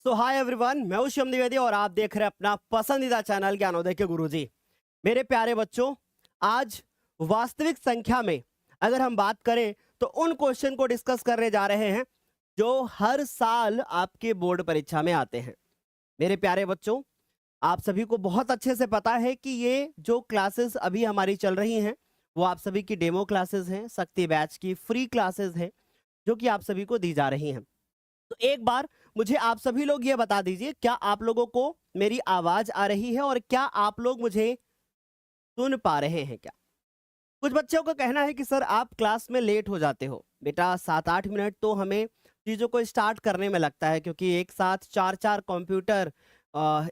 सो hi everyone, मैं हूं शिवम द्विवेदी और आप देख रहे हैं अपना पसंदीदा चैनल ज्ञानोदय के गुरुजी। मेरे प्यारे बच्चों, आज वास्तविक संख्या में अगर हम बात करें तो उन क्वेश्चन को डिस्कस करने जा रहे हैं जो हर साल आपके बोर्ड परीक्षा में आते हैं। मेरे प्यारे बच्चों, आप सभी को बहुत अच्छे से पता है कि ये जो क्लासेस अभी हमारी चल रही हैं वो आप सभी की डेमो क्लासेस हैं, शक्ति बैच की फ्री क्लासेस हैं जो कि आप सभी को दी जा रही हैं। तो एक बार मुझे आप सभी लोग ये बता दीजिए, क्या आप लोगों को मेरी आवाज आ रही है और क्या आप लोग मुझे सुन पा रहे हैं क्या? कुछ बच्चों का कहना है कि सर आप क्लास में लेट हो जाते हो। बेटा 7-8 मिनट तो हमें चीज़ों को स्टार्ट करने में लगता है, क्योंकि एक साथ 4-4 कंप्यूटर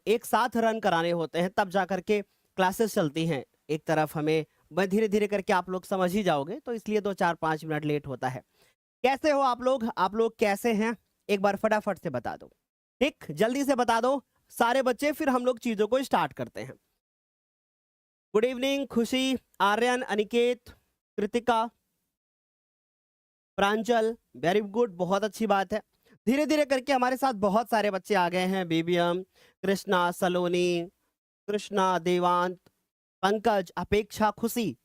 एक साथ रन कराने होते हैं, तब जा करके क्लासेस चलती हैं। एक तरफ हमें मैं धीरे धीरे करके आप लोग समझ ही जाओगे, तो इसलिए 2-4-5 मिनट लेट होता है। कैसे हो आप लोग कैसे हैं? एक बार फटाफट से बता दो। ठीक, जल्दी से बता दो सारे बच्चे, फिर हम लोग चीजों को स्टार्ट करते हैं। गुड इवनिंग खुशी, आर्यन, अनिकेत, कृतिका, प्रांजल, वेरी गुड, बहुत अच्छी बात है। धीरे धीरे करके हमारे साथ बहुत सारे बच्चे आ गए हैं। बीबीएम, कृष्णा, सलोनी, कृष्णा, देवांत, पंकज, अपेक्षा, खुशी,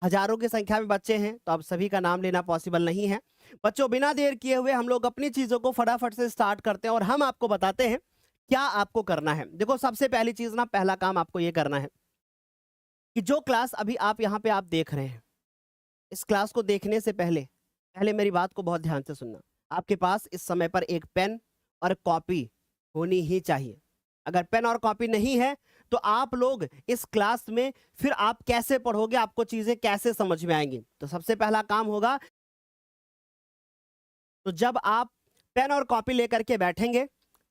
हजारों की संख्या में बच्चे हैं, तो अब सभी का नाम लेना पॉसिबल नहीं है। बच्चों, बिना देर किए हुए हम लोग अपनी चीजों को फटाफट से स्टार्ट करते हैं और हम आपको बताते हैं क्या आपको करना है। देखो, सबसे पहली चीज ना, पहला काम आपको ये करना है कि जो क्लास अभी आप यहाँ पे आप देख रहे हैं, इस क्लास को देखने से पहले पहले मेरी बात को बहुत ध्यान से सुनना। आपके पास इस समय पर एक पेन और कॉपी होनी ही चाहिए। अगर पेन और कॉपी नहीं है तो आप लोग इस क्लास में फिर आप कैसे पढ़ोगे, आपको चीजें कैसे समझ में आएंगी? तो सबसे पहला काम होगा, तो जब आप पेन और कॉपी लेकर के बैठेंगे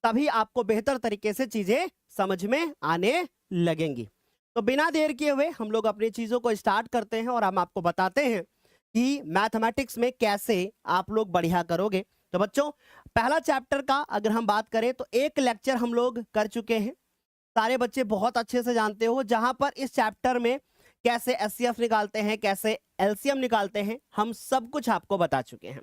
तभी आपको बेहतर तरीके से चीजें समझ में आने लगेंगी। तो बिना देर किए हुए हम लोग अपनी चीजों को स्टार्ट करते हैं और हम आपको बताते हैं कि मैथमेटिक्स में कैसे आप लोग बढ़िया करोगे। तो बच्चों, पहला चैप्टर का अगर हम बात करें तो एक लेक्चर हम लोग कर चुके हैं। सारे बच्चे बहुत अच्छे से जानते हो, जहां पर इस चैप्टर में कैसे एचसीएफ निकालते हैं, कैसे एलसीएम निकालते हैं, हम सब कुछ आपको बता चुके हैं।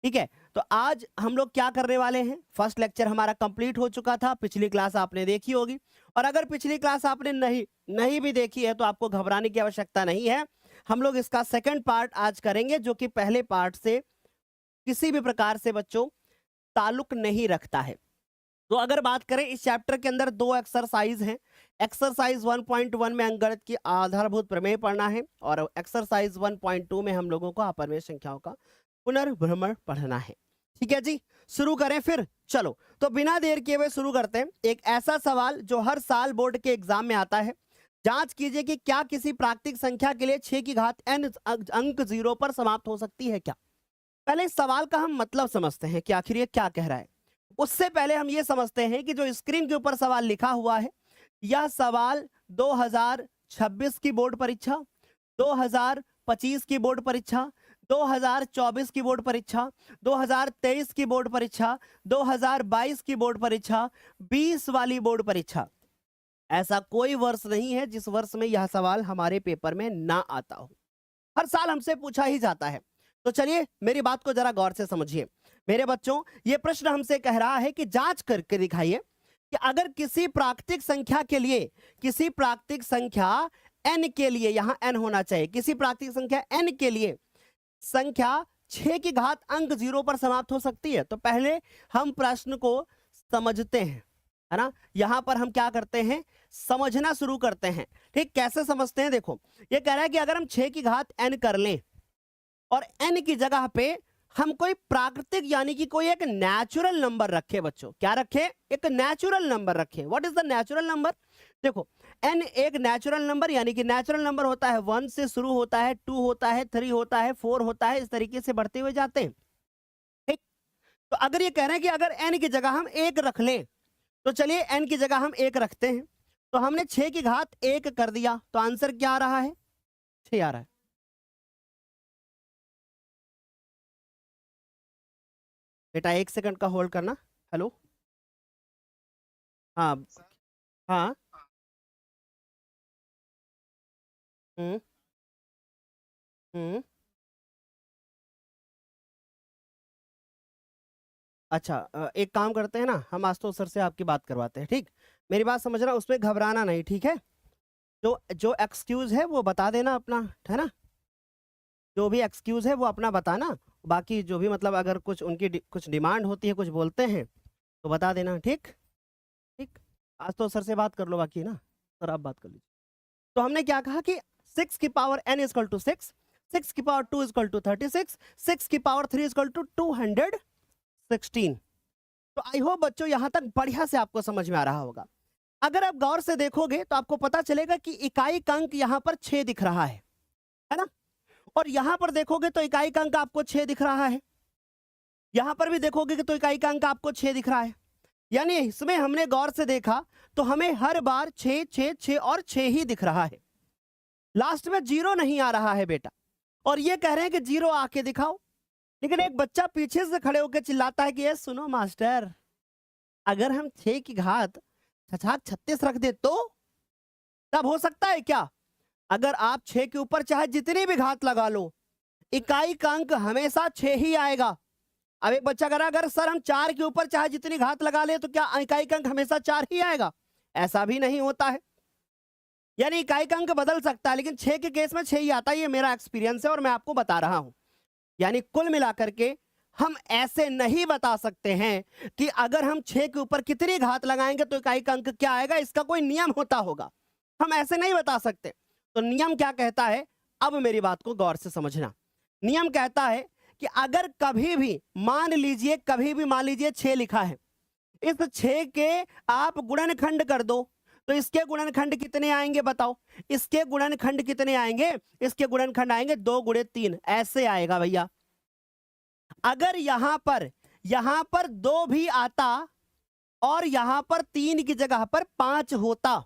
ठीक है, तो आज हम लोग क्या करने वाले हैं, फर्स्ट लेक्चर हमारा कंप्लीट हो चुका था, पिछली क्लास आपने देखी होगी। और अगर पिछली क्लास आपने नहीं भी देखी है तो आपको घबराने की आवश्यकता नहीं है। हम लोग इसका सेकंड पार्ट आज करेंगे, जो कि पहले पार्ट से किसी भी प्रकार से बच्चों ताल्लुक नहीं रखता है। तो अगर बात करें, इस चैप्टर के अंदर 2 एक्सरसाइज हैं। एक्सरसाइज 1.1 में अंकगणित की आधारभूत प्रमेय पढ़ना है और एक्सरसाइज 1.2 में हम लोगों को अपरिमेय संख्याओं का पुनर्भ्रमण पढ़ना है। ठीक है जी, शुरू करें फिर। चलो, तो बिना देर किए हुए शुरू करते हैं। एक ऐसा सवाल जो हर साल बोर्ड के एग्जाम में आता है। जांच कीजिए कि क्या किसी प्राकृतिक संख्या के लिए 6 की घात n अंक 0 पर समाप्त हो सकती है क्या? पहले इस सवाल का हम मतलब समझते हैं कि आखिर ये क्या कह रहा है। उससे पहले हम ये समझते हैं कि जो स्क्रीन के ऊपर सवाल लिखा हुआ है, यह सवाल 2026 की बोर्ड परीक्षा, 2025 की बोर्ड परीक्षा, 2024 की बोर्ड परीक्षा, 2023 की बोर्ड परीक्षा, 2022 की बोर्ड परीक्षा, 20 वाली बोर्ड परीक्षा, ऐसा कोई वर्ष नहीं है जिस वर्ष में यह सवाल हमारे पेपर में ना आता हो। हर साल हमसे पूछा ही जाता है। तो चलिए, मेरी बात को जरा गौर से समझिए। मेरे बच्चों, ये प्रश्न हमसे कह रहा है कि जांच करके दिखाइए कि अगर किसी प्राकृतिक संख्या के लिए, किसी प्राकृतिक संख्या n के लिए, यहां n होना चाहिए, किसी प्राकृतिक संख्या n के लिए संख्या 6 की घात अंक 0 पर समाप्त हो सकती है। तो पहले हम प्रश्न को समझते हैं, है ना। यहां पर हम क्या करते हैं, समझना शुरू करते हैं। ठीक, कैसे समझते हैं? देखो, ये कह रहा है कि अगर हम 6 की घात n कर लें और n की जगह पे हम कोई प्राकृतिक यानी कि कोई एक नेचुरल नंबर रखे। बच्चों, क्या रखे? एक नेचुरल नंबर रखे। What is the natural number? देखो, n एक नेचुरल नंबर, यानी कि नेचुरल नंबर होता है 1 से शुरू होता है, 2 होता है, 3 होता है, 4 होता है, इस तरीके से बढ़ते हुए जाते हैं। ठीक, तो अगर ये कह रहे हैं कि अगर n की जगह हम 1 रख लें, तो चलिए n की जगह हम 1 रखते हैं। तो हमने 6 की घात 1 कर दिया, तो आंसर क्या आ रहा है? 6 आ रहा है। बेटा 1 सेकंड का होल्ड करना। हेलो, हाँ हाँ, हम्म हम्म, अच्छा एक काम करते हैं ना, हम आशुतोष सर से आपकी बात करवाते हैं, ठीक? मेरी बात समझना, उसमें घबराना नहीं, ठीक है? जो जो एक्सक्यूज है वो बता देना अपना, है ना? जो भी एक्सक्यूज है वो अपना बताना, बाकी जो भी मतलब अगर कुछ उनकी कुछ डिमांड होती है, कुछ बोलते हैं तो बता देना, ठीक? ठीक, आज तो सर से बात कर लो, बाकी ना सर आप बात कर लीजिए। तो हमने क्या कहा कि 6 की पावर n इक्वल टू 6, 6 की पावर 2 इक्वल टू 36, 6 की पावर 3 इक्वल टू 216। तो आई होप बच्चों यहां तक बढ़िया से आपको समझ में आ रहा होगा। अगर आप गौर से देखोगे तो आपको पता चलेगा कि इकाई का अंक यहां पर 6 दिख रहा है ना? और यहां पर देखोगे तो इकाई का अंक आपको 6 दिख रहा है, यहां पर भी देखोगे कि तो इकाई का अंक आपको 6 दिख रहा है। यानी इसमें हमने गौर से देखा तो हमें हर बार 6 6 6 और 6 ही दिख रहा है, लास्ट में 0 नहीं आ रहा है बेटा। और ये कह रहे हैं कि 0 आके दिखाओ, लेकिन एक बच्चा पीछे से खड़े होकर चिल्लाता है कि ये सुनो मास्टर, अगर हम 6 की घात 36 रख दे तो तब हो सकता है क्या? अगर आप 6 के ऊपर चाहे जितनी भी घात लगा लो, इकाई का अंक हमेशा 6 ही आएगा। अब एक बच्चा कह रहा अगर सर हम 4 के ऊपर चाहे जितनी घात लगा ले तो क्या इकाई का अंक हमेशा 4 ही आएगा? ऐसा भी नहीं होता है, यानी इकाई का अंक बदल सकता है, लेकिन 6 के केस में 6 ही आता है। ये मेरा एक्सपीरियंस है और मैं आपको बता रहा हूं। यानी कुल मिलाकर के हम ऐसे नहीं बता सकते हैं कि अगर हम 6 के ऊपर कितनी घात लगाएंगे तो इकाई का अंक क्या आएगा, इसका कोई नियम होता होगा, हम ऐसे नहीं बता सकते। तो नियम क्या कहता है, अब मेरी बात को गौर से समझना। नियम कहता है कि अगर कभी भी मान लीजिए 6 लिखा है, इस 6 के आप गुणनखंड कर दो तो इसके गुणनखंड कितने आएंगे बताओ? इसके गुणनखंड कितने आएंगे? इसके गुणनखंड आएंगे 2 गुणे 3, ऐसे आएगा भैया। अगर यहां पर 2 भी आता और यहां पर 3 की जगह पर 5 होता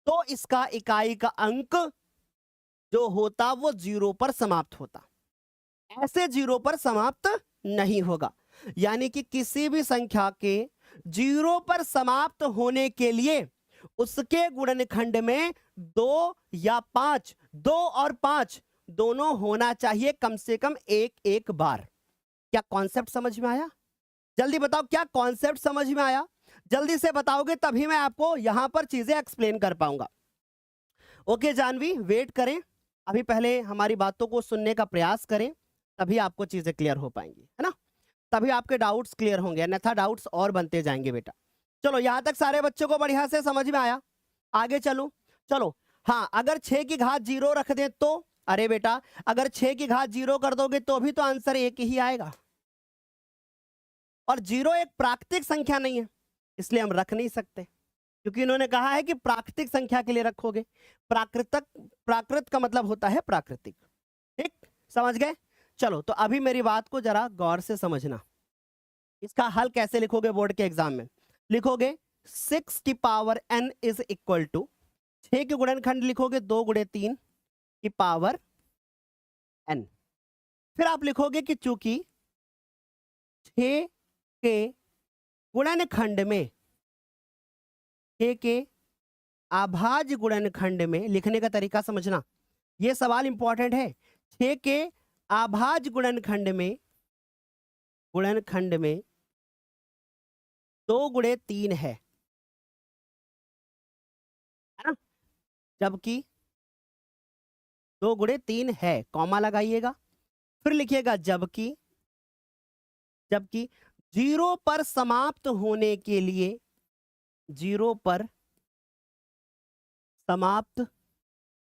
तो इसका इकाई का अंक जो होता वो 0 पर समाप्त होता, ऐसे 0 पर समाप्त नहीं होगा। यानी कि किसी भी संख्या के 0 पर समाप्त होने के लिए उसके गुणनखंड में 2 या 5, 2 और 5 दोनों होना चाहिए कम से कम एक एक बार। क्या कॉन्सेप्ट समझ में आया? जल्दी बताओ, क्या कॉन्सेप्ट समझ में आया? जल्दी से बताओगे तभी मैं आपको यहां पर चीजें एक्सप्लेन कर पाऊंगा। ओके जानवी, वेट करें, अभी पहले हमारी बातों को सुनने का प्रयास करें, तभी आपको चीजें क्लियर हो पाएंगी, है ना? तभी आपके डाउट्स क्लियर होंगे, अन्यथा डाउट्स और बनते जाएंगे बेटा। चलो यहां तक सारे बच्चों को बढ़िया से समझ में आया? आगे चलो। चलो हाँ, अगर 6 की घात 0 रख दे तो, अरे बेटा अगर 6 की घात 0 कर दोगे तो भी तो आंसर 1 ही आएगा, और 0 एक प्राकृतिक संख्या नहीं है, इसलिए हम रख नहीं सकते, क्योंकि इन्होंने कहा है कि प्राकृतिक संख्या के लिए रखोगे। प्राकृत का मतलब होता है प्राकृतिक, ठीक? समझ गए? चलो तो अभी मेरी बात को जरा गौर से समझना। इसका हल कैसे लिखोगे बोर्ड के एग्जाम में? लिखोगे 6 की power n is equal to 6 के गुणनखंड लिखोगे 2 गुणे 3 की पावर n। फिर आप लिखोगे कि चूंकि 6 के गुणनखंड में, 6 के अभाज्य गुणनखंड में, लिखने का तरीका समझना, यह सवाल इंपॉर्टेंट है। 6 के अभाज्य गुणनखंड में 2 गुणे 3 है ना? जबकि 2 गुणे 3 है, कॉमा लगाइएगा, फिर लिखिएगा जबकि 0 पर समाप्त होने के लिए, 0 पर समाप्त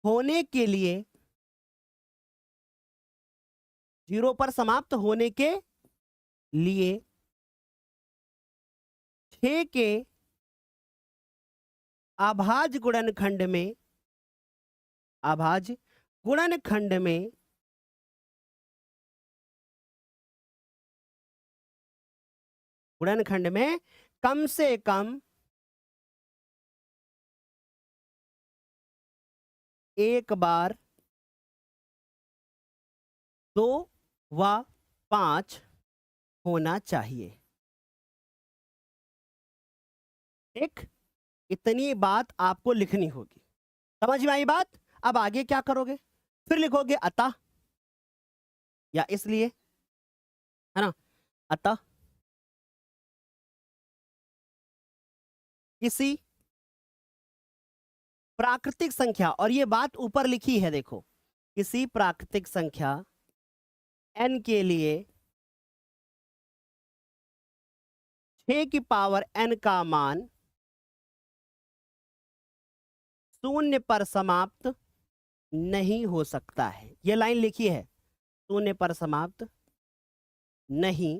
होने के लिए, 0 पर समाप्त होने के लिए 6 के अभाज्य गुणनखंड में, अभाज्य गुणनखंड में कम से कम एक बार 2 व 5 होना चाहिए। एक इतनी बात आपको लिखनी होगी, समझ में आई बात? अब आगे क्या करोगे? फिर लिखोगे अतः, या इसलिए, है ना? अतः किसी प्राकृतिक संख्या, और ये बात ऊपर लिखी है देखो, किसी प्राकृतिक संख्या n के लिए 6 की पावर n का मान 0 पर समाप्त नहीं हो सकता है। ये लाइन लिखी है, 0 पर समाप्त नहीं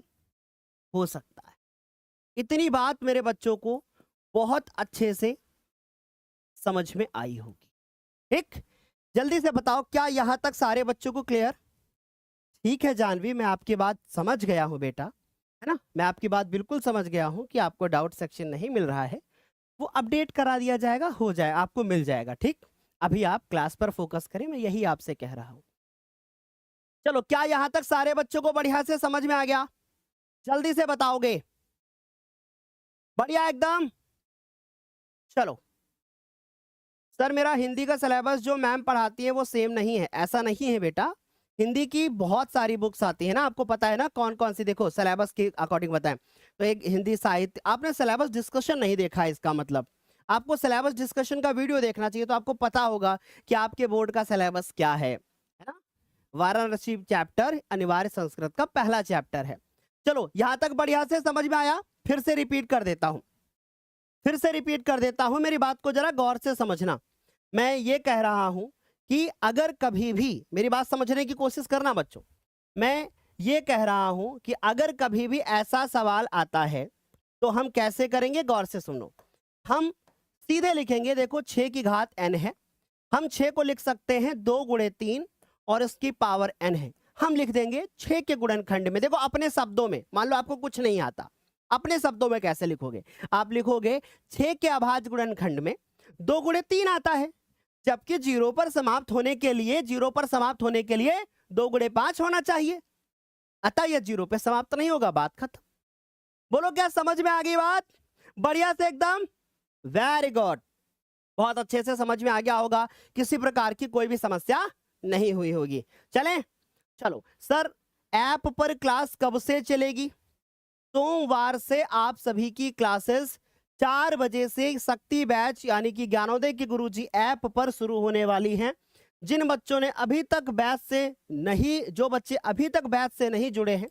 हो सकता है। इतनी बात मेरे बच्चों को बहुत अच्छे से समझ में आई होगी। ठीक, जल्दी से बताओ, क्या यहां तक सारे बच्चों को क्लियर? ठीक है जानवी, मैं आपकी बात समझ गया हूं बेटा, है ना, मैं आपकी बात बिल्कुल समझ गया हूं कि आपको डाउट सेक्शन नहीं मिल रहा है, वो अपडेट करा दिया जाएगा, हो जाए, आपको मिल जाएगा। ठीक, अभी आप क्लास पर फोकस करें, मैं यही आपसे कह रहा हूं। चलो, क्या यहां तक सारे बच्चों को बढ़िया से समझ में आ गया? जल्दी से बताओगे? बढ़िया एकदम। चलो सर, मेरा हिंदी का सिलेबस जो मैम पढ़ाती है वो सेम नहीं है, ऐसा नहीं है बेटा। हिंदी की बहुत सारी बुक्स आती है ना, आपको पता है ना कौन कौन सी, देखो सिलेबस के अकॉर्डिंग बताएं तो एक हिंदी साहित्य, आपने सिलेबस डिस्कशन नहीं देखा है, इसका मतलब आपको सिलेबस डिस्कशन का वीडियो देखना चाहिए, तो आपको पता होगा कि आपके बोर्ड का सिलेबस क्या है ना। वाराणसी चैप्टर अनिवार्य संस्कृत का पहला चैप्टर है। चलो, यहां तक बढ़िया से समझ में आया? फिर से रिपीट कर देता हूं, मेरी बात को जरा गौर से समझना। मैं ये कह रहा हूं कि अगर कभी भी, मेरी बात समझने की कोशिश करना बच्चों, मैं ये कह रहा हूं कि अगर कभी भी ऐसा सवाल आता है तो हम कैसे करेंगे, गौर से सुनो। हम सीधे लिखेंगे, देखो 6 की घात n है, हम 6 को लिख सकते हैं 2 गुणे 3 और इसकी पावर n है। हम लिख देंगे 6 के गुणनखंड में, देखो अपने शब्दों में, मान लो आपको कुछ नहीं आता, अपने शब्दों में कैसे लिखोगे, आप लिखोगे 6 के अभाज्य गुणनखंड में 2 गुणे 3 आता है, जबकि 0 पर समाप्त होने के लिए 2 गुणे 5 होना चाहिए, अतः यह 0 पे समाप्त नहीं होगा, बात खत्म। बोलो, क्या समझ में आ गई बात? बढ़िया से एकदम, वेरी गुड, बहुत अच्छे से समझ में आ गया होगा, किसी प्रकार की कोई भी समस्या नहीं हुई होगी। चलें, चलो सर, ऐप पर क्लास कब से चलेगी? सोमवार से आप सभी की क्लासेस 4 बजे से शक्ति बैच यानी कि ज्ञानोदय की गुरुजी ऐप पर शुरू होने वाली हैं। जिन बच्चों ने अभी तक बैच से नहीं, जो बच्चे अभी तक बैच से नहीं जुड़े हैं,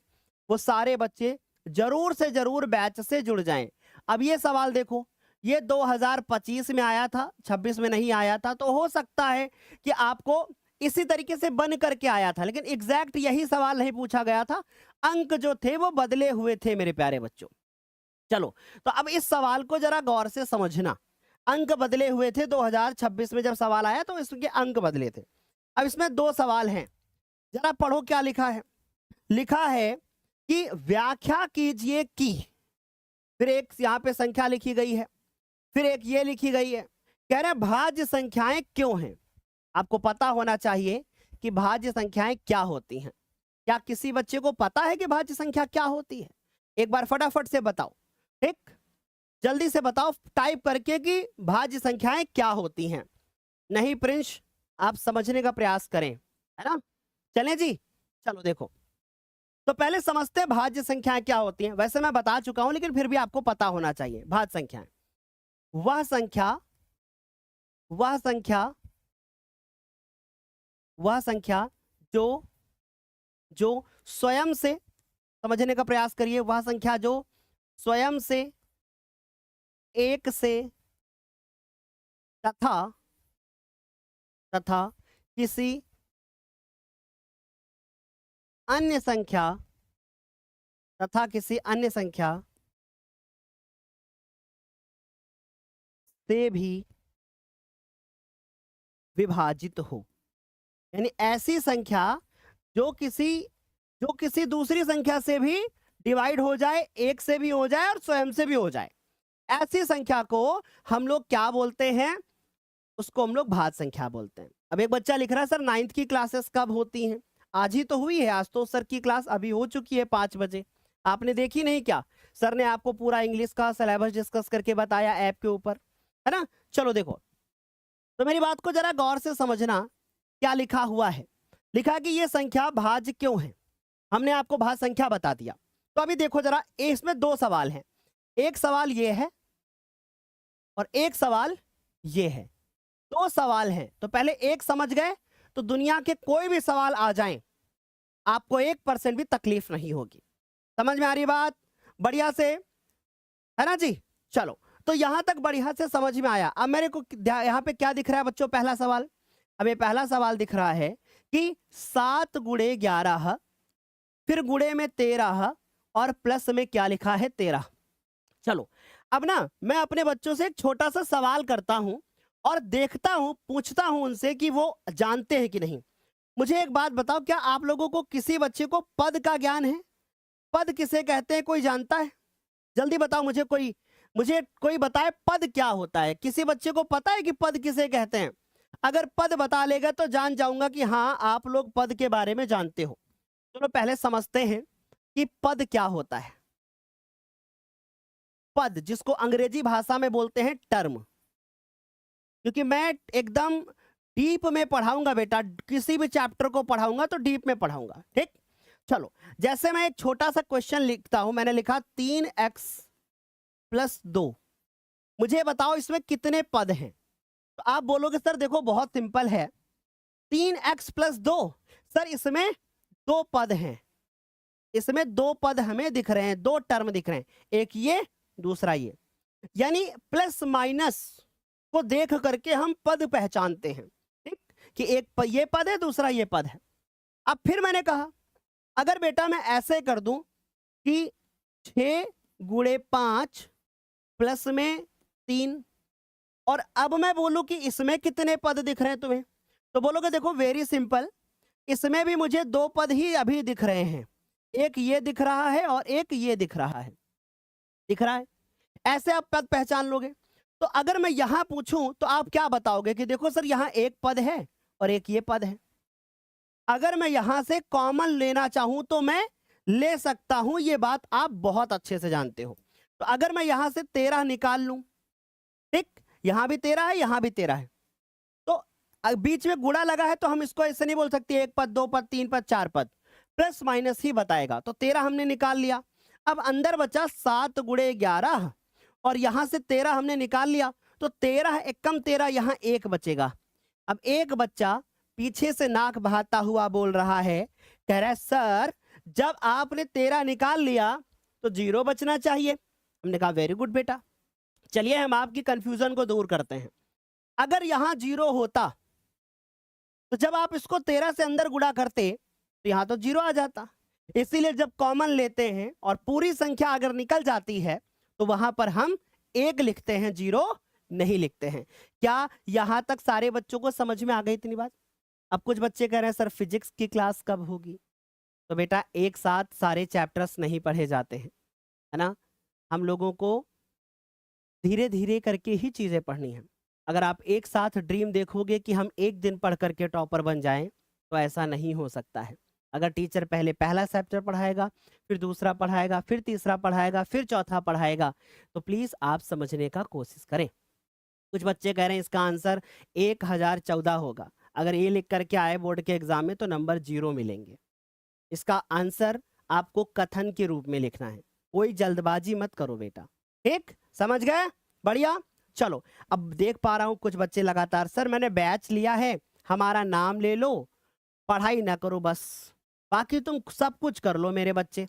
वो सारे बच्चे जरूर से जरूर बैच से जुड़ जाएं। अब ये सवाल देखो, ये 2025 में आया था, 26 में नहीं आया था, तो हो सकता है कि आपको इसी तरीके से बन करके आया था, लेकिन एग्जैक्ट यही सवाल नहीं पूछा गया था, अंक जो थे वो बदले हुए थे मेरे प्यारे बच्चों। चलो, तो अब इस सवाल को जरा गौर से समझना, अंक बदले हुए थे 2026 में जब सवाल आया तो इसके अंक बदले थे। अब इसमें 2 सवाल हैं, जरा पढ़ो क्या लिखा है। लिखा है कि व्याख्या कीजिए कि, फिर एक यहां पे संख्या लिखी गई है, फिर एक ये लिखी गई है, कह रहे हैं भाज्य संख्याएं क्यों हैं। आपको पता होना चाहिए कि भाज्य संख्याएं क्या होती हैं। क्या किसी बच्चे को पता है कि भाज्य संख्या क्या होती है? एक बार फटाफट से बताओ, ठीक, जल्दी से बताओ टाइप करके कि भाज्य संख्याएं क्या होती हैं। नहीं प्रिंस, आप समझने का प्रयास करें, है ना। चलें जी, चलो देखो, तो पहले समझते हैं भाज्य संख्याएं क्या होती हैं। वैसे मैं बता चुका हूं, लेकिन फिर भी आपको पता होना चाहिए। भाज्य संख्याएं वह संख्या जो स्वयं से, समझने का प्रयास करिए, वह संख्या जो स्वयं से, एक से तथा किसी अन्य संख्या से भी विभाजित हो, यानी ऐसी संख्या जो किसी दूसरी संख्या से भी डिवाइड हो जाए, एक से भी हो जाए और स्वयं से भी हो जाए, ऐसी संख्या को हम लोग क्या बोलते हैं? उसको हम लोग भाज्य संख्या बोलते हैं। अब एक बच्चा लिख रहा है सर 9th की क्लासेस कब होती हैं? आज ही तो हुई है, आज तो सर की क्लास अभी हो चुकी है 5 बजे, आपने देखी नहीं क्या? सर ने आपको पूरा इंग्लिश का सिलेबस डिस्कस करके बताया ऐप के ऊपर, है ना। चलो देखो, तो मेरी बात को जरा गौर से समझना, क्या लिखा हुआ है। लिखा कि ये संख्या भाज्य क्यों है, हमने आपको भाज्य संख्या बता दिया। तो अभी देखो जरा, इसमें 2 सवाल हैं। एक सवाल ये है और एक सवाल ये है। दो सवाल हैं, तो पहले एक समझ गए तो दुनिया के कोई भी सवाल आ जाएं आपको 1% भी तकलीफ नहीं होगी। समझ में आ रही बात? बढ़िया से, है ना जी? चलो, तो यहां तक बढ़िया से समझ में आया। अब मेरे को यहाँ पे क्या दिख रहा है बच्चों? पहला सवाल। अब ये पहला सवाल दिख रहा है कि 7 गुणे 11, फिर गुणे में 13 और प्लस में क्या लिखा है? 13। चलो, अब ना मैं अपने बच्चों से एक छोटा सा सवाल करता हूं और देखता हूं, पूछता हूं उनसे कि वो जानते हैं कि नहीं। मुझे एक बात बताओ, क्या आप लोगों को किसी बच्चे को पद का ज्ञान है? पद किसे कहते हैं, कोई जानता है? जल्दी बताओ मुझे कोई बताए पद क्या होता है। किसी बच्चे को पता है कि पद किसे कहते हैं? अगर पद बता लेगा तो जान जाऊंगा कि हाँ आप लोग पद के बारे में जानते हो। चलो पहले समझते हैं कि पद क्या होता है। पद, जिसको अंग्रेजी भाषा में बोलते हैं टर्म, क्योंकि मैं एकदम डीप में पढ़ाऊंगा बेटा, किसी भी चैप्टर को पढ़ाऊंगा तो डीप में पढ़ाऊंगा, ठीक? चलो, जैसे मैं एक छोटा सा क्वेश्चन लिखता हूं, मैंने लिखा 3x + 2, मुझे बताओ इसमें कितने पद हैं? तो आप बोलोगे सर देखो बहुत सिंपल है, 3x + 2, सर इसमें 2 पद हैं, इसमें 2 पद हमें दिख रहे हैं, 2 टर्म दिख रहे हैं, एक ये दूसरा ये, यानी प्लस माइनस को देख करके हम पद पहचानते हैं, ठीक? कि एक ये पद है, दूसरा ये पद है। अब फिर मैंने कहा अगर बेटा मैं ऐसे कर दूं कि 6 गुणे 5 प्लस में 3, और अब मैं बोलूं कि इसमें कितने पद दिख रहे हैं तुम्हें, तो बोलोगे देखो वेरी सिंपल, इसमें भी मुझे 2 पद ही अभी दिख रहे हैं, एक ये दिख रहा है और एक ये दिख रहा है, दिख रहा है? ऐसे आप पद पहचान लोगे। तो अगर मैं यहां पूछूं तो आप क्या बताओगे कि देखो सर यहां एक पद है और एक ये पद है। अगर मैं यहां से कॉमन लेना चाहूं तो मैं ले सकता हूं, ये बात आप बहुत अच्छे से जानते हो। तो अगर मैं यहां से 13 निकाल लूं, ठीक, यहां भी 13 है, यहां भी 13 है, तो बीच में गुणा लगा है तो हम इसको ऐसे नहीं बोल सकते 1 पद 2 पद 3 पद 4 पद, प्लस माइनस ही बताएगा। तो 13 हमने निकाल लिया। अब अंदर बचा 7 गुणे 11 और यहां से 13 हमने निकाल लिया, तो 13 एकम 13, यहां एक बचेगा। अब एक बच्चा पीछे से नाक बहाता हुआ बोल रहा है, कह रहा है सर जब आपने 13 निकाल लिया तो 0 बचना चाहिए। हमने कहा वेरी गुड बेटा, चलिए हम आपकी कंफ्यूजन को दूर करते हैं। अगर यहां 0 होता तो जब आप इसको 13 से अंदर गुणा करते तो यहां तो 0 आ जाता। इसीलिए जब कॉमन लेते हैं और पूरी संख्या अगर निकल जाती है तो वहां पर हम 1 लिखते हैं, 0 नहीं लिखते हैं। क्या यहां तक सारे बच्चों को समझ में आ गई इतनी बात? अब कुछ बच्चे कह रहे हैं सर फिजिक्स की क्लास कब होगी? तो बेटा एक साथ सारे चैप्टर्स नहीं पढ़े जाते हैं, है ना? हम लोगों को धीरे धीरे करके ही चीजें पढ़नी है। अगर आप एक साथ ड्रीम देखोगे कि हम एक दिन पढ़ करके टॉपर बन जाएं तो ऐसा नहीं हो सकता है। अगर टीचर पहले पहला चैप्टर पढ़ाएगा, फिर दूसरा पढ़ाएगा, फिर तीसरा पढ़ाएगा, फिर चौथा पढ़ाएगा, तो प्लीज आप समझने का कोशिश करें। कुछ बच्चे कह रहे हैं इसका आंसर 1014 होगा। अगर ये लिख करके आए बोर्ड के एग्जाम में तो नंबर 0 मिलेंगे। इसका आंसर आपको कथन के रूप में लिखना है, कोई जल्दबाजी मत करो बेटा, ठीक? समझ गए? बढ़िया। चलो, अब देख पा रहा हूं कुछ बच्चे लगातार, सर मैंने बैच लिया है, हमारा नाम ले लो, पढ़ाई ना करो बस, बाकी तुम सब कुछ कर लो मेरे बच्चे,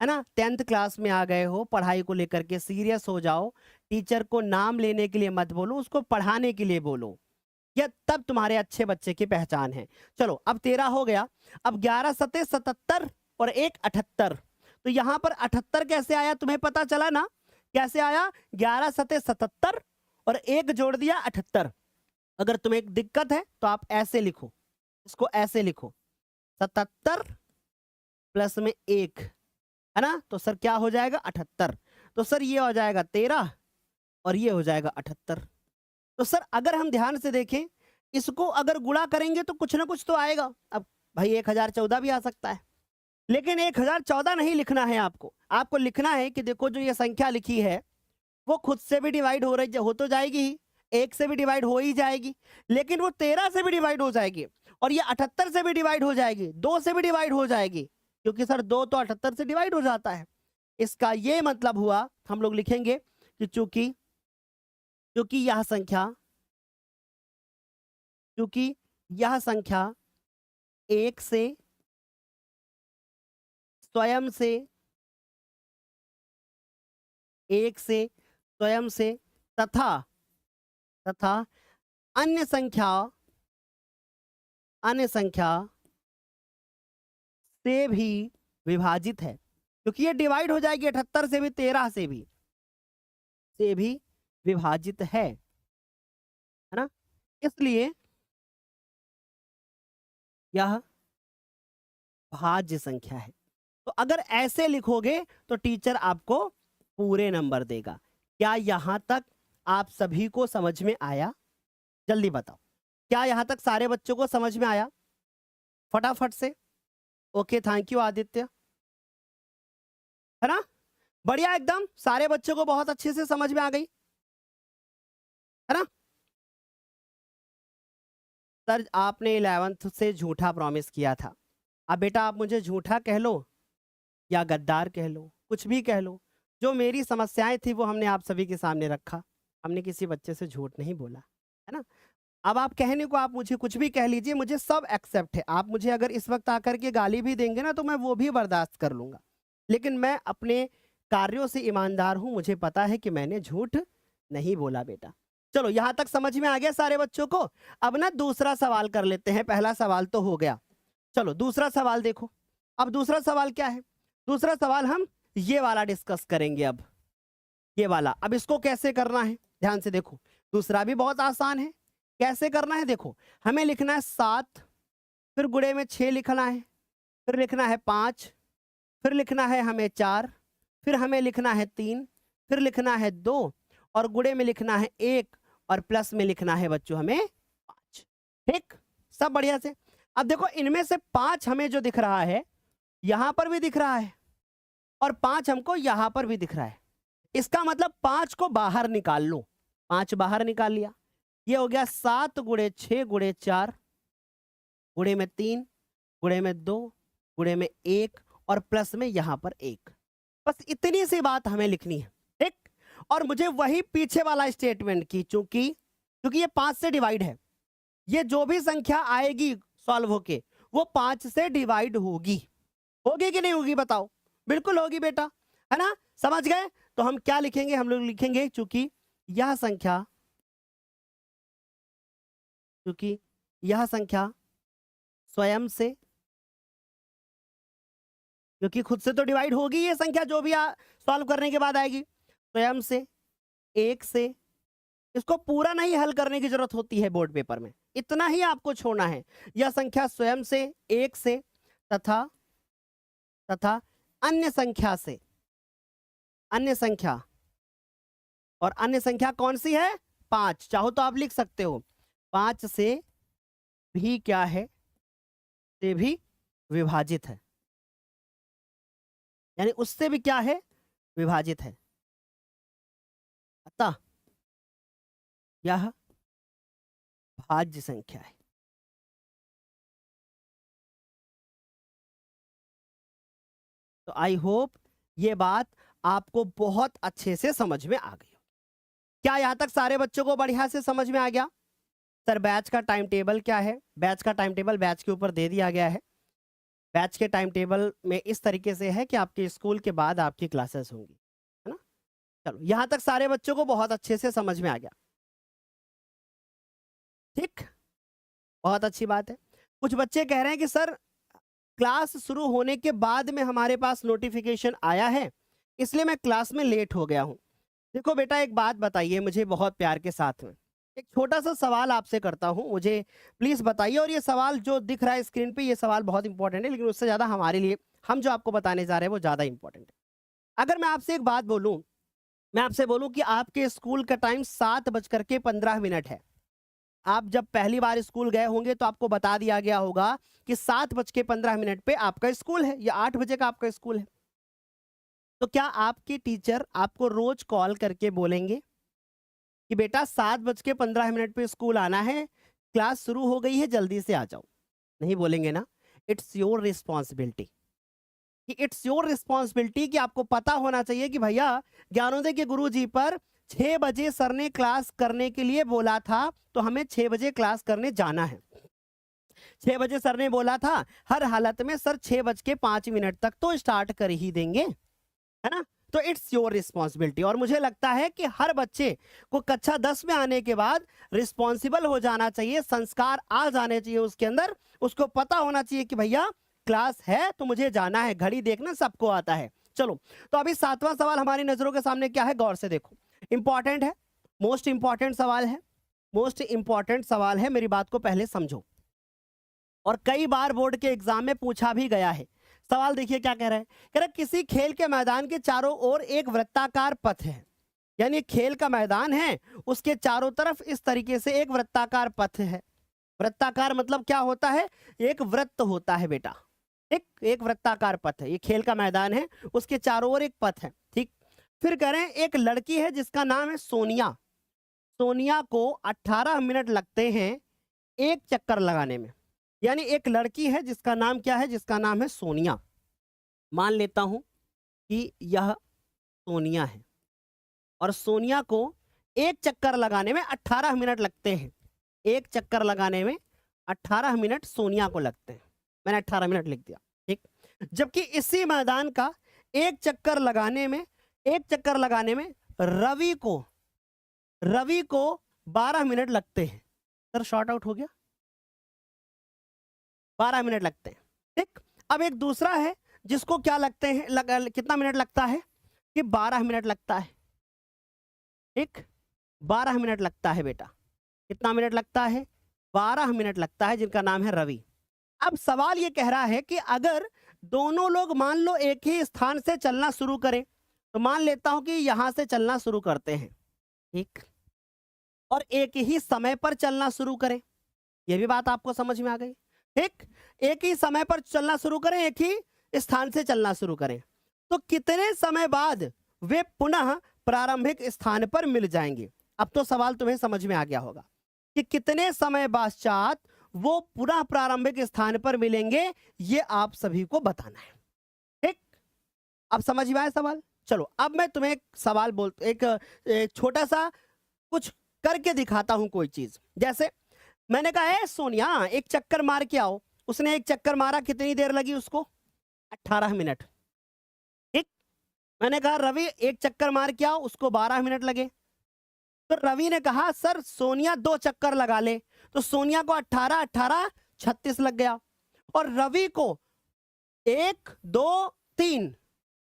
है ना? 10th क्लास में आ गए हो, पढ़ाई को लेकर के सीरियस हो जाओ। टीचर को नाम लेने के लिए मत बोलो, उसको पढ़ाने के लिए बोलो, यह तब तुम्हारे अच्छे बच्चे की पहचान है। चलो अब 13 हो गया। अब 11 सते 77 और 1 78, तो यहां पर 78 कैसे आया तुम्हें पता चला ना? कैसे आया? 11 सते 77 और 1 जोड़ दिया 78। अगर तुम्हें एक दिक्कत है तो आप ऐसे लिखो, इसको ऐसे लिखो, 77 प्लस में 1, है ना? तो सर क्या हो जाएगा? 78। तो सर ये हो जाएगा 13 और ये हो जाएगा 78। तो सर अगर हम ध्यान से देखें, इसको अगर गुणा करेंगे तो कुछ ना कुछ तो आएगा। अब भाई 1014 भी आ सकता है, लेकिन 1014 नहीं लिखना है आपको। आपको लिखना है कि देखो जो ये संख्या लिखी है वो खुद से भी डिवाइड हो तो जाएगी ही, 1 से भी डिवाइड हो ही जाएगी, लेकिन वो 13 से भी डिवाइड हो जाएगी, और ये 78 से भी डिवाइड हो जाएगी, 2 से भी डिवाइड हो जाएगी, क्योंकि सर 2 तो 78 से डिवाइड हो जाता है। इसका ये मतलब हुआ, हम लोग लिखेंगे कि चूंकि क्योंकि यह संख्या एक से, स्वयं से, एक से, स्वयं से तथा अन्य संख्या से भी विभाजित है। क्योंकि ये डिवाइड हो जाएगी 78 से भी, 13 से भी विभाजित है ना, इसलिए यह भाज्य संख्या है। तो अगर ऐसे लिखोगे तो टीचर आपको पूरे नंबर देगा। क्या यहां तक आप सभी को समझ में आया? जल्दी बताओ, क्या यहां तक सारे बच्चों को समझ में आया? फटाफट से। ओके, थैंक यू आदित्य, है ना? बढ़िया, एकदम सारे बच्चों को बहुत अच्छे से समझ में आ गई, है ना? सर आपने 11th से झूठा प्रॉमिस किया था। अब बेटा आप मुझे झूठा कह लो या गद्दार कह लो, कुछ भी कह लो, जो मेरी समस्याएं थी वो हमने आप सभी के सामने रखा। हमने किसी बच्चे से झूठ नहीं बोला, है ना? अब आप कहने को आप मुझे कुछ भी कह लीजिए, मुझे सब एक्सेप्ट है। आप मुझे अगर इस वक्त आकर के गाली भी देंगे ना तो मैं वो भी बर्दाश्त कर लूंगा, लेकिन मैं अपने कार्यों से ईमानदार हूं। मुझे पता है कि मैंने झूठ नहीं बोला बेटा। चलो यहां तक समझ में आ गया सारे बच्चों को? अब ना दूसरा सवाल कर लेते हैं। पहला सवाल तो हो गया, चलो दूसरा सवाल देखो। अब दूसरा सवाल क्या है? दूसरा सवाल हम ये वाला डिस्कस करेंगे। अब ये वाला, अब इसको कैसे करना है ध्यान से देखो। दूसरा भी बहुत आसान है। कैसे करना है देखो, हमें लिखना है 7, फिर गुणे में 6 लिखना है, फिर लिखना है 5, फिर लिखना है हमें 4, फिर हमें लिखना है 3, फिर लिखना है 2 और गुणे में लिखना है 1 और प्लस में लिखना है बच्चों हमें 5। ठीक, सब बढ़िया से। अब देखो इनमें से 5 हमें जो दिख रहा है यहां पर भी दिख रहा है और 5 हमको यहां पर भी दिख रहा है। इसका मतलब 5 को बाहर निकाल लो। 5 बाहर निकाल लिया, ये हो गया 7 गुणे 6 गुणे 4 गुणे में 3 गुणे में 2 गुणे में 1 और प्लस में यहां पर 1। बस इतनी सी बात हमें लिखनी है। ठीक, और मुझे वही पीछे वाला स्टेटमेंट की, चूंकि ये 5 से डिवाइड है, ये जो भी संख्या आएगी सॉल्व होके वो 5 से डिवाइड होगी। होगी कि नहीं होगी बताओ? बिल्कुल होगी बेटा, है ना? समझ गए? तो हम क्या लिखेंगे? हम लोग लिखेंगे चूंकि यह संख्या स्वयं से, क्योंकि खुद से तो डिवाइड होगी ये संख्या, जो भी सॉल्व करने के बाद आएगी, स्वयं से, एक से। इसको पूरा नहीं हल करने की जरूरत होती है बोर्ड पेपर में, इतना ही आपको छोड़ना है। यह संख्या स्वयं से, एक से तथा अन्य संख्या से। अन्य संख्या, और अन्य संख्या कौन सी है? 5। चाहो तो आप लिख सकते हो 5 से भी क्या है? से भी विभाजित है, यानी उससे भी क्या है? विभाजित है। अतः यह भाज्य संख्या है। तो आई होप ये बात आपको बहुत अच्छे से समझ में आ गई। क्या यहां तक सारे बच्चों को बढ़िया से समझ में आ गया? सर बैच का टाइम टेबल क्या है? बैच का टाइम टेबल बैच के ऊपर दे दिया गया है। बैच के टाइम टेबल में इस तरीके से है कि आपके स्कूल के बाद आपकी क्लासेस होंगी, है ना? चलो यहां तक सारे बच्चों को बहुत अच्छे से समझ में आ गया। ठीक, बहुत अच्छी बात है। कुछ बच्चे कह रहे हैं कि सर क्लास शुरू होने के बाद में हमारे पास नोटिफिकेशन आया है, इसलिए मैं क्लास में लेट हो गया हूं। देखो बेटा एक बात बताइए मुझे बहुत प्यार के साथ में, एक छोटा सा सवाल आपसे करता हूं, मुझे प्लीज बताइए। और ये सवाल जो दिख रहा है स्क्रीन पे, ये सवाल बहुत इंपॉर्टेंट है, लेकिन उससे ज्यादा हमारे लिए, हम जो आपको बताने जा रहे हैं वो ज्यादा इंपॉर्टेंट है। अगर मैं आपसे एक बात बोलूं, मैं आपसे बोलूं कि आपके स्कूल का टाइम 7:15 है। आप जब पहली बार स्कूल गए होंगे तो आपको बता दिया गया होगा कि 7:15 पे आपका स्कूल है, या 8 बजे का आपका स्कूल है। तो क्या आपके टीचर आपको रोज कॉल करके बोलेंगे कि बेटा 7:15 पे स्कूल आना है, क्लास शुरू हो गई है, जल्दी से आ जाओ? नहीं बोलेंगे ना। इट्स योर रिस्पॉन्सिबिलिटी, कि इट्स योर रिस्पॉन्सिबिलिटी कि आपको पता होना चाहिए कि भैया ज्ञानोदय के गुरुजी पर 6 बजे सर ने क्लास करने के लिए बोला था, तो हमें 6 बजे क्लास करने जाना है। 6 बजे सर ने बोला था, हर हालत में सर 6:05 तक तो स्टार्ट कर ही देंगे, है ना? तो इट्स योर रिस्पॉन्सिबिलिटी। और मुझे लगता है कि हर बच्चे को कक्षा 10 में आने के बाद रिस्पॉन्सिबल हो जाना चाहिए, संस्कार आ जाने चाहिए उसके अंदर, उसको पता होना चाहिए कि भैया क्लास है तो मुझे जाना है, घड़ी देखना सबको आता है। चलो, तो अभी 7वां सवाल हमारी नजरों के सामने क्या है, गौर से देखो, इंपॉर्टेंट है, मोस्ट इंपॉर्टेंट सवाल है, मोस्ट इंपॉर्टेंट सवाल है, मेरी बात को पहले समझो। और कई बार बोर्ड के एग्जाम में पूछा भी गया है। सवाल देखिए क्या कह रहा है, कह रहा है किसी खेल के मैदान के चारों ओर एक वृत्ताकार पथ है, यानी खेल का मैदान है, उसके चारों तरफ इस तरीके से एक वृत्ताकार पथ है। वृत्ताकार मतलब क्या होता है, एक वृत्त होता है बेटा, एक वृत्ताकार पथ है, ये खेल का मैदान है, उसके चारों ओर एक पथ है, ठीक। फिर कह रहे हैं एक लड़की है जिसका नाम है सोनिया, सोनिया को 18 मिनट लगते हैं एक चक्कर लगाने में। यानी एक लड़की है जिसका नाम क्या है, जिसका नाम है सोनिया, मान लेता हूं कि यह सोनिया है, और सोनिया को एक चक्कर लगाने में 18 मिनट लगते हैं, एक चक्कर लगाने में 18 मिनट सोनिया को लगते हैं, मैंने 18 मिनट लिख दिया, ठीक। जबकि इसी मैदान का एक चक्कर लगाने में, एक चक्कर लगाने में रवि को 12 मिनट लगते हैं। सर शॉर्ट आउट हो गया, 12 मिनट लगते हैं, ठीक। अब एक दूसरा है जिसको क्या लगते हैं, कितना मिनट लगता है, कि 12 मिनट लगता है, ठीक, 12 मिनट लगता है बेटा, कितना मिनट लगता है, 12 मिनट लगता है, जिनका नाम है रवि। अब सवाल ये कह रहा है कि अगर दोनों लोग मान लो एक ही स्थान से चलना शुरू करें, तो मान लेता हूं कि यहां से चलना शुरू करते हैं, ठीक, और एक ही समय पर चलना शुरू करें, यह भी बात आपको समझ में आ गई, ठीक। एक ही समय पर चलना शुरू करें, एक ही स्थान से चलना शुरू करें, तो कितने समय बाद वे पुनः प्रारंभिक स्थान पर मिल जाएंगे। अब तो सवाल तुम्हें समझ में आ गया होगा कि कितने समय पश्चात वो पुनः प्रारंभिक स्थान पर मिलेंगे, ये आप सभी को बताना है, ठीक। अब समझ में आया सवाल। चलो अब मैं तुम्हें एक सवाल एक छोटा सा कुछ करके दिखाता हूं, कोई चीज, जैसे मैंने कहा है सोनिया एक चक्कर मार के आओ, उसने एक चक्कर मारा, कितनी देर लगी उसको, 18 मिनट, ठीक। मैंने कहा रवि एक चक्कर मार के आओ, उसको 12 मिनट लगे। तो रवि ने कहा सर सोनिया 2 चक्कर लगा ले, तो सोनिया को 18 36 लग गया, और रवि को 1 2 3,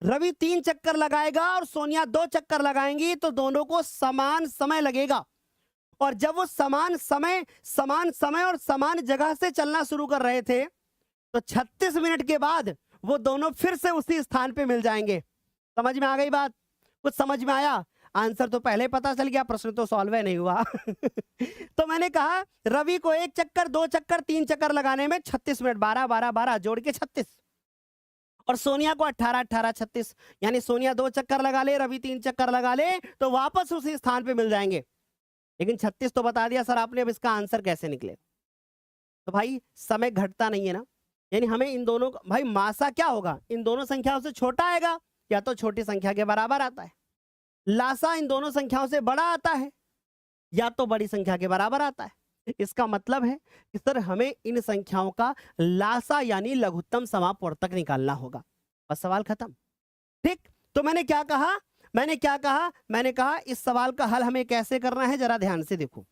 रवि 3 चक्कर लगाएगा और सोनिया 2 चक्कर लगाएंगी, तो दोनों को समान समय लगेगा। और जब वो समान समय और समान जगह से चलना शुरू कर रहे थे, तो 36 मिनट के बाद वो दोनों फिर से उसी स्थान पे मिल जाएंगे। समझ में आ गई बात, कुछ समझ में आया, आंसर तो पहले पता चल गया, प्रश्न तो सॉल्व नहीं हुआ। तो मैंने कहा रवि को 1 चक्कर 2 चक्कर 3 चक्कर लगाने में 36 मिनट, 12 12 12 जोड़ के 36, और सोनिया को 18 18 36, यानी सोनिया 2 चक्कर लगा ले, रवि 3 चक्कर लगा ले, तो वापस उसी स्थान पे मिल जाएंगे। लेकिन 36 तो बता दिया सर आपने, अब इसका आंसर कैसे निकले। तो भाई समय घटता नहीं है ना, यानी हमें इन दोनों भाई मासा क्या होगा, इन दोनों संख्याओं से छोटा आएगा, या तो छोटी संख्या के बराबर आता है, लासा इन दोनों संख्याओं से बड़ा आता है, या तो बड़ी संख्या के बराबर आता है। इसका मतलब है कि सर हमें इन संख्याओं का लासा यानी लघुत्तम समापवर्तक निकालना होगा, बस सवाल खत्म, ठीक। तो मैंने क्या कहा, मैंने कहा इस सवाल का हल हमें कैसे करना है, जरा ध्यान से देखो।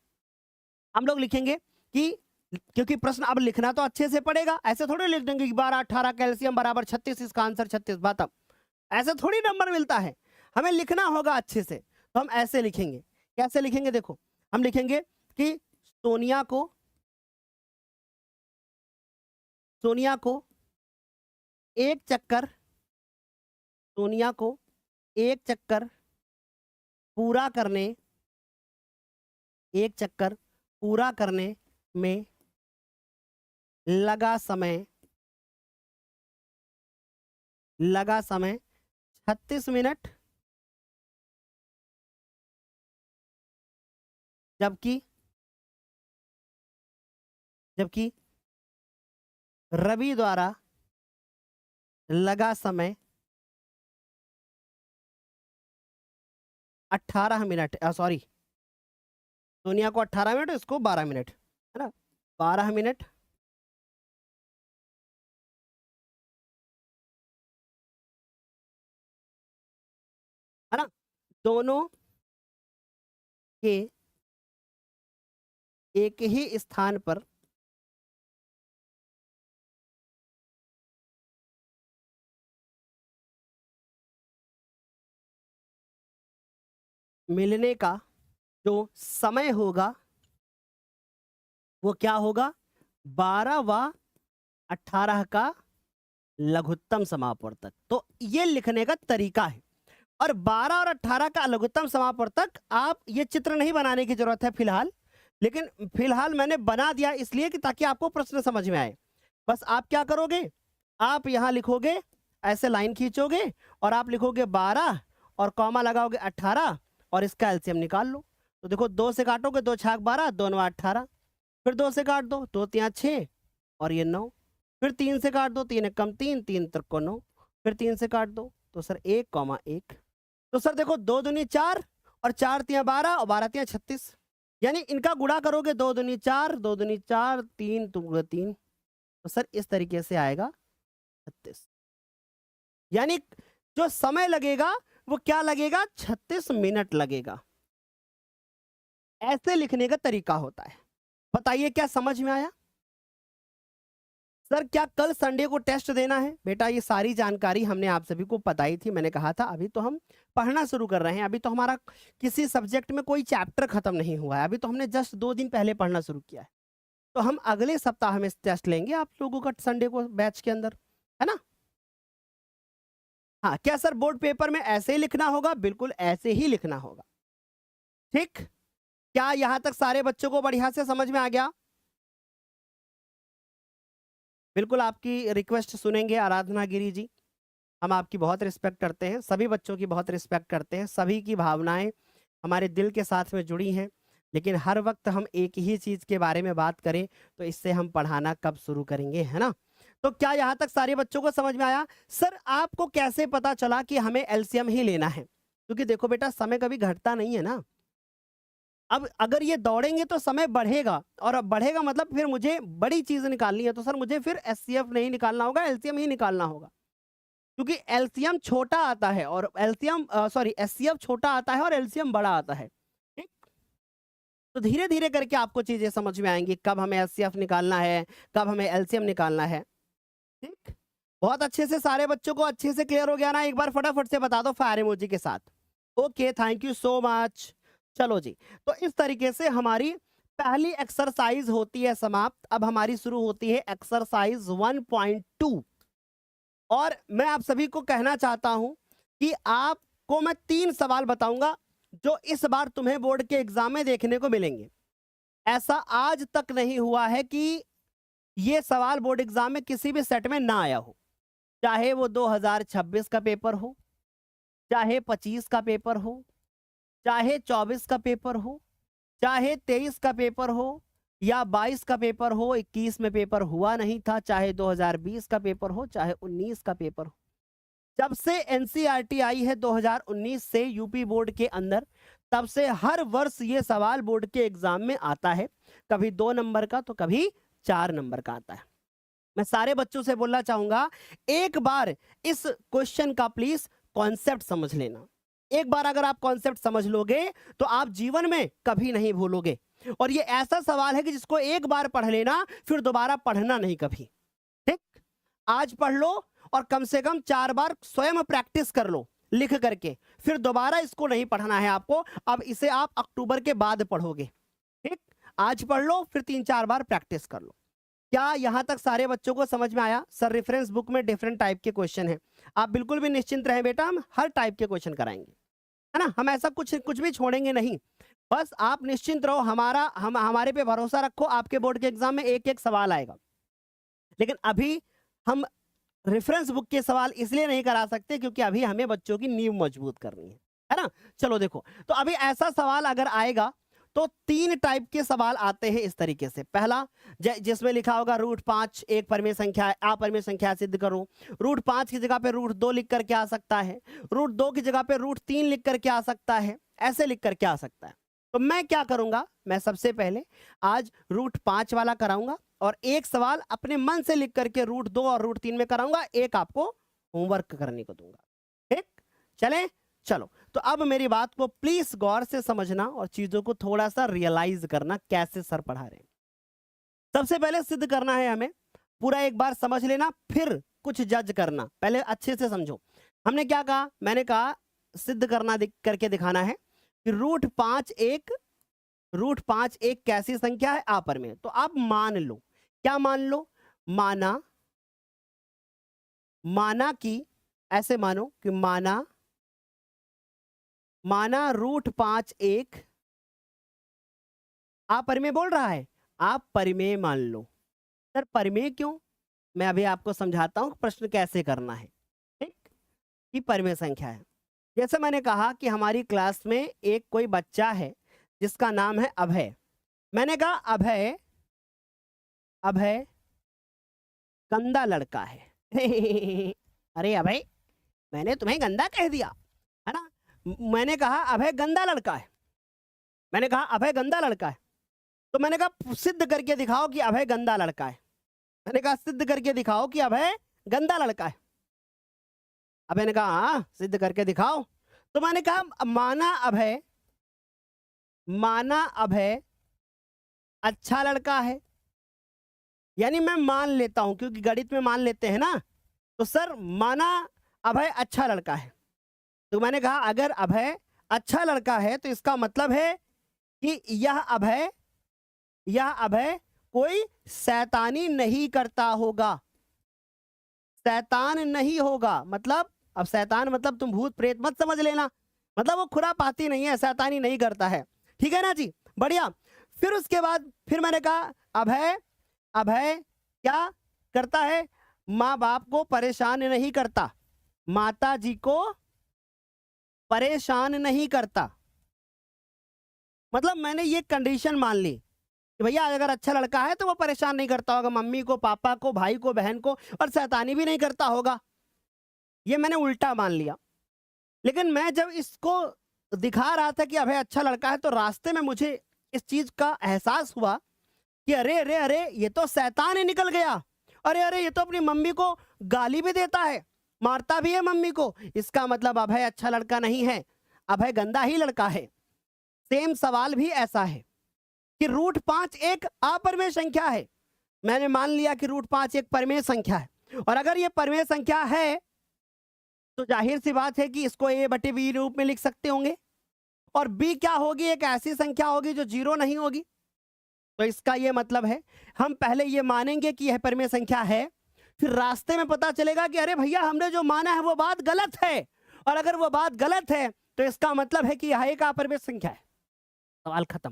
हम लोग लिखेंगे कि, क्योंकि प्रश्न अब लिखना तो अच्छे से पड़ेगा, ऐसे थोड़ी लिख देंगे 12 18 कैल्शियम बराबर 36, इसका आंसर 36, बात अब ऐसे थोड़ी नंबर मिलता है, हमें लिखना होगा अच्छे से। तो हम ऐसे लिखेंगे, कैसे लिखेंगे देखो, हम लिखेंगे कि सोनिया को एक चक्कर, सोनिया को एक चक्कर पूरा करने, एक चक्कर पूरा करने में लगा समय 36 मिनट, जबकि रवि द्वारा लगा समय 18 मिनट, सॉरी सोनिया को 18 मिनट, इसको 12 मिनट, है ना, 12 मिनट है ना, दोनों के एक ही स्थान पर मिलने का जो समय होगा वो क्या होगा, 12 व 18 का लघुत्तम समापवर्तक। तो ये लिखने का तरीका है। और 12 और 18 का लघुत्तम समापवर्तक, आप ये चित्र नहीं बनाने की जरूरत है फिलहाल, लेकिन फिलहाल मैंने बना दिया इसलिए कि ताकि आपको प्रश्न समझ में आए। बस आप क्या करोगे, आप यहां लिखोगे, ऐसे लाइन खींचोगे और आप लिखोगे 12 और कॉमा लगाओगे 18 और इसका एलसीएम निकाल लो। तो देखो 2 से काटोगे, 2 छाक 12, 2 9 18, फिर 2 से काट दो, 2 3 6 और ये 9, फिर 3 से काट दो, 3 एक कम 3, 3 तक को 9, फिर 3 से काट दो तो सर 1,1। तो सर देखो 2 दूनी 4 और 4 तिया 12 और 12 तिया 36, यानी इनका गुणा करोगे 2 दूनी 4, 2 दूनी 4, 3 तुम 3, तो सर इस तरीके से आएगा 36। यानी जो समय लगेगा वो क्या लगेगा, 36 मिनट लगेगा। ऐसे लिखने का तरीका होता है। बताइए क्या समझ में आया? सर क्या कल संडे को टेस्ट देना है? बेटा ये सारी जानकारी हमने आप सभी को बताई थी, मैंने कहा था अभी तो हम पढ़ना शुरू कर रहे हैं, अभी तो हमारा किसी सब्जेक्ट में कोई चैप्टर खत्म नहीं हुआ है, अभी तो हमने जस्ट 2 दिन पहले पढ़ना शुरू किया है। तो हम अगले सप्ताह में टेस्ट लेंगे आप लोगों का संडे को बैच के अंदर, है ना? हाँ, क्या सर बोर्ड पेपर में ऐसे ही लिखना होगा? बिल्कुल ऐसे ही लिखना होगा। ठीक, क्या यहां तक सारे बच्चों को बढ़िया से समझ में आ गया? बिल्कुल आपकी रिक्वेस्ट सुनेंगे आराधना गिरी जी, हम आपकी बहुत रिस्पेक्ट करते हैं, सभी बच्चों की बहुत रिस्पेक्ट करते हैं, सभी की भावनाएं हमारे दिल के साथ में जुड़ी हैं, लेकिन हर वक्त हम एक ही चीज के बारे में बात करें तो इससे हम पढ़ाना कब शुरू करेंगे, है ना? तो क्या यहां तक सारे बच्चों को समझ में आया? सर आपको कैसे पता चला कि हमें एलसीएम ही लेना है? क्योंकि देखो बेटा समय कभी घटता नहीं है ना, अब अगर ये दौड़ेंगे तो समय बढ़ेगा, और अब बढ़ेगा मतलब फिर मुझे बड़ी चीज निकालनी है, तो सर मुझे फिर एचसीएफ नहीं निकालना होगा, एलसीएम ही निकालना होगा, क्योंकि एलसीएम छोटा आता है और एलसीएम सॉरी एचसीएफ छोटा आता है और एलसीएम बड़ा आता है। ठीक, तो धीरे धीरे करके आपको चीजें समझ में आएंगी, कब हमें एचसीएफ निकालना है, कब हमें एलसीएम निकालना है। ठीक, बहुत अच्छे से सारे बच्चों को अच्छे से क्लियर हो गया ना? एक बार फटाफट से बता दो फायर इमोजी के साथ। Okay, thank you so much. चलो जी, तो इस तरीके से हमारी पहली एक्सरसाइज होती है समाप्त। अब हमारी शुरू होती है एक्सरसाइज 1.2, और मैं आप सभी को कहना चाहता हूं कि आपको मैं 3 सवाल बताऊंगा जो इस बार तुम्हें बोर्ड के एग्जाम में देखने को मिलेंगे। ऐसा आज तक नहीं हुआ है कि ये सवाल बोर्ड एग्जाम में किसी भी सेट में ना आया हो, चाहे वो 2026 का पेपर हो, चाहे 25 का पेपर हो, चाहे 24 का पेपर हो, चाहे 23 का पेपर हो, या 22 का पेपर हो, 21 में पेपर हुआ नहीं था, चाहे 2020 का पेपर हो, चाहे 19 का पेपर हो। जब से एनसीईआरटी आई है 2019 से यूपी बोर्ड के अंदर, तब से हर वर्ष ये सवाल बोर्ड के एग्जाम में आता है, कभी 2 नंबर का तो कभी 4 नंबर का आता है। मैं सारे बच्चों से बोलना चाहूंगा, एक बार इस क्वेश्चन का प्लीज कॉन्सेप्ट समझ लेना। एक बार अगर आप कॉन्सेप्ट समझ लोगे तो आप जीवन में कभी नहीं भूलोगे, और ये ऐसा सवाल है कि जिसको एक बार पढ़ लेना फिर दोबारा पढ़ना नहीं कभी। ठीक, आज पढ़ लो और कम से कम 4 बार स्वयं प्रैक्टिस कर लो लिख करके, फिर दोबारा इसको नहीं पढ़ना है आपको। अब इसे आप अक्टूबर के बाद पढ़ोगे। ठीक, आज पढ़ लो फिर 3-4 बार प्रैक्टिस कर लो। क्या यहां तक सारे बच्चों को समझ में आया? सर रेफरेंस बुक में डिफरेंट टाइप के क्वेश्चन हैं, आप बिल्कुल भी निश्चिंत रहें बेटा, हम हर टाइप के क्वेश्चन कराएंगे, है ना? हम ऐसा कुछ भी छोड़ेंगे नहीं, बस आप निश्चिंत रहो, हमारे पे भरोसा रखो, आपके बोर्ड के एग्जाम में एक एक सवाल आएगा। लेकिन अभी हम रेफरेंस बुक के सवाल इसलिए नहीं करा सकते क्योंकि अभी हमें बच्चों की नींव मजबूत करनी है ना? चलो देखो, तो अभी ऐसा सवाल अगर आएगा तो 3 टाइप के सवाल आते हैं इस तरीके से। पहला जिसमें लिखा होगा √5 एक परिमेय संख्या है, अपरिमेय संख्या सिद्ध करो। √5 की जगह पे √2 लिख करके आ सकता है, √2 की जगह पे √3 लिख करके आ सकता है, ऐसे लिख करके आ सकता है। तो मैं क्या करूंगा, मैं सबसे पहले आज √5 वाला कराऊंगा और एक सवाल अपने मन से लिख करके √2 और √3 में कराऊंगा, एक आपको होमवर्क करने को दूंगा। ठीक, चले चलो। तो अब मेरी बात को प्लीज गौर से समझना और चीजों को थोड़ा सा रियलाइज करना, कैसे सर पढ़ा रहे हैं। सबसे पहले सिद्ध करना है हमें, पूरा एक बार समझ लेना फिर कुछ जज करना, पहले अच्छे से समझो। हमने क्या कहा, मैंने कहा सिद्ध करना करके दिखाना है कि √5 एक कैसी संख्या है, अपरिमेय। तो आप मान लो, क्या मान लो, माना कि, ऐसे मानो कि माना √5 एक अपरिमेय बोल रहा है, आप परिमेय मान लो। सर परिमेय क्यों, मैं अभी आपको समझाता हूं प्रश्न कैसे करना है। ठीक, कि परिमेय संख्या है। जैसे मैंने कहा कि हमारी क्लास में एक कोई बच्चा है जिसका नाम है अभय। मैंने कहा अभय गंदा लड़का है। अरे अभय, मैंने तुम्हें गंदा कह दिया है ना। मैंने कहा अभय गंदा लड़का है, मैंने कहा अभय गंदा लड़का है। तो मैंने कहा सिद्ध करके दिखाओ कि अभय गंदा लड़का है। मैंने कहा सिद्ध करके दिखाओ कि अभय गंदा लड़का है। अभय ने कहा हाँ सिद्ध करके दिखाओ। तो मैंने कहा माना अभय अच्छा लड़का है, यानी मैं मान लेता हूं, क्योंकि गणित में मान लेते हैं ना। तो सर माना अभय अच्छा लड़का है, तो मैंने कहा अगर अभय अच्छा लड़का है तो इसका मतलब है कि यह अभय कोई शैतानी नहीं करता होगा, शैतान नहीं होगा। मतलब अब शैतान मतलब तुम भूत प्रेत मत समझ लेना, मतलब वो खुरापाती नहीं है, शैतानी नहीं करता है। ठीक है ना जी, बढ़िया। फिर उसके बाद फिर मैंने कहा अभय क्या करता है, माँ बाप को परेशान नहीं करता, माता जी को परेशान नहीं करता। मतलब मैंने ये कंडीशन मान ली कि भैया अगर अच्छा लड़का है तो वो परेशान नहीं करता होगा मम्मी को, पापा को, भाई को, बहन को, और शैतानी भी नहीं करता होगा। ये मैंने उल्टा मान लिया। लेकिन मैं जब इसको दिखा रहा था कि अभय अच्छा लड़का है, तो रास्ते में मुझे इस चीज का एहसास हुआ कि अरे अरे अरे ये तो शैतान ही निकल गया, अरे अरे ये तो अपनी मम्मी को गाली भी देता है, मारता भी है मम्मी को। इसका मतलब अभय अच्छा लड़का नहीं है, अभय गंदा ही लड़का है। सेम सवाल भी ऐसा है कि √5 एक अपरिमेय संख्या है। मैंने मान लिया कि √5 एक परिमेय संख्या है, और अगर ये परिमेय संख्या है तो जाहिर सी बात है कि इसको a/b रूप में लिख सकते होंगे, और b क्या होगी, एक ऐसी संख्या होगी जो 0 नहीं होगी। तो इसका ये मतलब है हम पहले ये मानेंगे कि यह परिमेय संख्या है, फिर रास्ते में पता चलेगा कि अरे भैया हमने जो माना है वो बात गलत है, और अगर वो बात गलत है तो इसका मतलब है कि यह एक अपरिमेय संख्या है। सवाल खत्म।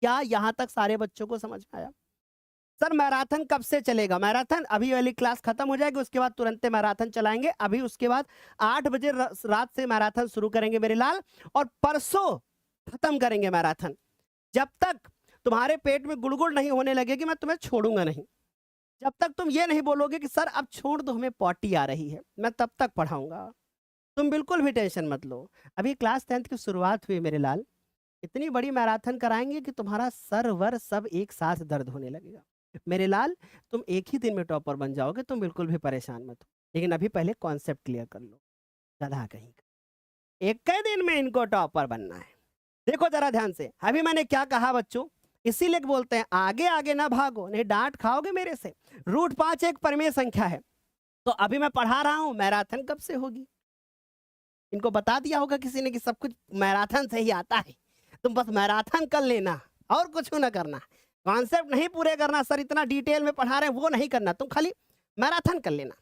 क्या यहां तक सारे बच्चों को समझ में आया? सर मैराथन कब से चलेगा? मैराथन अभी वाली क्लास खत्म हो जाएगी, उसके बाद तुरंत मैराथन चलाएंगे। अभी उसके बाद 8 बजे रात से मैराथन शुरू करेंगे मेरे लाल, और परसों खत्म करेंगे मैराथन। जब तक तुम्हारे पेट में गुड़गुड़ नहीं होने लगेगी मैं तुम्हें छोड़ूंगा नहीं। जब तक तुम ये नहीं बोलोगे कि सर अब छोड़ दो हमें पॉटी आ रही है, मैं तब तक पढ़ाऊंगा। तुम बिल्कुल भी टेंशन मत लो। अभी क्लास 10th की शुरुआत हुई मेरे लाल, इतनी बड़ी मैराथन कराएंगे कि तुम्हारा सर वर सब एक साथ दर्द होने लगेगा मेरे लाल। तुम एक ही दिन में टॉपर बन जाओगे, तुम बिल्कुल भी परेशान मत हो। लेकिन अभी पहले कॉन्सेप्ट क्लियर कर लो। गधा कहीं का, एक ही दिन में इनको टॉपर बनना है। देखो जरा ध्यान से, अभी मैंने क्या कहा बच्चों, इसीलिए बोलते हैं आगे आगे ना भागो, नहीं डांट खाओगे मेरे से। √5 एक परिमेय संख्या है। तो अभी मैं पढ़ा रहा हूं, मैराथन कब से होगी? इनको बता दिया होगा किसी ने कि सब कुछ मैराथन से ही आता है, तुम बस मैराथन कर लेना और कुछ ना करना। कॉन्सेप्ट नहीं पूरे करना, सर इतना डिटेल में पढ़ा रहे हैं वो नहीं करना, तुम खाली मैराथन कर लेना।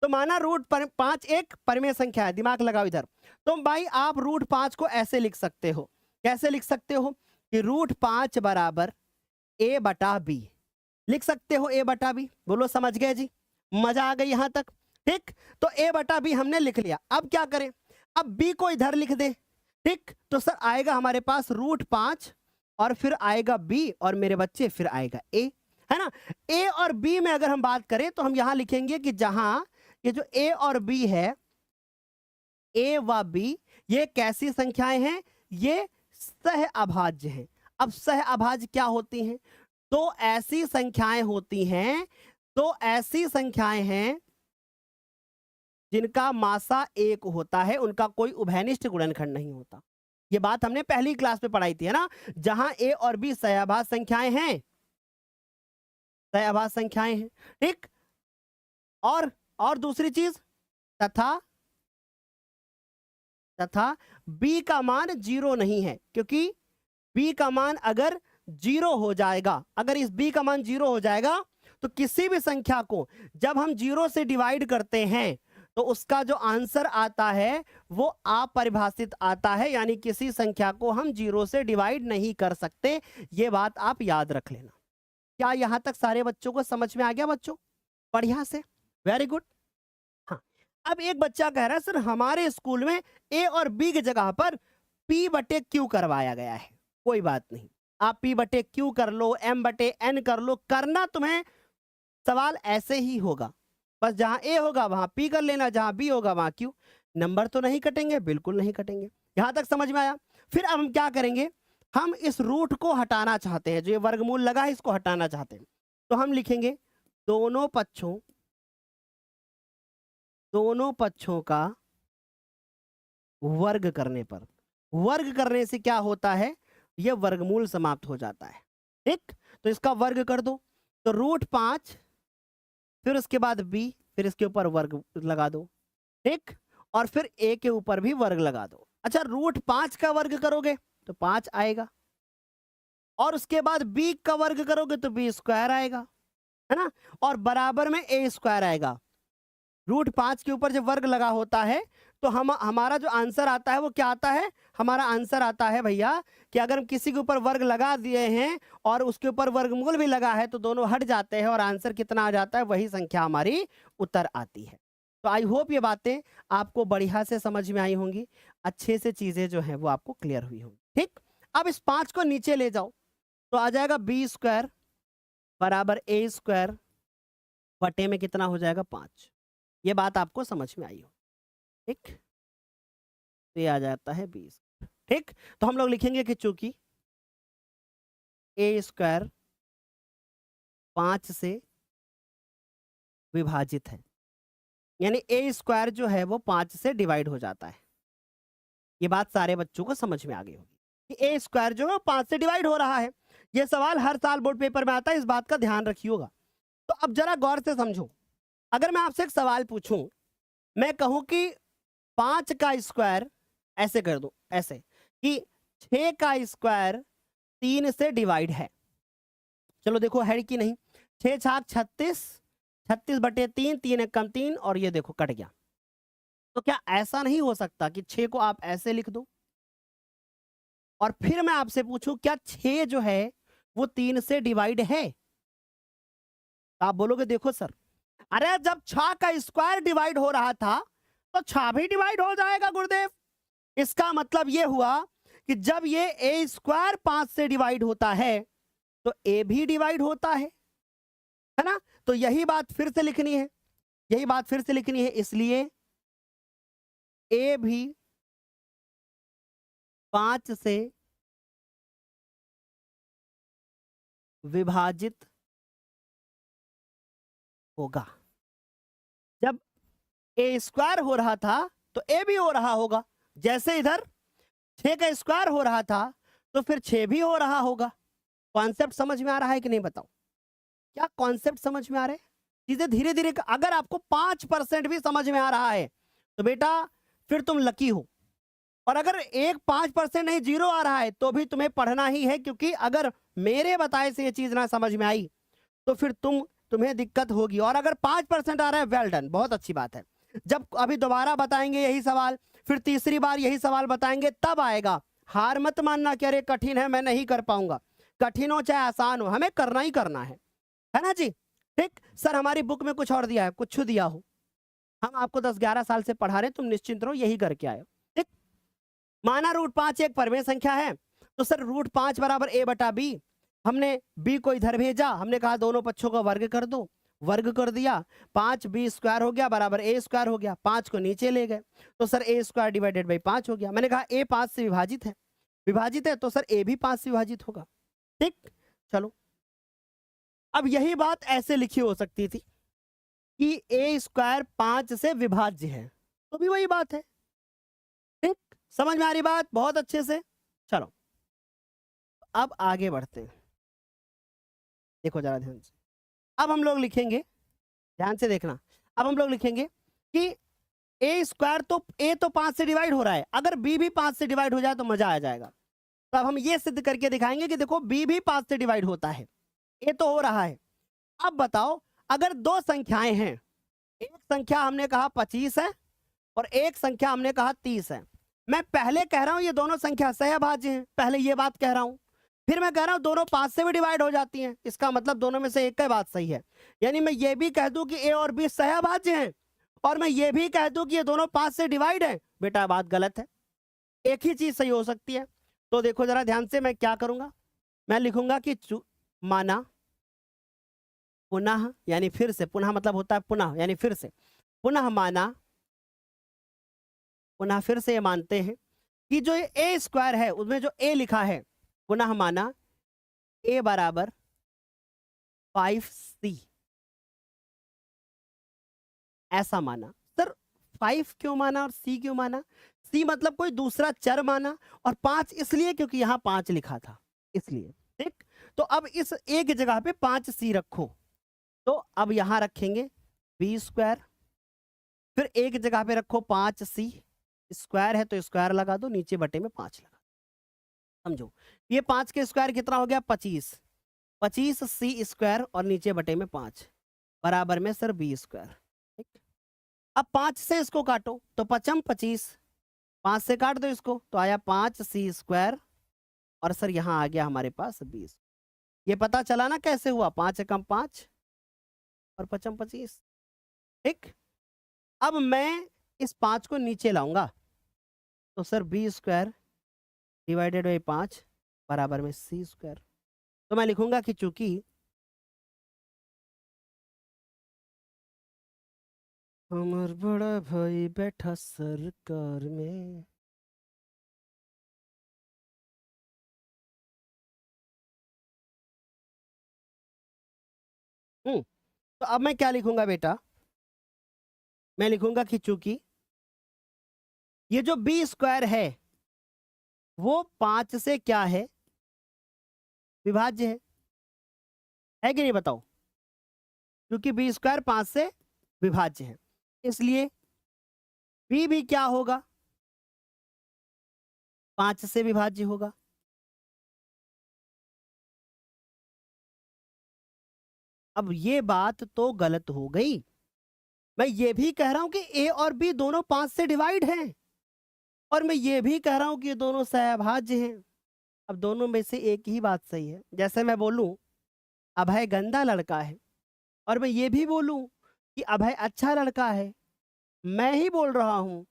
तो माना √5 एक परिमेय संख्या है, दिमाग लगाओ इधर। तो भाई आप √5 को ऐसे लिख सकते हो, कैसे लिख सकते हो कि √5 बराबर a/b लिख सकते हो। a/b बोलो समझ गए जी, मजा आ गई यहां तक? ठीक, तो a/b हमने लिख लिया। अब क्या करें, अब b को इधर लिख दे। ठीक, तो सर आएगा हमारे पास √5 और फिर आएगा b और मेरे बच्चे फिर आएगा a, है ना। a और b में अगर हम बात करें तो हम यहां लिखेंगे कि जहां ये जो a और b है, a व b ये कैसी संख्याएं हैं, ये सह अभाज्य है। अब सह अभाज्य क्या होती हैं? दो ऐसी संख्याएं होती हैं, दो ऐसी संख्याएं हैं जिनका मासा एक होता है, उनका कोई उभयनिष्ठ गुणनखंड नहीं होता। ये बात हमने पहली क्लास में पढ़ाई थी, है ना, जहां ए और बी सहअभाज्य संख्याएं हैं, सहअभाज्य संख्याएं हैं, ठीक। और दूसरी चीज, तथा b का मान 0 नहीं है, क्योंकि b का मान अगर 0 हो जाएगा, अगर इस b का मान 0 हो जाएगा तो किसी भी संख्या को जब हम 0 से डिवाइड करते हैं तो उसका जो आंसर आता है वो अपरिभाषित आता है, यानी किसी संख्या को हम 0 से डिवाइड नहीं कर सकते। ये बात आप याद रख लेना। क्या यहां तक सारे बच्चों को समझ में आ गया बच्चों? बढ़िया से, वेरी गुड। हाँ, अब एक बच्चा कह रहा है सर हमारे स्कूल में ए और बी की जगह पर p बटे q करवाया गया है। कोई बात नहीं, आप p बटे q कर लो, m बटे n कर लो, करना तुम्हें सवाल ऐसे ही होगा, बस जहां a होगा वहां p कर लेना, जहां b होगा वहां q। नंबर तो नहीं कटेंगे, बिल्कुल नहीं कटेंगे। यहां तक समझ में आया? फिर अब हम क्या करेंगे, हम इस रूट को हटाना चाहते हैं, जो ये वर्गमूल लगा है इसको हटाना चाहते हैं, तो हम लिखेंगे दोनों पक्षों का वर्ग करने पर, वर्ग करने से क्या होता है, यह वर्गमूल समाप्त हो जाता है, ठीक। तो इसका वर्ग कर दो, तो √5, फिर उसके बाद b, फिर इसके ऊपर वर्ग लगा दो, ठीक, और फिर a के ऊपर भी वर्ग लगा दो। अच्छा, √5 का वर्ग करोगे तो 5 आएगा, और उसके बाद b का वर्ग करोगे तो b² आएगा, है ना, और बराबर में a² आएगा। √5 के ऊपर जब वर्ग लगा होता है तो हमारा जो आंसर आता है वो क्या आता है, हमारा आंसर आता है भैया कि अगर हम किसी के ऊपर वर्ग लगा दिए हैं और उसके ऊपर वर्गमूल भी लगा है तो दोनों हट जाते हैं और आंसर कितना आ जाता है, वही संख्या हमारी उत्तर आती है। तो आई होप ये बातें आपको बढ़िया से समझ में आई होंगी, अच्छे से चीजें जो है वो आपको क्लियर हुई होंगी, ठीक। अब इस 5 को नीचे ले जाओ तो आ जाएगा b² बराबर a² बटे में कितना हो जाएगा 5। ये बात आपको समझ में आई हो, ठीक। तो ये आ जाता है 20, ठीक। तो हम लोग लिखेंगे कि चूंकि a² 5 से विभाजित है, यानी a² जो है वो 5 से डिवाइड हो जाता है। ये बात सारे बच्चों को समझ में आ गई होगी कि a² जो है 5 से डिवाइड हो रहा है। ये सवाल हर साल बोर्ड पेपर में आता है, इस बात का ध्यान रखिएगा। तो अब जरा गौर से समझो, अगर मैं आपसे एक सवाल पूछूं, मैं कहूं कि 5 का स्क्वायर, ऐसे कर दो, ऐसे कि 6 का स्क्वायर 3 से डिवाइड है। चलो देखो है कि नहीं, 6 छाक 36, 36 बटे 3, 3 एक कम 3, और ये देखो कट गया। तो क्या ऐसा नहीं हो सकता कि 6 को आप ऐसे लिख दो, और फिर मैं आपसे पूछूं क्या 6 जो है वो 3 से डिवाइड है? आप बोलोगे देखो सर, अरे जब 6 का स्क्वायर डिवाइड हो रहा था तो 6 भी डिवाइड हो जाएगा गुरुदेव। इसका मतलब ये हुआ कि जब ये a² 5 से डिवाइड होता है तो a भी डिवाइड होता है ना। तो यही बात फिर से लिखनी है, यही बात फिर से लिखनी है, इसलिए a भी 5 से विभाजित होगा। जब a² हो रहा था तो a भी हो रहा होगा, जैसे इधर 6 का स्क्वायर हो रहा था तो फिर 6 भी हो रहा होगा। कॉन्सेप्ट समझ में आ रहा है कि नहीं बताओ? क्या कॉन्सेप्ट समझ में आ रहा है? चीजें धीरे धीरे, अगर आपको 5% भी समझ में आ रहा है तो बेटा फिर तुम लकी हो, और अगर 5% नहीं 0 आ रहा है तो भी तुम्हें पढ़ना ही है, क्योंकि अगर मेरे बताए से ये चीज ना समझ में आई तो फिर तुम्हें दिक्कत होगी। और अगर 5% आ रहा है, वेल डन, बहुत अच्छी बात है। जब अभी दोबारा बताएंगे यही सवाल, फिर तीसरी बार यही सवाल बताएंगे, तब आएगा। हार मत मानना कि अरे कठिन है मैं नहीं कर पाऊंगा, कठिन हो चाहे आसान हो, हमें करना ही करना है ना जी, ठीक। सर हमारी बुक में कुछ और दिया है, कुछ दिया हो, हम आपको 10-11 साल से पढ़ा रहे, तुम निश्चिंत रहो, यही करके आए, ठीक। माना √5 एक परमेय संख्या है, तो सर √5 बराबर a बटा b, हमने b को इधर भेजा, हमने कहा दोनों पक्षों का वर्ग कर दो, वर्ग कर दिया, 5b² हो गया बराबर a² हो गया, 5 को नीचे ले गए तो सर a² डिवाइडेड बाई 5 हो गया। मैंने कहा a 5 से विभाजित है, विभाजित है तो सर ए भी 5 से विभाजित होगा। ठीक, चलो अब यही बात ऐसे लिखी हो सकती थी कि ए स्क्वायर 5 से विभाज्य है, तो भी वही बात है। ठीक, समझ में आ रही बात बहुत अच्छे से। चलो अब आगे बढ़ते हैं, देखो जरा ध्यान से। अब हम लोग लिखेंगे, ध्यान से देखना, अब हम लोग लिखेंगे कि ए स्क्वायर तो ए तो 5 से डिवाइड हो रहा है, अगर बी भी 5 से डिवाइड हो जाए तो मजा आ जाएगा। तो अब हम ये सिद्ध करके दिखाएंगे कि देखो बी भी 5 से डिवाइड होता है, ए तो हो रहा है। अब बताओ अगर दो संख्याएं हैं, एक संख्या हमने कहा 25 है और एक संख्या हमने कहा 30 है। मैं पहले कह रहा हूं ये दोनों संख्या सहभाज्य हैं, पहले ये बात कह रहा हूं, फिर मैं कह रहा हूं दोनों 5 से भी डिवाइड हो जाती हैं, इसका मतलब दोनों में से एक का बात सही है। यानी मैं ये भी कह दूं कि ए और बी सहभाज्य हैं और मैं ये भी कह दूं कि ये दोनों 5 से डिवाइड है, बेटा बात गलत है। एक ही चीज सही हो सकती है। तो देखो जरा ध्यान से, मैं क्या करूंगा, मैं लिखूंगा कि माना पुनः, यानी फिर से, पुनः मतलब होता है पुनः यानी फिर से, पुनः माना, पुनः फिर से ये मानते हैं कि जो ए स्क्वायर है उसमें जो ए लिखा है, पुनः माना ए बराबर 5c, ऐसा माना। सर 5 क्यों माना और c क्यों माना? c मतलब कोई दूसरा चर माना, और 5 इसलिए क्योंकि यहां 5 लिखा था इसलिए। ठीक, तो अब इस a की जगह पे 5c रखो, तो अब यहां रखेंगे बी स्क्वायर, फिर a की जगह पे रखो 5c, स्क्वायर है तो स्क्वायर लगा दो, नीचे बटे में 5 लगा दो। समझो ये 5 के स्क्वायर कितना हो गया 25, 25c स्क्वायर और नीचे बटे में 5 बराबर में सर बी स्क्वायर। ठीक, अब 5 से इसको काटो तो 5 25, 5 से काट दो इसको तो आया 5c स्क्वायर और सर यहाँ आ गया हमारे पास 20। ये पता चला ना कैसे हुआ, 5 एकम 5 और 5 25। ठीक, अब मैं इस 5 को नीचे लाऊंगा तो sir B square divided by 5 बराबर में सी स्क्वायर। तो मैं लिखूंगा कि चूंकि हमार बड़ा भाई बैठा सरकार में, तो अब मैं क्या लिखूंगा बेटा, मैं लिखूंगा कि चूंकि ये जो बी स्क्वायर है वो 5 से क्या है विभाज्य है कि नहीं बताओ? क्योंकि बी स्क्वायर 5 से विभाज्य है, इसलिए बी भी क्या होगा 5 से विभाज्य होगा। अब ये बात तो गलत हो गई, मैं ये भी कह रहा हूं कि ए और बी दोनों 5 से डिवाइड हैं और मैं ये भी कह रहा हूं कि ये दोनों सहभाज्य हैं। अब दोनों में से एक ही बात सही है। जैसे मैं बोलूं अभय गंदा लड़का है और मैं ये भी बोलूं कि अभय अच्छा लड़का है, मैं ही बोल रहा हूं,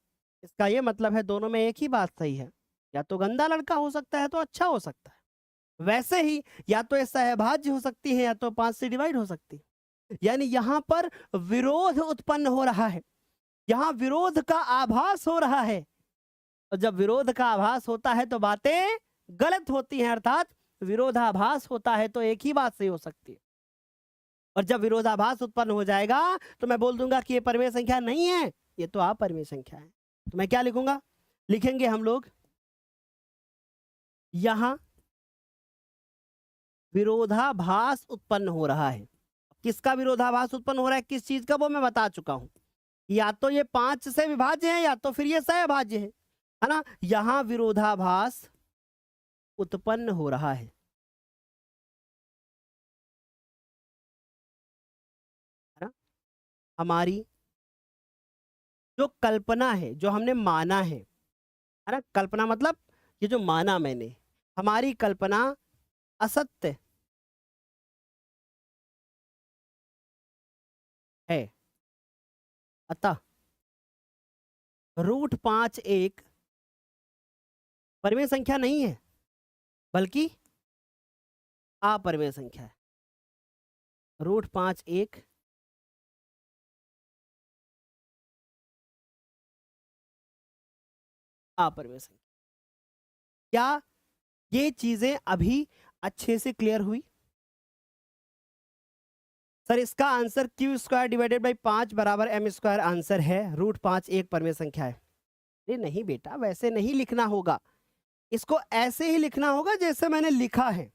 इसका ये मतलब है दोनों में एक ही बात सही है। या तो गंदा लड़का हो सकता है तो अच्छा हो सकता है, वैसे ही या तो ये सहभाज्य हो सकती है या तो 5 से डिवाइड हो सकती है। यानी यहां पर विरोध उत्पन्न हो रहा है, यहां विरोध का आभास हो रहा है, और जब विरोध का आभास होता है तो बातें गलत होती हैं, अर्थात विरोधाभास होता है तो एक ही बात सही हो सकती है। और जब विरोधाभास उत्पन्न हो जाएगा तो मैं बोल दूंगा कि ये परिमेय संख्या नहीं है, ये तो अपरिमेय संख्या है। तो मैं क्या लिखूंगा, लिखेंगे हम लोग यहां विरोधाभास उत्पन्न हो रहा है। किसका विरोधाभास उत्पन्न हो रहा है, किस चीज का, वो मैं बता चुका हूं। या तो ये 5 से विभाज्य है या तो फिर ये सहभाज्य है ना। यहां विरोधाभास उत्पन्न हो रहा है ना। हमारी जो कल्पना है, जो हमने माना है ना, कल्पना मतलब ये जो माना मैंने, हमारी कल्पना असत्य है, अतः √5 एक परिमेय संख्या नहीं है बल्कि अपरिमेय संख्या है। √5 एक अपरिमेय संख्या। क्या ये चीजें अभी अच्छे से क्लियर हुई? सर इसका answer Q square divided by 5 बराबर एम स्क्वायर आंसर है। रूट 5 एक परमेय संख्या है। अरे नहीं बेटा, वैसे नहीं लिखना होगा, इसको ऐसे ही लिखना होगा जैसे मैंने लिखा है।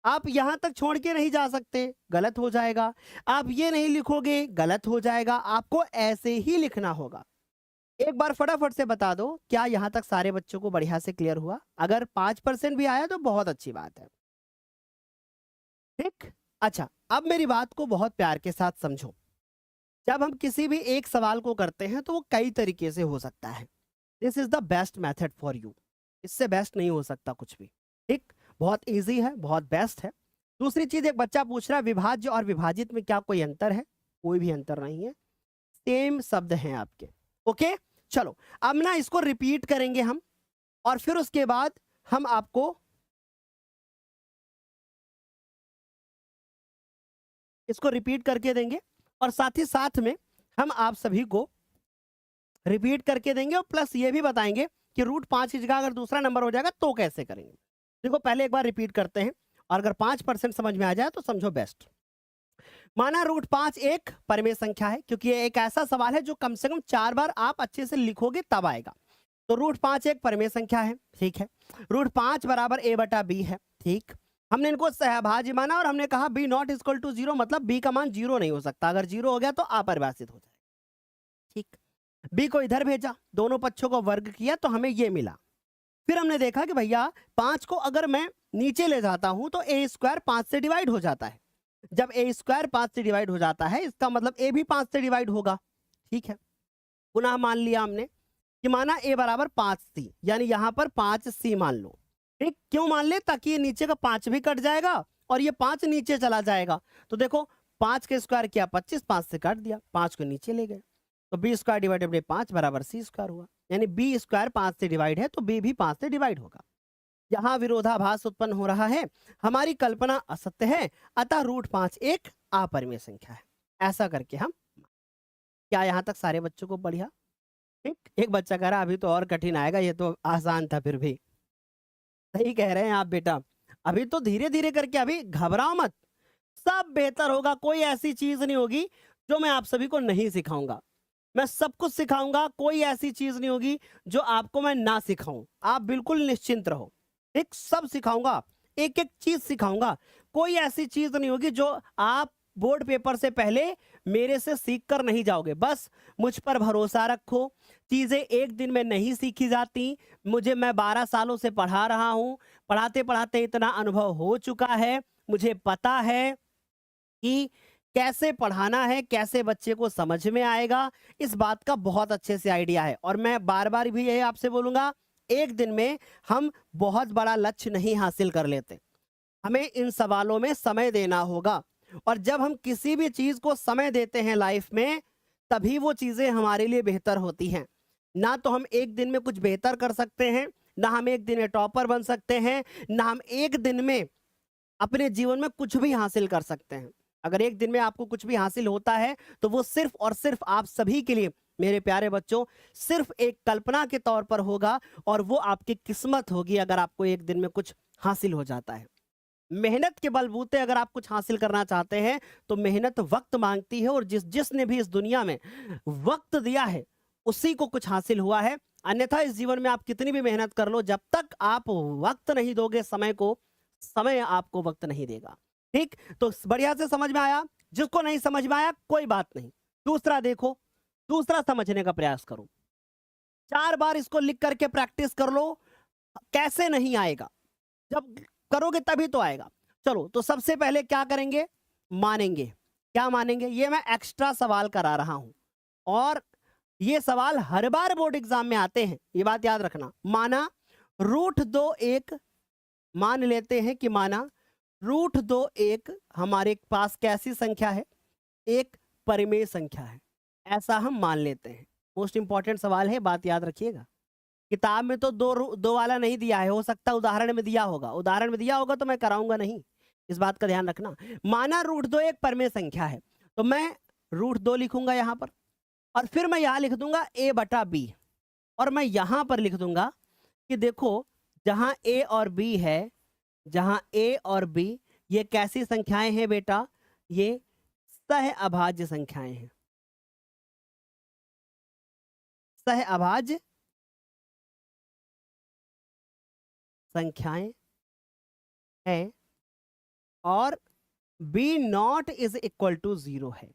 आप यहां तक छोड़ के नहीं जा सकते, गलत हो जाएगा। आप ये नहीं लिखोगे, गलत हो जाएगा। आपको ऐसे ही लिखना होगा। एक बार फटाफट से बता दो, क्या यहां तक सारे बच्चों को बढ़िया से क्लियर हुआ? अगर 5% भी आया तो बहुत अच्छी बात है। ठीक, अच्छा अब मेरी बात को बहुत प्यार के साथ समझो। जब हम किसी भी एक सवाल को करते हैं तो वो कई तरीके से हो सकता है। This is the best method for you. इससे बेस्ट नहीं हो सकता कुछ भी। ठीक, बहुत इजी है, बहुत बेस्ट है। दूसरी चीज, एक बच्चा पूछ रहा है विभाज्य और विभाजित में क्या कोई अंतर है? कोई भी अंतर नहीं है, सेम शब्द हैं आपके। ओके, चलो अब ना इसको रिपीट करेंगे हम, और फिर उसके बाद हम आपको इसको रिपीट करके देंगे, और साथ ही साथ में हम आप सभी को रिपीट करके देंगे, और प्लस ये भी बताएंगे कि रूट 5 की जगह अगर दूसरा नंबर हो जाएगा तो कैसे करेंगे। देखो पहले एक बार रिपीट करते हैं, और अगर 5% समझ में आ जाए तो समझो बेस्ट। माना रूट 5 एक परमेय संख्या है, क्योंकि ये एक ऐसा सवाल है जो कम से कम 4 बार आप अच्छे से लिखोगे तब आएगा। तो रूट 5 एक परमेय संख्या है, ठीक है। रूट 5 बराबर a बटा b है, ठीक। हमने इनको सहभाज्य माना और हमने कहा b नॉट इक्वल टू 0, मतलब b का मान 0 नहीं हो सकता। अगर 0 हो गया तो अपरिभाषित हो जाएगा, ठीक। b को इधर भेजा, दोनों पक्षों को वर्ग किया तो हमें ये मिला। फिर हमने देखा कि भैया 5 को अगर मैं नीचे ले जाता हूं तो a स्क्वायर 5 से डिवाइड हो जाता है। जब a स्क्वायर 5 से डिवाइड हो जाता है, इसका मतलब a भी 5 से डिवाइड होगा, ठीक है। पुनः मान लिया हमने कि माना a बराबर 5c, यानी यहां पर 5c मान लो, ठीक। क्यों मान ले? ताकि ये नीचे का 5 भी कट जाएगा और ये 5 नीचे चला जाएगा। तो देखो 5 के स्क्वायर किया 25, 5 से काट दिया, 5 को नीचे ले गए, तो b स्क्वायर डिवाइडेड बाई 5 बराबर c स्क्वायर हुआ। यानी b स्क्वायर 5 से डिवाइड है तो b भी 5 से डिवाइड होगा। यहाँ विरोधाभास उत्पन्न हो रहा है, हमारी कल्पना असत्य है, अतः रूट 5 एक अपरिमेय संख्या है। ऐसा करके हम, क्या यहाँ तक सारे बच्चों को बढ़िया? ठीक। एक बच्चा कह रहा अभी तो और कठिन आएगा, ये तो आसान था। फिर भी सही कह रहे हैं आप बेटा, अभी तो धीरे धीरे करके, अभी घबराओ मत, सब बेहतर होगा। कोई ऐसी चीज नहीं होगी जो मैं आप सभी को नहीं सिखाऊंगा, मैं सब कुछ सिखाऊंगा। कोई ऐसी चीज नहीं होगी जो आपको मैं ना सिखाऊं, आप बिल्कुल निश्चिंत रहो। एक सब सिखाऊंगा, एक एक चीज सिखाऊंगा। कोई ऐसी चीज नहीं होगी जो आप बोर्ड पेपर से पहले मेरे से सीख कर नहीं जाओगे। बस मुझ पर भरोसा रखो, चीजें एक दिन में नहीं सीखी जाती। मैं 12 सालों से पढ़ा रहा हूं, पढ़ाते पढ़ाते इतना अनुभव हो चुका है, मुझे पता है कि कैसे पढ़ाना है, कैसे बच्चे को समझ में आएगा। इस बात का बहुत अच्छे से आइडिया है, और मैं बार बार भी यही आपसे बोलूंगा, एक दिन में हम बहुत बड़ा लक्ष्य नहीं हासिल कर लेते, हमें इन सवालों में समय देना होगा। और जब हम किसी भी चीज को समय देते हैं लाइफ में, तभी वो चीजें हमारे लिए बेहतर होती हैं। ना तो हम एक दिन में कुछ बेहतर कर सकते हैं, ना हम एक दिन में टॉपर बन सकते हैं, ना हम एक दिन में अपने जीवन में कुछ भी हासिल कर सकते हैं। अगर एक दिन में आपको कुछ भी हासिल होता है तो वो सिर्फ और सिर्फ आप सभी के लिए, मेरे प्यारे बच्चों, सिर्फ एक कल्पना के तौर पर होगा, और वो आपकी किस्मत होगी अगर आपको एक दिन में कुछ हासिल हो जाता है। मेहनत के बलबूते अगर आप कुछ हासिल करना चाहते हैं तो मेहनत वक्त मांगती है, और जिसने भी इस दुनिया में वक्त दिया है उसी को कुछ हासिल हुआ है। अन्यथा इस जीवन में आप कितनी भी मेहनत कर लो, जब तक आप वक्त नहीं दोगे समय को, समय आपको वक्त नहीं देगा। ठीक, तो बढ़िया से समझ में आया? जिसको नहीं समझ में आया कोई बात नहीं, दूसरा देखो, दूसरा समझने का प्रयास करो। 4 बार इसको लिख करके प्रैक्टिस कर लो, कैसे नहीं आएगा? जब करोगे तभी तो आएगा। चलो, तो सबसे पहले क्या करेंगे? मानेंगे। क्या मानेंगे? ये मैं एक्स्ट्रा सवाल करा रहा हूं, और ये सवाल हर बार बोर्ड एग्जाम में आते हैं, ये बात याद रखना। माना रूट 2 एक, मान लेते हैं कि माना रूट 2 एक हमारे पास कैसी संख्या है? एक परिमेय संख्या है, ऐसा हम मान लेते हैं। मोस्ट इंपॉर्टेंट सवाल है, बात याद रखिएगा। किताब में तो दो वाला नहीं दिया है, हो सकता है उदाहरण में दिया होगा। उदाहरण में दिया होगा तो मैं कराऊंगा नहीं, इस बात का ध्यान रखना। माना रूट 2 एक परमेय संख्या है, तो मैं रूट 2 लिखूंगा यहां पर, और फिर मैं यहां लिख दूंगा a बटा b, और मैं यहां पर लिख दूंगा कि देखो जहां ए और बी है, जहां ए और बी ये कैसी संख्याएं हैं बेटा, ये सह अभाज्य संख्याएं हैं, सह अभाज्य संख्याएं हैं और B not is equal to 0 है।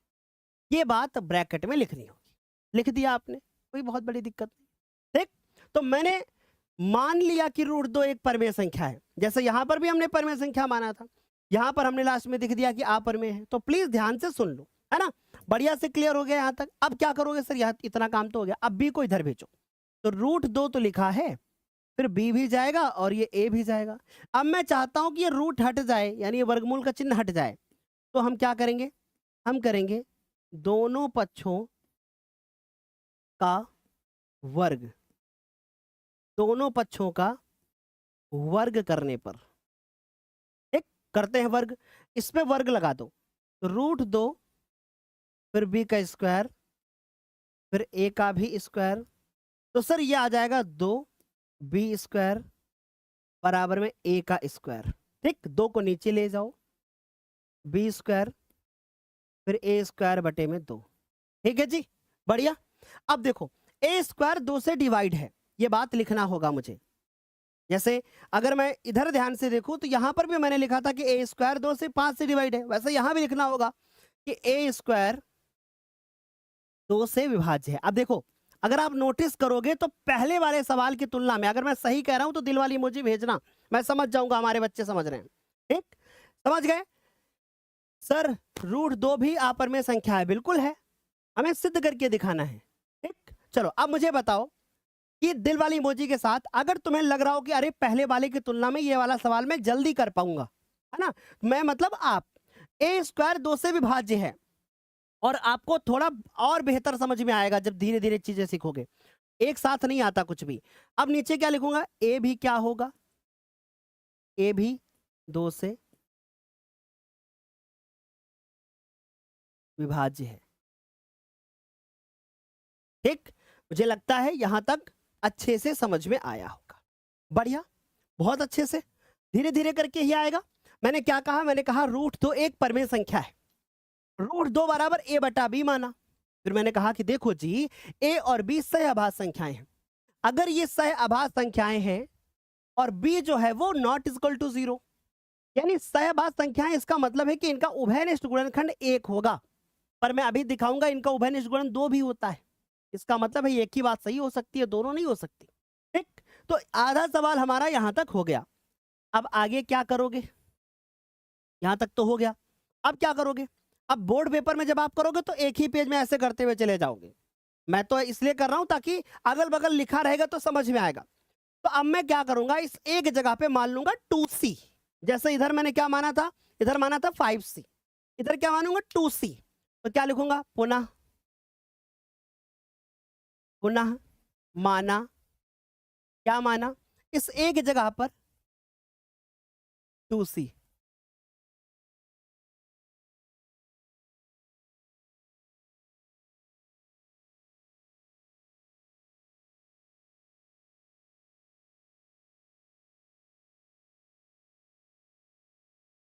ये बात ब्रैकेट में लिखनी होगी, लिख दिया आपने, कोई बहुत बड़ी दिक्कत नहीं। ठीक, तो मैंने मान लिया कि √2 एक परमेय संख्या है, जैसे यहां पर भी हमने परमेय संख्या माना था, यहां पर हमने लास्ट में दिख दिया कि अपरमेय है। तो प्लीज ध्यान से सुन लो, है ना, बढ़िया से क्लियर हो गया यहां तक। अब क्या करोगे सर, यहाँ इतना काम तो हो गया, अब बी को इधर भेजो। तो √2 तो लिखा है, फिर बी भी जाएगा और ये ए भी जाएगा। अब मैं चाहता हूं कि ये रूट हट जाए, यानी ये वर्गमूल का चिन्ह हट जाए, तो हम क्या करेंगे, हम करेंगे दोनों पक्षों का वर्ग, दोनों पक्षों का वर्ग करने पर, एक करते हैं वर्ग, इस पे वर्ग लगा दो, तो √2 फिर बी का स्क्वायर फिर ए का भी स्क्वायर, तो सर ये आ जाएगा 2b स्क्वायर बराबर में ए का स्क्वायर। ठीक, 2 को नीचे ले जाओ, बी स्क्वायर फिर ए स्क्वायर बटे में 2। ठीक है जी, बढ़िया। अब देखो ए स्क्वायर 2 से डिवाइड है, ये बात लिखना होगा मुझे। जैसे अगर मैं इधर ध्यान से देखूं तो यहां पर भी मैंने लिखा था कि ए स्क्वायर 2 से 5 से डिवाइड है, वैसे यहां भी लिखना होगा कि ए स्क्वायर 2 से विभाज्य है। अब देखो अगर आप नोटिस करोगे तो पहले वाले सवाल की तुलना में, अगर मैं सही कह रहा हूं तो दिल वाली इमोजी भेजना, मैं समझ जाऊंगा हमारे बच्चे समझ रहे हैं। ठीक, समझ गए सर, √2 भी अपरमेय संख्या है, बिल्कुल है, हमें सिद्ध करके दिखाना है। ठीक, चलो अब मुझे बताओ कि दिल वाली इमोजी के साथ अगर तुम्हें लग रहा हो कि अरे पहले वाले की तुलना में ये वाला सवाल मैं जल्दी कर पाऊंगा, है ना, मैं मतलब आप ए स्क्वायर 2 से विभाज्य है और आपको थोड़ा और बेहतर समझ में आएगा जब धीरे धीरे चीजें सीखोगे, एक साथ नहीं आता कुछ भी। अब नीचे क्या लिखूंगा, ए भी क्या होगा, ए भी 2 से विभाज्य है। ठीक, मुझे लगता है यहां तक अच्छे से समझ में आया होगा, बढ़िया, बहुत अच्छे से, धीरे धीरे करके ही आएगा। मैंने क्या कहा, मैंने कहा √2 एक परमेय संख्या है, √2 बराबर a बटा b माना। फिर मैंने कहा कि देखो जी a और b सहअभाज्य संख्याएं हैं, अगर ये सहअभाज्य संख्याएं हैं और b जो है वो नॉट इक्वल टू 0, यानी सहअभाज्य संख्याएं, इसका मतलब है कि इनका उभयनिष्ठ गुणनखंड 1 होगा, पर मैं अभी दिखाऊंगा इनका उभयनिष्ठ गुणन 2 भी होता है। इसका मतलब है एक ही बात सही हो सकती है, दोनों नहीं हो सकती। ठीक, तो आधा सवाल हमारा यहां तक हो गया। अब आगे क्या करोगे, यहां तक तो हो गया, अब क्या करोगे, अब बोर्ड पेपर में जब आप करोगे तो एक ही पेज में ऐसे करते हुए चले जाओगे, मैं तो इसलिए कर रहा हूं ताकि अगल बगल लिखा रहेगा तो समझ में आएगा। तो अब मैं क्या करूंगा, इस एक जगह पे मान लूंगा 2c, जैसे इधर मैंने क्या माना था, इधर माना था 5c, इधर क्या मानूंगा 2c, तो क्या लिखूंगा, पुनः पुनः माना, क्या माना, इस एक जगह पर 2c।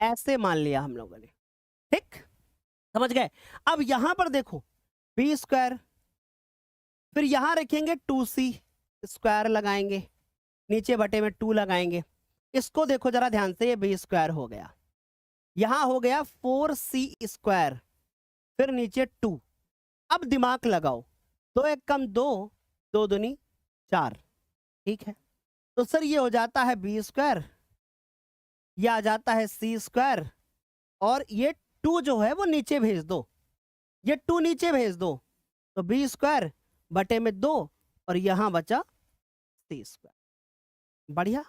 ऐसे मान लिया हम लोगों ने, ठीक, समझ गए। अब यहां पर देखो बी स्क्वायर, फिर यहां रखेंगे 2c स्क्वायर लगाएंगे, नीचे बटे में 2 लगाएंगे, इसको देखो जरा ध्यान से, ये बी स्क्वायर हो गया, यहां हो गया 4c स्क्वायर, फिर नीचे 2। अब दिमाग लगाओ, 2 1 कम 2, 2 दूनी 4, ठीक है, तो सर ये हो जाता है बी स्क्वायर, ये आ जाता है सी स्क्वायर, और ये 2 जो है वो नीचे भेज दो, ये 2 नीचे भेज दो, तो बी स्क्वायर बटे में 2 और यहां बचा सी स्क्वायर। बढ़िया,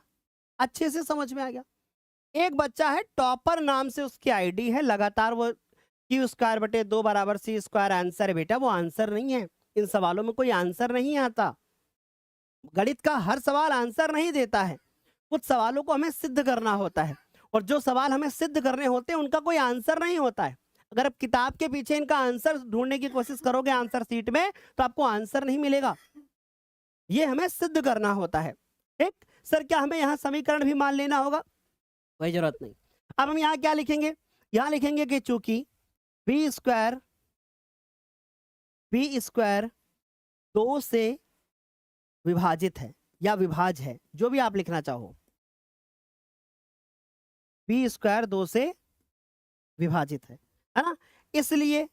अच्छे से समझ में आ गया। एक बच्चा है टॉपर नाम से उसकी आईडी है, लगातार वो क्यू स्क्वायर बटे 2 बराबर सी स्क्वायर आंसर है, बेटा वो आंसर नहीं है, इन सवालों में कोई आंसर नहीं आता, गणित का हर सवाल आंसर नहीं देता है, कुछ सवालों को हमें सिद्ध करना होता है, और जो सवाल हमें सिद्ध करने होते हैं उनका कोई आंसर नहीं होता है। अगर आप किताब के पीछे इनका आंसर ढूंढने की कोशिश करोगे आंसर सीट में, तो आपको आंसर नहीं मिलेगा, ये हमें सिद्ध करना होता है। ठीक। सर क्या हमें यहाँ समीकरण भी मान लेना होगा? कोई जरूरत नहीं। अब हम यहाँ क्या लिखेंगे? यहाँ लिखेंगे कि चूंकि बी स्क्वायर 2 से विभाजित है या विभाज्य है, जो भी आप लिखना चाहो, बी स्क्वायर 2 से विभाजित है ना? इसलिए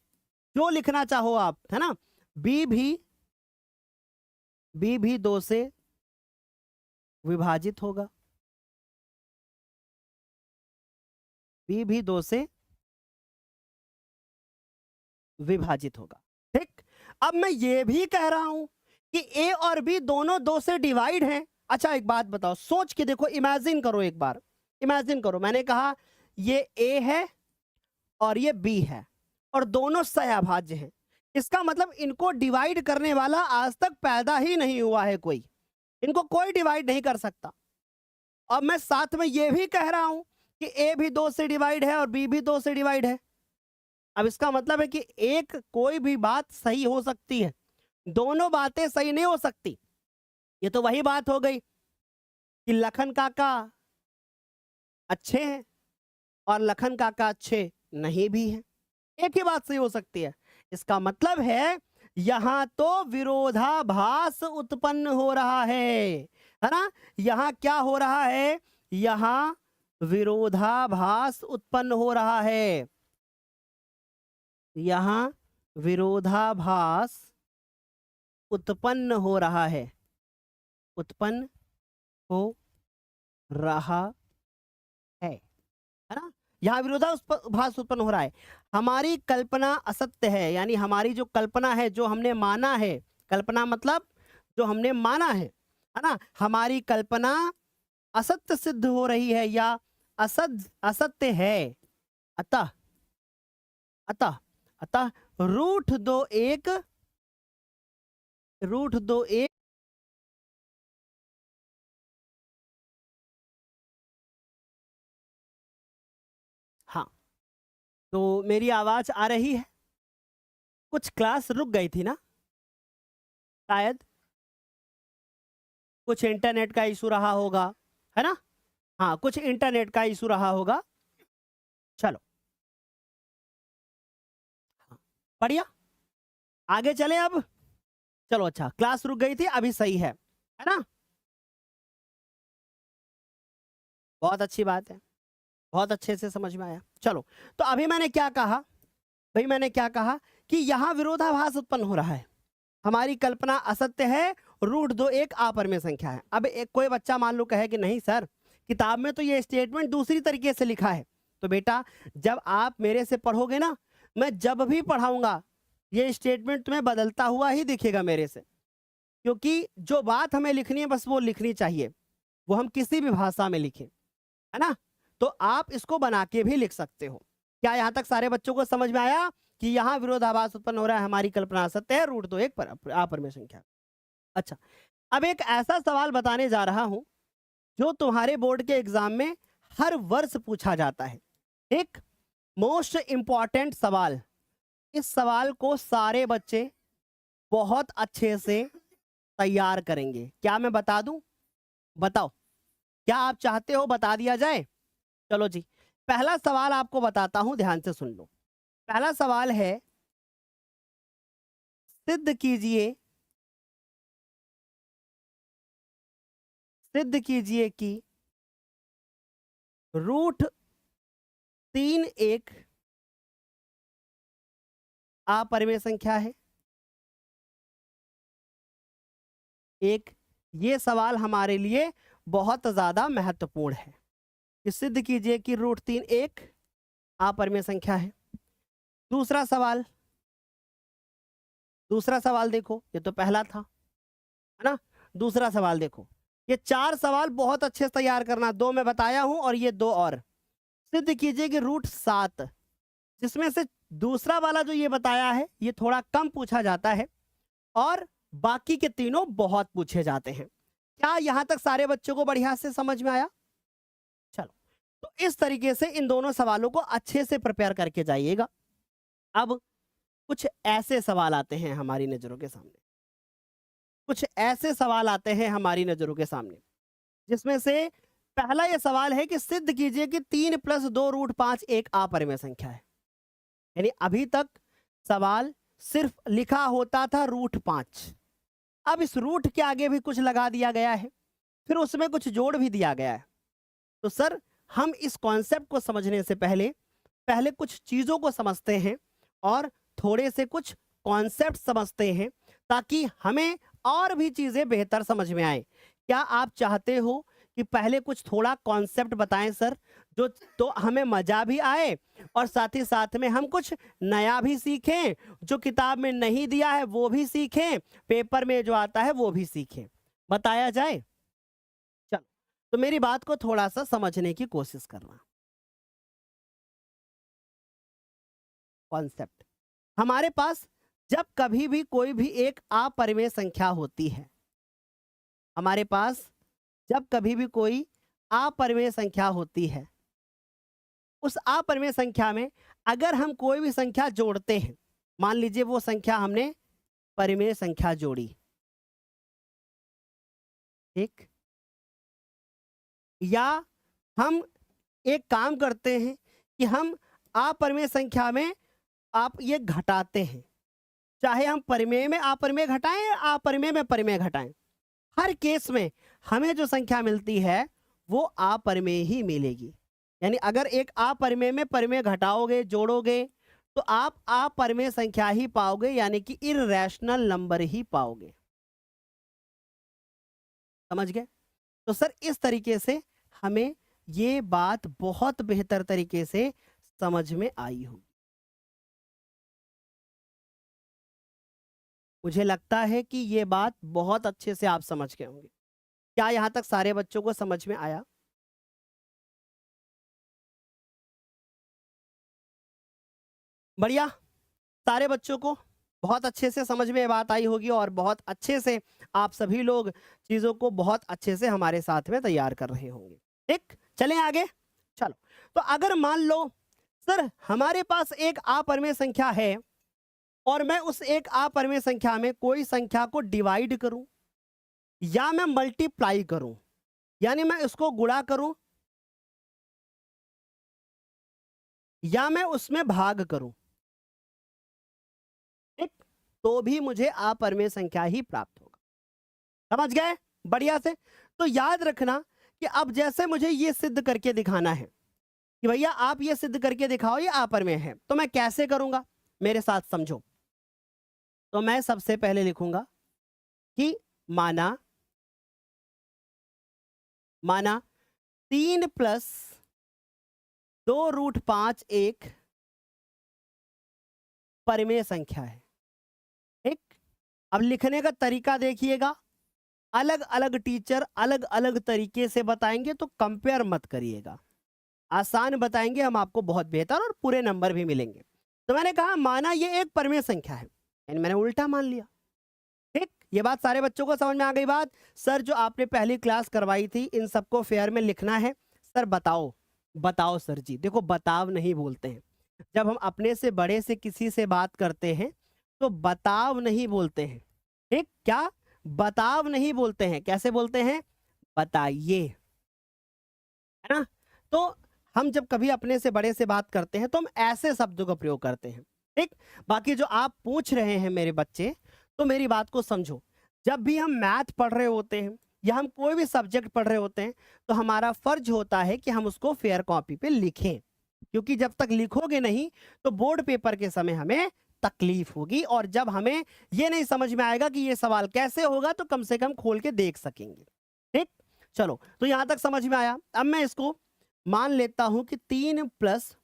जो लिखना चाहो आप, है ना, बी भी 2 से विभाजित होगा, बी भी 2 से विभाजित होगा। ठीक। अब मैं ये भी कह रहा हूं कि ए और बी दोनों 2 से डिवाइड हैं। अच्छा एक बात बताओ, सोच के देखो, इमेजिन करो, एक बार इमेजिन करो, मैंने कहा ये ए है और ये बी है और दोनों सहअभाज्य हैं। इसका मतलब इनको डिवाइड करने वाला आज तक पैदा ही नहीं हुआ है कोई, इनको कोई डिवाइड नहीं कर सकता। अब मैं साथ में ये भी कह रहा हूं कि ए भी 2 से डिवाइड है और बी भी 2 से डिवाइड है। अब इसका मतलब है कि एक कोई भी बात सही हो सकती है, दोनों बातें सही नहीं हो सकती। ये तो वही बात हो गई कि लखन काका अच्छे हैं और लखन काका अच्छे नहीं भी हैं, एक ही बात सही हो सकती है। इसका मतलब है यहां तो विरोधाभास उत्पन्न हो रहा है ना? यहां क्या हो रहा है? यहां विरोधाभास उत्पन्न हो रहा है, यहां विरोधाभास उत्पन्न हो रहा है, उत्पन्न हो रहा है ना? यहां विरोधाभास उत्पन्न हो रहा है। हमारी कल्पना असत्य है, यानी हमारी जो कल्पना है, जो हमने माना है, कल्पना मतलब जो हमने माना है ना, हमारी कल्पना असत्य सिद्ध हो रही है या असत्य है। अतः अतः अतः रूट दो एक हाँ, तो मेरी आवाज आ रही है? कुछ क्लास रुक गई थी ना शायद, कुछ इंटरनेट का इशू रहा होगा, है ना? हाँ, कुछ इंटरनेट का इशू रहा होगा। चलो हाँ, बढ़िया, आगे चलें अब। चलो अच्छा, क्लास रुक गई थी, अभी सही है ना? बहुत अच्छी बात है, बहुत अच्छे से समझ में आया। चलो, तो अभी मैंने क्या कहा भाई? मैंने क्या कहा कि यहां विरोधाभास उत्पन्न हो रहा है, हमारी कल्पना असत्य है, रूट दो एक अपरिमेय संख्या है। अब एक कोई बच्चा मान लो कहे कि नहीं सर, किताब में तो ये स्टेटमेंट दूसरी तरीके से लिखा है। तो बेटा जब आप मेरे से पढ़ोगे ना, मैं जब भी पढ़ाऊंगा ये स्टेटमेंट तुम्हें बदलता हुआ ही दिखेगा मेरे से, क्योंकि जो बात हमें लिखनी है बस वो लिखनी चाहिए, वो हम किसी भी भाषा में लिखें, है ना? तो आप इसको बना के भी लिख सकते हो। क्या यहां तक सारे बच्चों को समझ में आया कि यहां विरोधाभास उत्पन्न हो रहा है, हमारी कल्पना सत्य है, रूट दो एक पर अपरिमेय संख्या। अच्छा, अब एक ऐसा सवाल बताने जा रहा हूं जो तुम्हारे बोर्ड के एग्जाम में हर वर्ष पूछा जाता है, एक मोस्ट इंपॉर्टेंट सवाल। इस सवाल को सारे बच्चे बहुत अच्छे से तैयार करेंगे। क्या मैं बता दूं? बताओ, क्या आप चाहते हो बता दिया जाए? चलो जी, पहला सवाल आपको बताता हूं, ध्यान से सुन लो। पहला सवाल है, सिद्ध कीजिए कि रूट 3 एक अपरिमेय संख्या है। एक ये सवाल हमारे लिए बहुत ज्यादा महत्वपूर्ण है कि सिद्ध कीजिए कि रूट 3 एक अपरिमेय संख्या है। दूसरा सवाल देखो, ये तो पहला था, है ना? दूसरा सवाल देखो, ये 4 सवाल बहुत अच्छे से तैयार करना, 2 मैं बताया हूं और ये 2 और। सिद्ध कीजिए कि रूट 7, जिसमें से दूसरा वाला जो ये बताया है ये थोड़ा कम पूछा जाता है और बाकी के तीनों बहुत पूछे जाते हैं। क्या यहां तक सारे बच्चों को बढ़िया से समझ में आया? चलो, तो इस तरीके से इन दोनों सवालों को अच्छे से प्रिपेयर करके जाइएगा। अब कुछ ऐसे सवाल आते हैं हमारी नजरों के सामने, कुछ ऐसे सवाल आते हैं हमारी नजरों के सामने जिसमें से पहला ये सवाल है कि सिद्ध कीजिए कि 3 प्लस 2√5 एक अपरिमेय संख्या है। यानी अभी तक सवाल सिर्फ लिखा होता था √5, अब इस रूट के आगे भी कुछ लगा दिया गया है, फिर उसमें कुछ जोड़ भी दिया गया है। तो सर हम इस कॉन्सेप्ट को समझने से पहले पहले कुछ चीजों को समझते हैं और थोड़े से कुछ कॉन्सेप्ट समझते हैं, ताकि हमें और भी चीजें बेहतर समझ में आए। क्या आप चाहते हो कि पहले कुछ थोड़ा कॉन्सेप्ट बताएं सर, जो तो हमें मजा भी आए और साथ ही साथ में हम कुछ नया भी सीखें, जो किताब में नहीं दिया है वो भी सीखें, पेपर में जो आता है वो भी सीखें। बताया जाए? चलो, तो मेरी बात को थोड़ा सा समझने की कोशिश करना। कॉन्सेप्ट, हमारे पास जब कभी भी कोई भी एक अपरिमेय संख्या होती है, हमारे पास जब कभी भी कोई अपरिमेय संख्या होती है, उस अपरिमेय संख्या में अगर हम कोई भी संख्या जोड़ते हैं, मान लीजिए वो संख्या हमने परिमेय संख्या जोड़ी, ठीक, या हम एक काम करते हैं कि हम अपरिमेय संख्या में आप ये घटाते हैं, चाहे हम परिमेय में अपरिमेय घटाएं या अपरिमेय में परिमेय घटाएं, हर केस में हमें जो संख्या मिलती है वो अपरिमेय ही मिलेगी। यानी अगर एक अपरिमेय में परिमेय घटाओगे जोड़ोगे तो आप अपरिमेय संख्या ही पाओगे, यानी कि इररेशनल नंबर ही पाओगे। समझ गए? तो सर इस तरीके से हमें ये बात बहुत बेहतर तरीके से समझ में आई होगी। मुझे लगता है कि ये बात बहुत अच्छे से आप समझ गए होंगे। क्या यहां तक सारे बच्चों को समझ में आया? बढ़िया, सारे बच्चों को बहुत अच्छे से समझ में ये बात आई होगी और बहुत अच्छे से आप सभी लोग चीजों को बहुत अच्छे से हमारे साथ में तैयार कर रहे होंगे। ठीक, चलें आगे। चलो, तो अगर मान लो सर हमारे पास एक अपरिमेय संख्या है और मैं उस एक अपरिमेय संख्या में कोई संख्या को डिवाइड करूं या मैं मल्टीप्लाई करूं, यानी मैं इसको गुणा करूं या मैं उसमें भाग करूं, ठीक, तो भी मुझे अपरिमेय संख्या ही प्राप्त होगा। समझ गए? बढ़िया से। तो याद रखना कि अब जैसे मुझे ये सिद्ध करके दिखाना है कि भैया आप ये सिद्ध करके दिखाओ ये अपरिमेय है, तो मैं कैसे करूंगा, मेरे साथ समझो। तो मैं सबसे पहले लिखूंगा कि माना माना 3 प्लस 2√5 एक परिमेय संख्या है। ठीक, अब लिखने का तरीका देखिएगा, अलग अलग टीचर अलग अलग तरीके से बताएंगे तो कंपेयर मत करिएगा। आसान बताएंगे हम आपको बहुत बेहतर और पूरे नंबर भी मिलेंगे। तो मैंने कहा माना ये एक परिमेय संख्या है, यानी मैंने उल्टा मान लिया। ठीक, ये बात सारे बच्चों को समझ में आ गई बात? सर जो आपने पहली क्लास करवाई थी इन सबको फेयर में लिखना है। सर बताओ, बताओ सर जी, देखो बताव नहीं बोलते हैं। जब हम अपने से बड़े से किसी से बात करते हैं तो बताव नहीं बोलते हैं। ठीक, क्या बताव नहीं बोलते हैं, कैसे बोलते हैं? बताइए, है ना? तो हम जब कभी अपने से बड़े से बात करते हैं तो हम ऐसे शब्दों का प्रयोग करते हैं। ठीक, बाकी जो आप पूछ रहे हैं मेरे बच्चे, तो मेरी बात को समझो। जब भी हम मैथ पढ़ रहे होते हैं या हम कोई भी सब्जेक्ट पढ़ रहे होते हैं तो हमारा फर्ज होता है कि हम उसको फेयर कॉपी पे लिखें, क्योंकि जब तक लिखोगे नहीं तो बोर्ड पेपर के समय हमें तकलीफ होगी, और जब हमें ये नहीं समझ में आएगा कि ये सवाल कैसे होगा तो कम से कम खोल के देख सकेंगे। ठीक, चलो, तो यहां तक समझ में आया। अब मैं इसको मान लेता हूं कि 3 प्लस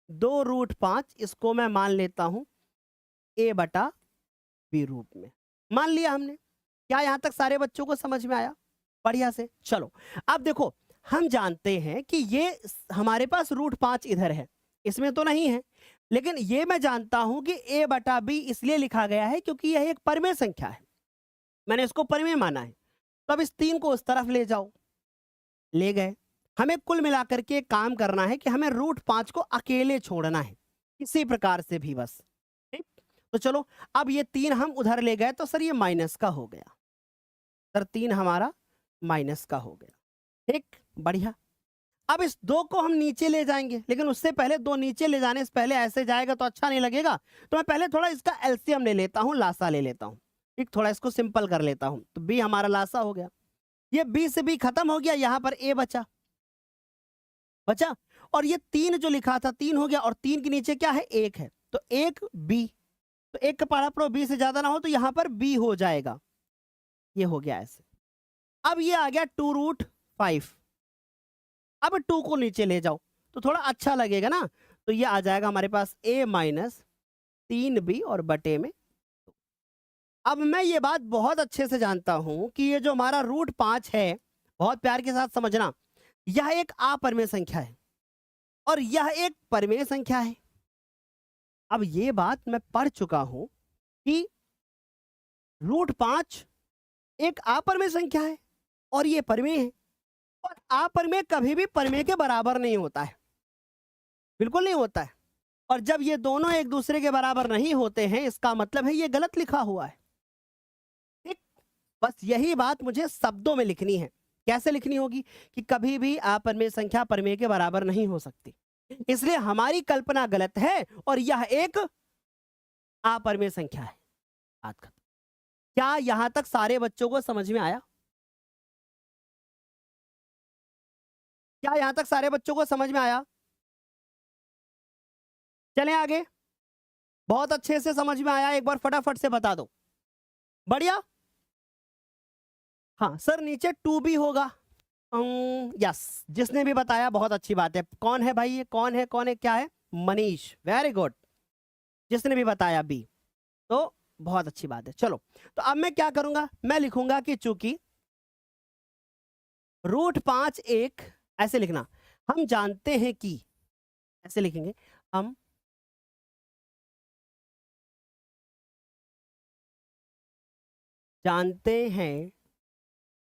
2√5 इसको मैं मान लेता हूं a/b रूप में। मान लिया हमने। क्या यहां तक सारे बच्चों को समझ में आया? बढ़िया से। चलो, अब देखो हम जानते हैं कि ये हमारे पास √5 इधर है, इसमें तो नहीं है, लेकिन ये मैं जानता हूं कि a/b इसलिए लिखा गया है क्योंकि यह एक परिमेय संख्या है, मैंने इसको परिमेय माना है। तो अब इस 3 को उस तरफ ले जाओ, ले गए। हमें कुल मिलाकर के एक काम करना है कि हमें √5 को अकेले छोड़ना है, किसी प्रकार से भी बस। ठीक, तो चलो, अब ये 3 हम उधर ले गए तो सर ये माइनस का हो गया, सर 3 हमारा माइनस का हो गया। ठीक, बढ़िया। अब इस 2 को हम नीचे ले जाएंगे, लेकिन उससे पहले 2 नीचे ले जाने से पहले ऐसे जाएगा तो अच्छा नहीं लगेगा, तो मैं पहले थोड़ा इसका एलसीएम ले लेता हूँ, लासा ले लेता हूँ। ठीक, थोड़ा इसको सिंपल कर लेता हूँ, तो बी हमारा लासा हो गया। ये बी से बी खत्म हो गया, यहाँ पर ए बचा बचा और ये 3 जो लिखा था 3 हो गया, और 3 के नीचे क्या है 1 है, तो 1 बी, तो 1 का पारा पड़ो बी से ज्यादा ना हो, तो यहाँ पर बी हो जाएगा। ये हो गया ऐसे। अब ये आ गया 2√5। अब 2 को नीचे ले जाओ तो थोड़ा अच्छा लगेगा ना, तो ये आ जाएगा हमारे पास a माइनस 3b और बटे में। अब मैं ये बात बहुत अच्छे से जानता हूं कि ये जो हमारा √5 है, बहुत प्यार के साथ समझना, यह एक अपरिमेय संख्या है और यह एक परिमेय संख्या है। अब ये बात मैं पढ़ चुका हूं कि √5 एक अपरिमेय संख्या है और ये परिमेय है, और अपरिमेय कभी भी परिमेय के बराबर नहीं होता है, बिल्कुल नहीं होता है। और जब ये दोनों एक दूसरे के बराबर नहीं होते हैं, इसका मतलब है ये गलत लिखा हुआ है। ठीक, बस यही बात मुझे शब्दों में लिखनी है। कैसे लिखनी होगी कि कभी भी अपरिमेय संख्या परिमेय के बराबर नहीं हो सकती, इसलिए हमारी कल्पना गलत है और यह एक अपरिमेय संख्या है। बात खत्म। क्या यहां तक सारे बच्चों को समझ में आया? क्या यहां तक सारे बच्चों को समझ में आया? चलें आगे। बहुत अच्छे से समझ में आया, एक बार फटाफट से बता दो। बढ़िया। हाँ सर, नीचे 2b होगा। यस, जिसने भी बताया बहुत अच्छी बात है। कौन है भाई ये? कौन है क्या है? Manish, very good. जिसने भी बताया बी, तो बहुत अच्छी बात है। चलो, तो अब मैं क्या करूंगा, मैं लिखूंगा कि चूंकि √5 एक, ऐसे लिखना, हम जानते हैं कि, ऐसे लिखेंगे, हम जानते हैं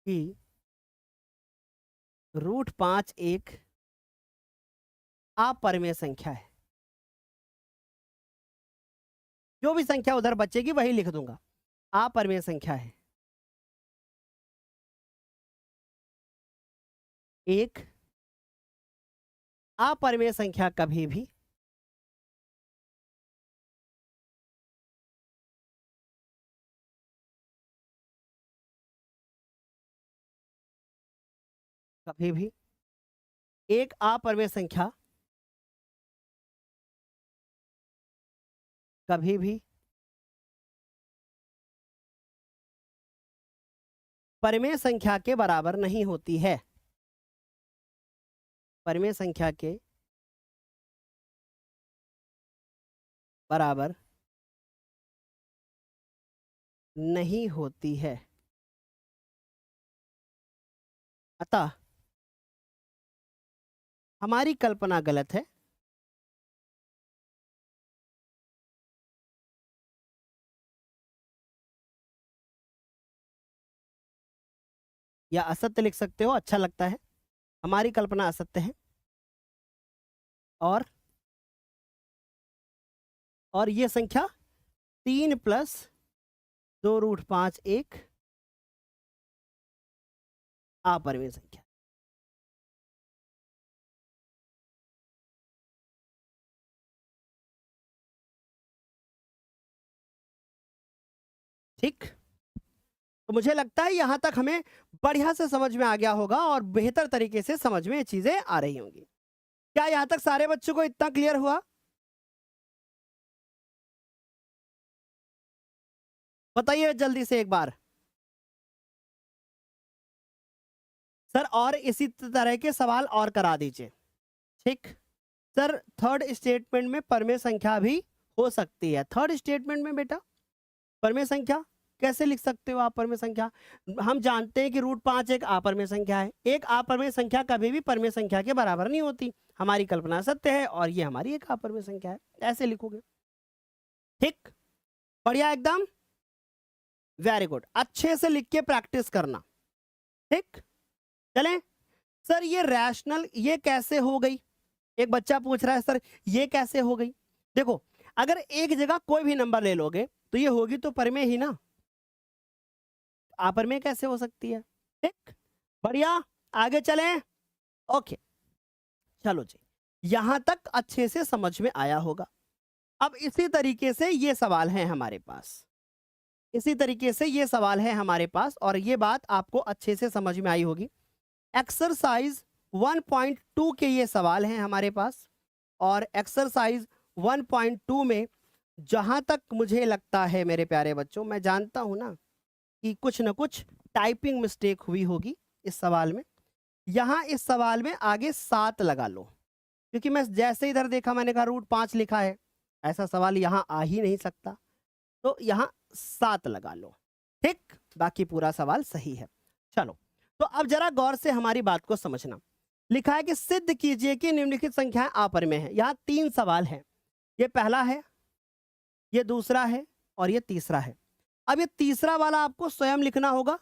कि √5 एक अपरिमेय संख्या है। जो भी संख्या उधर बचेगी वही लिख दूंगा, अपरिमेय संख्या है। एक अपरिमेय संख्या कभी भी एक अपरिमेय संख्या कभी भी परिमेय संख्या के बराबर नहीं होती है। परिमेय संख्या के बराबर नहीं होती है। अतः हमारी कल्पना गलत है या असत्य लिख सकते हो, अच्छा लगता है। हमारी कल्पना असत्य है और ये संख्या 3 + 2√5 एक अपरिमेय संख्या। ठीक, तो मुझे लगता है यहां तक हमें बढ़िया से समझ में आ गया होगा और बेहतर तरीके से समझ में ये चीजें आ रही होंगी। क्या यहां तक सारे बच्चों को इतना क्लियर हुआ? बताइए जल्दी से एक बार। सर और इसी तरह के सवाल और करा दीजिए। ठीक सर, थर्ड स्टेटमेंट में परिमेय संख्या भी हो सकती है। थर्ड स्टेटमेंट में बेटा परिमेय संख्या कैसे लिख सकते हो आप? परिमेय संख्या हम जानते हैं कि √5 एक अपरिमेय संख्या है। एक अपरिमेय संख्या कभी भी परिमेय संख्या के बराबर नहीं होती। हमारी कल्पना सत्य है और ये हमारी एक अपरिमेय संख्या है, ऐसे लिखोगे। ठीक, बढ़िया एकदम, वेरी गुड। अच्छे से लिख के प्रैक्टिस करना। ठीक, चलें। सर ये रैशनल ये कैसे हो गई? एक बच्चा पूछ रहा है सर ये कैसे हो गई? देखो, अगर एक जगह कोई भी नंबर ले लोगे तो ये होगी तो परिमेय ही ना, अपरिमेय कैसे हो सकती है? ठीक, बढ़िया, आगे चलें। ओके, चलो जी, यहां तक अच्छे से समझ में आया होगा। अब इसी तरीके से ये सवाल है हमारे पास, इसी तरीके से ये सवाल है हमारे पास, और ये बात आपको अच्छे से समझ में आई होगी। एक्सरसाइज 1.2 के ये सवाल हैं हमारे पास, और एक्सरसाइज 1.2 में जहां तक मुझे लगता है मेरे प्यारे बच्चों, मैं जानता हूं ना कि कुछ ना कुछ टाइपिंग मिस्टेक हुई होगी इस सवाल में। यहां इस सवाल में आगे 7 लगा लो, क्योंकि मैं जैसे इधर देखा मैंने कहा रूट 5 लिखा है, ऐसा सवाल यहां आ ही नहीं सकता, तो यहां 7 लगा लो। ठीक, बाकी पूरा सवाल सही है। चलो, तो अब जरा गौर से हमारी बात को समझना। लिखा है कि सिद्ध कीजिए कि निम्नलिखित संख्याएं आपरिमेय हैं। यहां 3 सवाल हैं, ये पहला है, ये दूसरा है, और ये तीसरा है। अब ये तीसरा वाला आपको स्वयं लिखना होगा,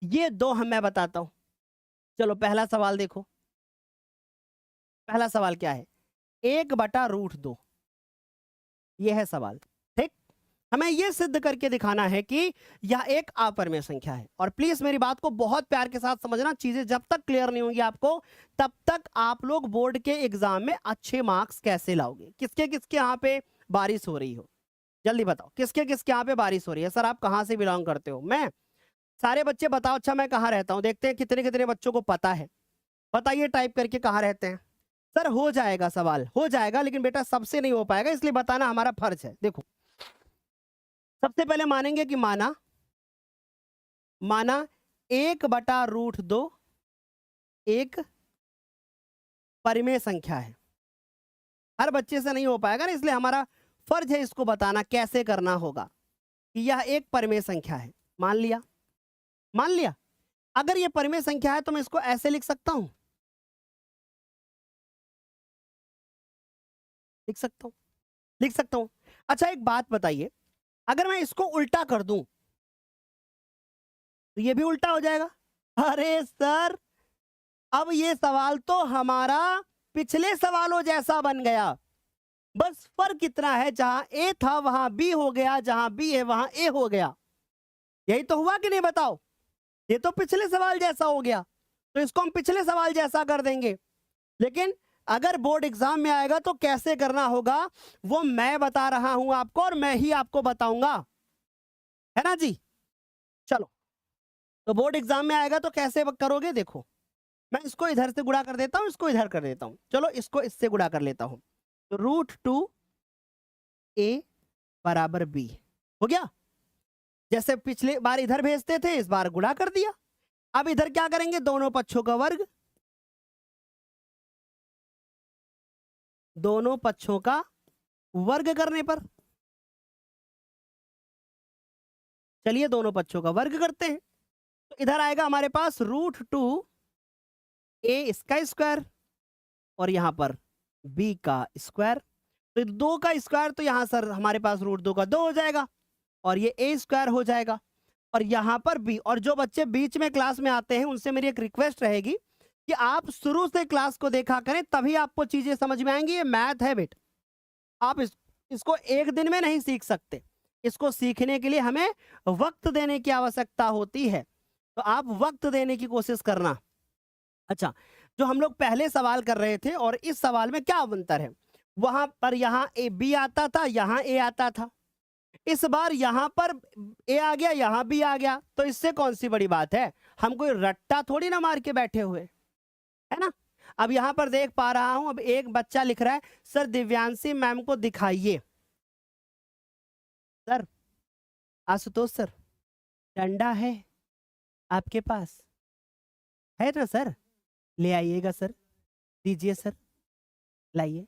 ये 2 हम मैं बताता हूं। चलो पहला सवाल देखो, पहला सवाल क्या है, 1/√2, ये है सवाल। ठीक, हमें यह सिद्ध करके दिखाना है कि यह एक अपरिमेय संख्या है। और प्लीज मेरी बात को बहुत प्यार के साथ समझना, चीजें जब तक क्लियर नहीं होंगी आपको, तब तक आप लोग बोर्ड के एग्जाम में अच्छे मार्क्स कैसे लाओगे। किसके किसके यहाँ पे बारिश हो रही हो, जल्दी बताओ, किसके किसके यहाँ पे बारिश हो रही है। सर आप कहाँ से बिलोंग करते हो? मैं, सारे बच्चे बताओ। अच्छा, मैं कहाँ रहता हूँ, देखते हैं कितने कितने बच्चों को पता है। बताइए टाइप करके कहाँ रहते हैं। सर हो जाएगा, सवाल हो जाएगा, लेकिन बेटा सबसे नहीं हो पाएगा, इसलिए बताना हमारा फर्ज है। देखो, सबसे पहले मानेंगे कि माना 1/√2 एक परिमेय संख्या है। हर बच्चे से नहीं हो पाएगा ना, इसलिए हमारा फर्ज है इसको बताना कैसे करना होगा कि यह एक परिमेय संख्या है। मान लिया, मान लिया। अगर यह परिमेय संख्या है तो मैं इसको ऐसे लिख सकता हूं, लिख सकता हूं, लिख सकता हूं। अच्छा एक बात बताइए, अगर मैं इसको उल्टा कर दूं तो ये भी उल्टा हो जाएगा। अरे सर, अब ये सवाल तो हमारा पिछले सवालों जैसा बन गया, बस फर्क इतना है, जहां ए था वहां बी हो गया, जहां बी है वहां ए हो गया। यही तो हुआ कि नहीं बताओ? ये तो पिछले सवाल जैसा हो गया, तो इसको हम पिछले सवाल जैसा कर देंगे। लेकिन अगर बोर्ड एग्जाम में आएगा तो कैसे करना होगा वो मैं बता रहा हूं आपको, और मैं ही आपको बताऊंगा, है ना जी। चलो, तो बोर्ड एग्जाम में आएगा तो कैसे करोगे, देखो मैं इसको इधर से गुणा कर देता हूं, इसको इधर कर देता हूं। चलो इसको इससे गुणा कर लेता हूं, तो √2a = b हो गया। जैसे पिछले बार इधर भेजते थे, इस बार गुणा कर दिया। अब इधर क्या करेंगे, दोनों पक्षों का वर्ग, दोनों पक्षों का वर्ग करने पर, चलिए दोनों पक्षों का वर्ग करते हैं, तो इधर आएगा हमारे पास √2a इसका स्क्वायर, और यहां पर b का स्क्वायर। तो 2 का स्क्वायर तो यहां सर हमारे पास √2 का 2 हो जाएगा, और ये a स्क्वायर हो जाएगा, और यहां पर b। और जो बच्चे बीच में क्लास में आते हैं उनसे मेरी एक रिक्वेस्ट रहेगी कि आप शुरू से क्लास को देखा करें, तभी आपको चीजें समझ में आएंगी। ये मैथ है बेटा, आप इसको एक दिन में नहीं सीख सकते, इसको सीखने के लिए हमें वक्त देने की आवश्यकता होती है, तो आप वक्त देने की कोशिश करना। अच्छा, जो हम लोग पहले सवाल कर रहे थे और इस सवाल में क्या अंतर है, वहां पर यहां ए बी आता था, यहां ए आता था, इस बार यहां पर ए आ गया, यहां बी आ गया, तो इससे कौन सी बड़ी बात है, हम कोई रट्टा थोड़ी ना मार के बैठे हुए, है ना। अब यहां पर देख पा रहा हूं, अब एक बच्चा लिख रहा है, सर दिव्यांशी मैम को दिखाइए। सर, आशुतोष सर, डंडा है आपके पास, है ना सर? ले आइएगा सर, दीजिए सर, लाइए।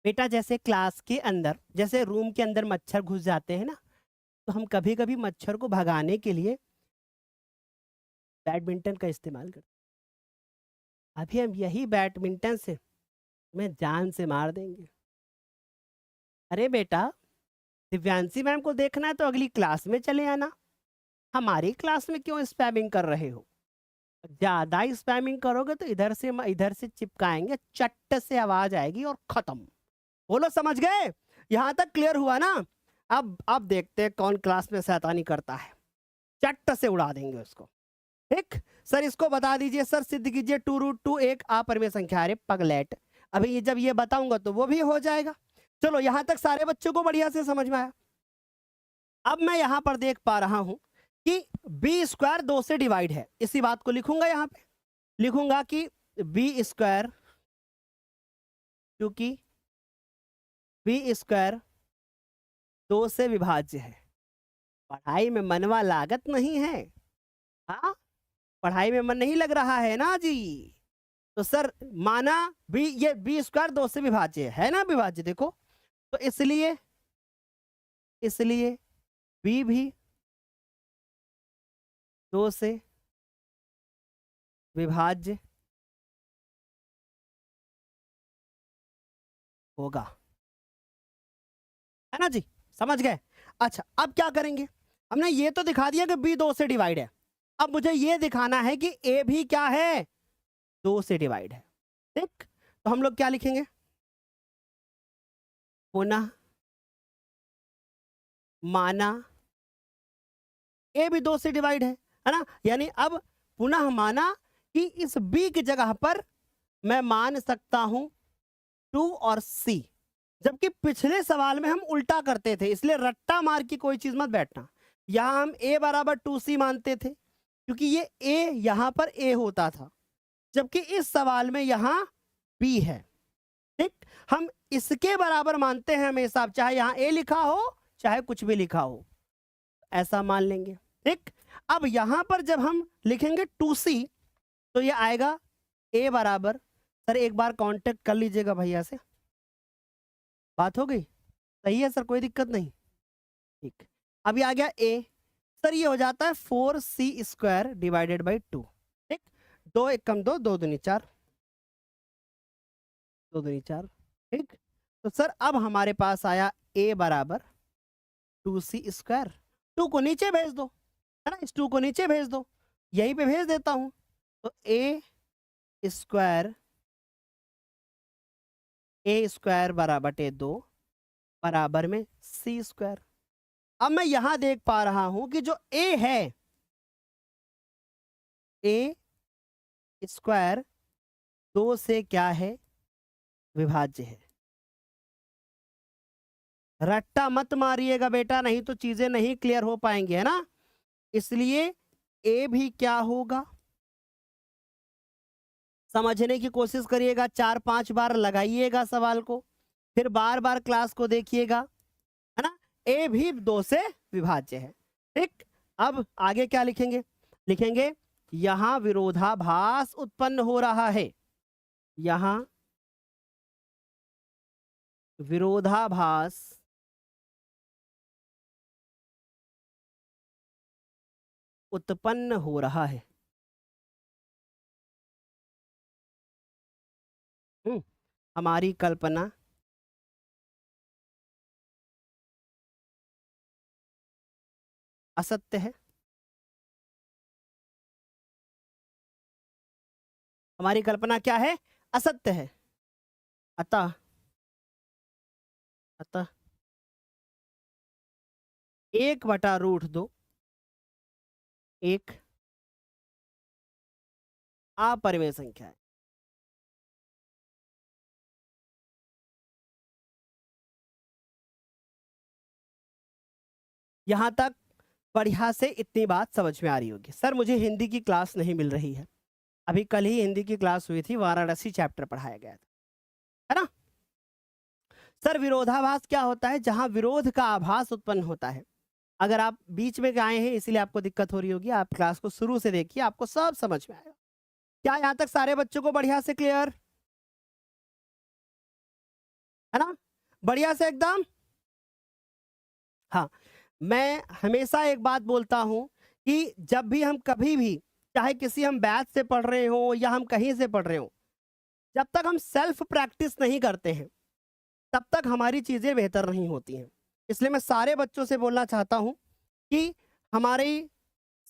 बेटा जैसे क्लास के अंदर, जैसे रूम के अंदर मच्छर घुस जाते हैं ना, तो हम कभी कभी मच्छर को भगाने के लिए बैडमिंटन का इस्तेमाल करते हैं। अभी हम यही बैडमिंटन से मैं जान से मार देंगे। अरे बेटा, दिव्यांशी मैम को देखना है तो अगली क्लास में चले आना, हमारी क्लास में क्यों स्पैमिंग कर रहे हो? ज्यादा स्पैमिंग करोगे तो इधर से चिपकाएंगे, चट्ट से आवाज आएगी और खत्म। बोलो समझ गए? यहां तक क्लियर हुआ ना? अब देखते हैं कौन क्लास में शैतानी करता है, चट्ट से उड़ा देंगे उसको। ठीक। सर इसको बता दीजिए, सर सिद्ध कीजिए 2√2 एक अपरिमेय संख्या है। अरे पगलेट, अभी जब ये बताऊंगा तो वो भी हो जाएगा। चलो यहां तक सारे बच्चों को बढ़िया से समझ में आया। अब मैं यहां पर देख पा रहा हूं कि बी स्क्वायर 2 से डिवाइड है। इसी बात को लिखूंगा, यहां पे लिखूंगा कि बी स्क्वायर, क्योंकि बी स्क्वायर 2 से विभाज्य है। पढ़ाई में मनवा लागत नहीं है, हाँ, पढ़ाई में मन नहीं लग रहा है ना जी। तो सर माना बी, ये बी स्क्वायर 2 से विभाज्य है ना, विभाज्य देखो, तो इसलिए इसलिए बी भी 2 से विभाज्य होगा, है ना जी, समझ गए। अच्छा अब क्या करेंगे, हमने ये तो दिखा दिया कि बी 2 से डिवाइड है। अब मुझे ये दिखाना है कि ए भी क्या है, 2 से डिवाइड है। ठीक, तो हम लोग क्या लिखेंगे, पुनः माना ए भी 2 से डिवाइड है ना। यानी अब पुनः माना कि इस बी की जगह पर मैं मान सकता हूं 2 और सी, जबकि पिछले सवाल में हम उल्टा करते थे, इसलिए रट्टा मार की कोई चीज मत बैठना। यहां हम a बराबर 2c मानते थे, क्योंकि ये a यहां पर a होता था, जबकि इस सवाल में यहां b है। ठीक, हम इसके बराबर मानते हैं हमेशा, चाहे यहां a लिखा हो चाहे कुछ भी लिखा हो, ऐसा मान लेंगे। ठीक, अब यहां पर जब हम लिखेंगे 2c तो ये आएगा a बराबर, सर एक बार कांटेक्ट कर लीजिएगा भैया से, बात हो गई, सही है सर, कोई दिक्कत नहीं। ठीक, अभी आ गया a, सर ये हो जाता है 4c स्क्वायर डिवाइडेड बाई 2। ठीक, 2 1 कम 2, 2 दूनी 4, 2 दूनी 4। ठीक, तो सर अब हमारे पास आया a बराबर 2c स्क्वायर। 2 को नीचे भेज दो, है ना, इस 2 को नीचे भेज दो, यहीं पे भेज देता हूं, तो a स्क्वायर बराबर 2 बराबर में c स्क्वायर। अब मैं यहां देख पा रहा हूं कि जो a है, a स्क्वायर 2 से क्या है, विभाज्य है। रट्टा मत मारिएगा बेटा, नहीं तो चीजें नहीं क्लियर हो पाएंगी, है ना। इसलिए a भी क्या होगा, समझने की कोशिश करिएगा, 4-5 बार लगाइएगा सवाल को, फिर बार बार क्लास को देखिएगा, है ना। a भी 2 से विभाज्य है। ठीक, अब आगे क्या लिखेंगे, लिखेंगे यहां विरोधाभास उत्पन्न हो रहा है, यहां विरोधाभास उत्पन्न हो रहा है। हमारी कल्पना असत्य है, हमारी कल्पना क्या है, असत्य है। अतः अतः 1/√2 एक अपरिमेय संख्या है। यहां तक बढ़िया से इतनी बात समझ में आ रही होगी। सर मुझे हिंदी की क्लास नहीं मिल रही है, अभी कल ही हिंदी की क्लास हुई थी, वाराणसी चैप्टर पढ़ाया गया था, है ना। सर विरोधाभास क्या होता है, जहां विरोध का आभास उत्पन्न होता है। अगर आप बीच में आए हैं इसलिए आपको दिक्कत हो रही होगी, आप क्लास को शुरू से देखिए, आपको सब समझ में आएगा। क्या यहां तक सारे बच्चों को बढ़िया से क्लियर, है ना, बढ़िया से एकदम। हाँ, मैं हमेशा एक बात बोलता हूं कि जब भी हम कभी भी, चाहे किसी हम बैच से पढ़ रहे हो या हम कहीं से पढ़ रहे हो, जब तक हम सेल्फ प्रैक्टिस नहीं करते हैं तब तक हमारी चीजें बेहतर नहीं होती हैं। इसलिए मैं सारे बच्चों से बोलना चाहता हूं कि हमारी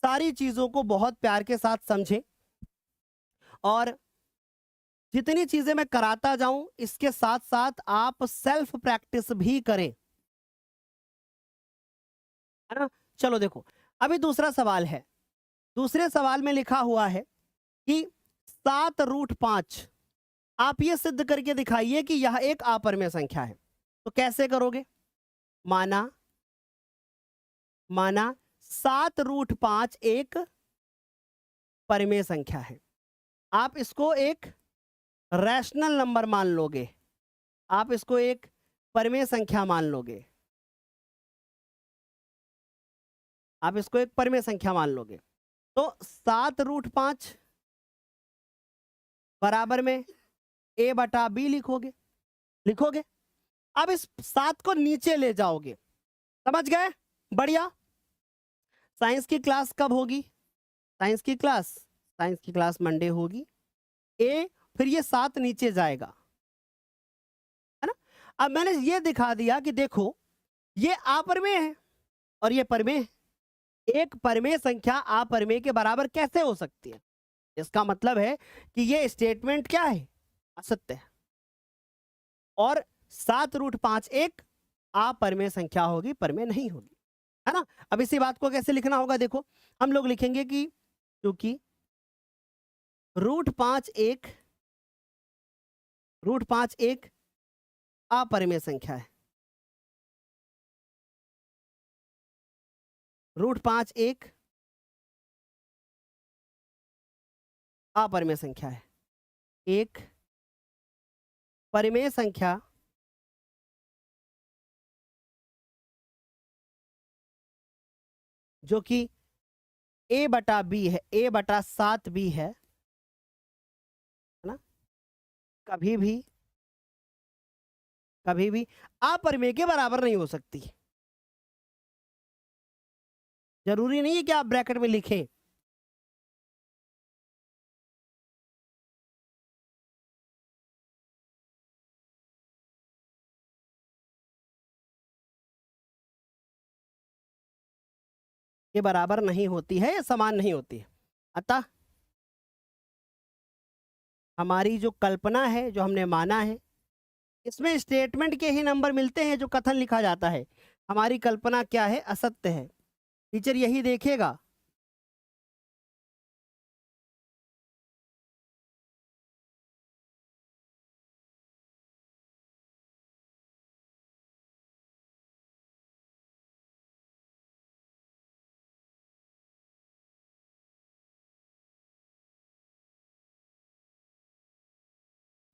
सारी चीजों को बहुत प्यार के साथ समझें, और जितनी चीजें मैं कराता जाऊं इसके साथ साथ आप सेल्फ प्रैक्टिस भी करें, है ना। चलो देखो, अभी दूसरा सवाल है, दूसरे सवाल में लिखा हुआ है कि 7√5, आप ये सिद्ध करके दिखाइए कि यह एक अपरिमेय संख्या है। तो कैसे करोगे? माना 7√5 एक परिमेय संख्या है, आप इसको एक रैशनल नंबर मान लोगे, आप इसको एक परिमेय संख्या मान लोगे, आप इसको एक परिमेय संख्या मान लोगे। तो 7√5 बराबर में a/b लिखोगे। अब इस 7 को नीचे ले जाओगे, समझ गए? बढ़िया। साइंस की क्लास कब होगी? साइंस की क्लास मंडे होगी। फिर ये 7 नीचे जाएगा, है ना? अब मैंने ये दिखा दिया कि देखो ये अपरिमेय है और ये परिमेय है। एक परिमेय संख्या अपरिमेय के बराबर कैसे हो सकती है? इसका मतलब है कि ये स्टेटमेंट क्या है? असत्य है। और 7√5 एक अपरिमेय संख्या होगी, परिमेय नहीं होगी, है ना? अब इसी बात को कैसे लिखना होगा? देखो, हम लोग लिखेंगे कि क्योंकि √5 एक अपरिमेय संख्या है, √5 एक अपरिमेय संख्या है। एक परिमेय संख्या जो कि a/b है, a/7b है ना? कभी भी अपरिमेय के बराबर नहीं हो सकती। जरूरी नहीं है कि आप ब्रैकेट में लिखें। ये बराबर नहीं होती है, समान नहीं होती है। अतः हमारी जो कल्पना है, जो हमने माना है, इसमें स्टेटमेंट के ही नंबर मिलते हैं जो कथन लिखा जाता है। हमारी कल्पना क्या है? असत्य है। टीचर यही देखेगा।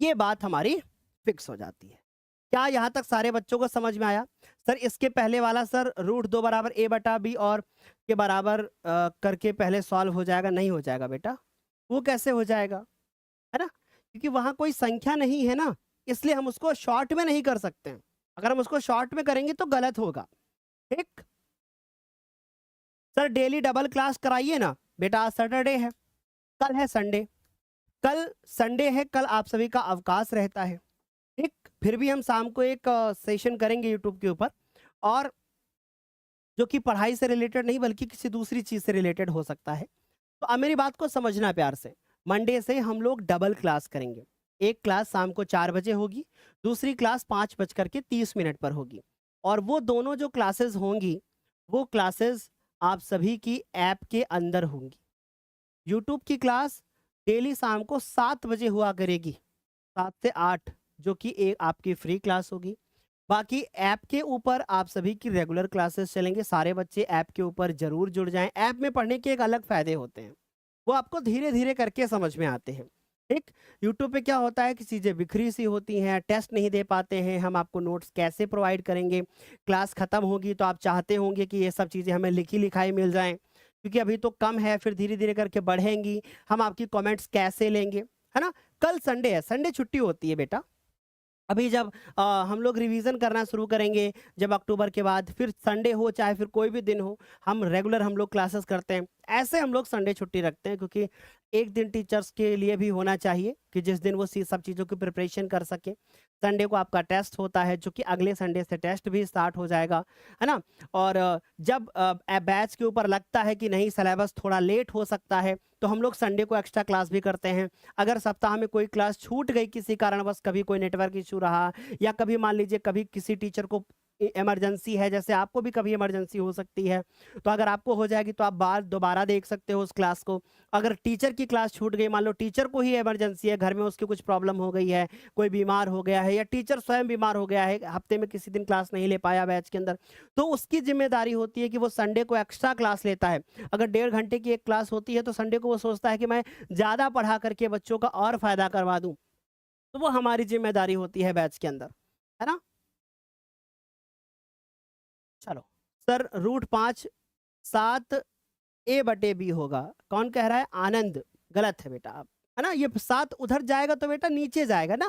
ये बात हमारी फिक्स हो जाती है। क्या यहाँ तक सारे बच्चों को समझ में आया? सर इसके पहले वाला सर √2 बराबर a/b और के बराबर करके पहले सॉल्व हो जाएगा? नहीं हो जाएगा बेटा। वो कैसे हो जाएगा, है ना? क्योंकि वहां कोई संख्या नहीं है ना, इसलिए हम उसको शॉर्ट में नहीं कर सकते हैं। अगर हम उसको शॉर्ट में करेंगे तो गलत होगा। ठीक सर, डेली डबल क्लास कराइए ना बेटा। आज सैटरडे है, कल है संडे, कल संडे है, कल आप सभी का अवकाश रहता है। ठीक, फिर भी हम शाम को एक सेशन करेंगे यूट्यूब के ऊपर, और जो कि पढ़ाई से रिलेटेड नहीं बल्कि किसी दूसरी चीज से रिलेटेड हो सकता है। तो अब मेरी बात को समझना प्यार से। मंडे से हम लोग डबल क्लास करेंगे। एक क्लास शाम को 4 बजे होगी, दूसरी क्लास 5:30 पर होगी। और वो दोनों जो क्लासेस होंगी, वो क्लासेस आप सभी की ऐप के अंदर होंगी। यूट्यूब की क्लास डेली शाम को 7 बजे हुआ करेगी, 7 से 8, जो कि एक आपकी फ्री क्लास होगी। बाकी ऐप के ऊपर आप सभी की रेगुलर क्लासेस चलेंगे। सारे बच्चे ऐप के ऊपर जरूर जुड़ जाएं। ऐप में पढ़ने के एक अलग फायदे होते हैं, वो आपको धीरे धीरे करके समझ में आते हैं। ठीक, यूट्यूब पे क्या होता है कि चीज़ें बिखरी सी होती हैं, टेस्ट नहीं दे पाते हैं, हम आपको नोट्स कैसे प्रोवाइड करेंगे? क्लास खत्म होगी तो आप चाहते होंगे कि ये सब चीज़ें हमें लिखी लिखाई मिल जाएं, क्योंकि अभी तो कम है, फिर धीरे धीरे करके बढ़ेंगी। हम आपकी कमेंट्स कैसे लेंगे, है ना? कल संडे है, संडे छुट्टी होती है बेटा। अभी जब हम लोग रिवीजन करना शुरू करेंगे, जब अक्टूबर के बाद, फिर संडे हो चाहे फिर कोई भी दिन हो, हम रेगुलर हम लोग क्लासेस करते हैं। ऐसे हम लोग संडे छुट्टी रखते हैं, क्योंकि एक दिन टीचर्स के लिए भी होना चाहिए कि जिस दिन वो सब चीज़ों की प्रिपरेशन कर सके। संडे को आपका टेस्ट होता है, जो कि अगले संडे से टेस्ट भी स्टार्ट हो जाएगा, है ना? और जब बैच के ऊपर लगता है कि नहीं सिलेबस थोड़ा लेट हो सकता है, तो हम लोग संडे को एक्स्ट्रा क्लास भी करते हैं। अगर सप्ताह में कोई क्लास छूट गई किसी कारणवश, कभी कोई नेटवर्क इशू रहा, या कभी मान लीजिए कभी किसी टीचर को इमरजेंसी है, जैसे आपको भी कभी इमरजेंसी हो सकती है, तो अगर आपको हो जाएगी तो आप बार दोबारा देख सकते हो उस क्लास को। अगर टीचर की क्लास छूट गई, मान लो टीचर को ही इमरजेंसी है, घर में उसकी कुछ प्रॉब्लम हो गई है, कोई बीमार हो गया है, या टीचर स्वयं बीमार हो गया है, हफ्ते में किसी दिन क्लास नहीं ले पाया बैच के अंदर, तो उसकी जिम्मेदारी होती है कि वो संडे को एक्स्ट्रा क्लास लेता है। अगर 1.5 घंटे की एक क्लास होती है तो संडे को वो सोचता है कि मैं ज़्यादा पढ़ा करके बच्चों का और फायदा करवा दूँ, तो वो हमारी जिम्मेदारी होती है बैच के अंदर, है ना। चलो सर, √5 7a/b होगा, कौन कह रहा है? आनंद। गलत है बेटा, आप है ना, ये 7 उधर जाएगा तो बेटा नीचे जाएगा ना।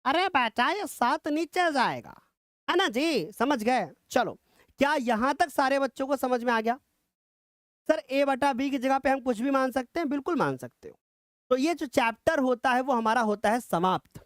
अरे बेटा ये 7 नीचे जाएगा, है ना जी, समझ गए। चलो, क्या यहां तक सारे बच्चों को समझ में आ गया? सर a/b की जगह पे हम कुछ भी मान सकते हैं, बिल्कुल मान सकते हो। तो ये जो चैप्टर होता है वो हमारा होता है समाप्त।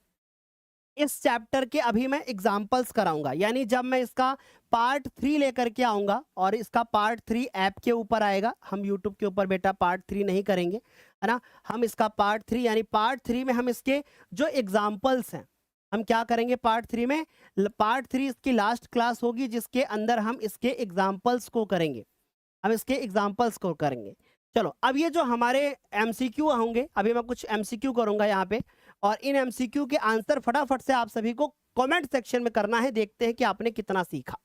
इस चैप्टर के अभी मैं एग्जाम्पल्स कराऊंगा, यानी जब मैं इसका पार्ट 3 लेकर के आऊंगा और इसका पार्ट 3 ऐप के ऊपर आएगा, हम यूट्यूब के ऊपर बेटा पार्ट 3 नहीं करेंगे, है ना। हम इसका पार्ट 3 यानी पार्ट 3 में हम इसके जो एग्जाम्पल्स हैं हम क्या करेंगे पार्ट 3 में। पार्ट 3 इसकी लास्ट क्लास होगी जिसके अंदर हम इसके एग्जाम्पल्स को करेंगे, हम इसके एग्जाम्पल्स को करेंगे। चलो, अब ये जो हमारे एमसीक्यू होंगे, अभी मैं कुछ एमसीक्यू करूंगा यहाँ पे, और इन एमसीक्यू के आंसर फटाफट से आप सभी को कमेंट सेक्शन में करना है। देखते हैं कि आपने कितना सीखा।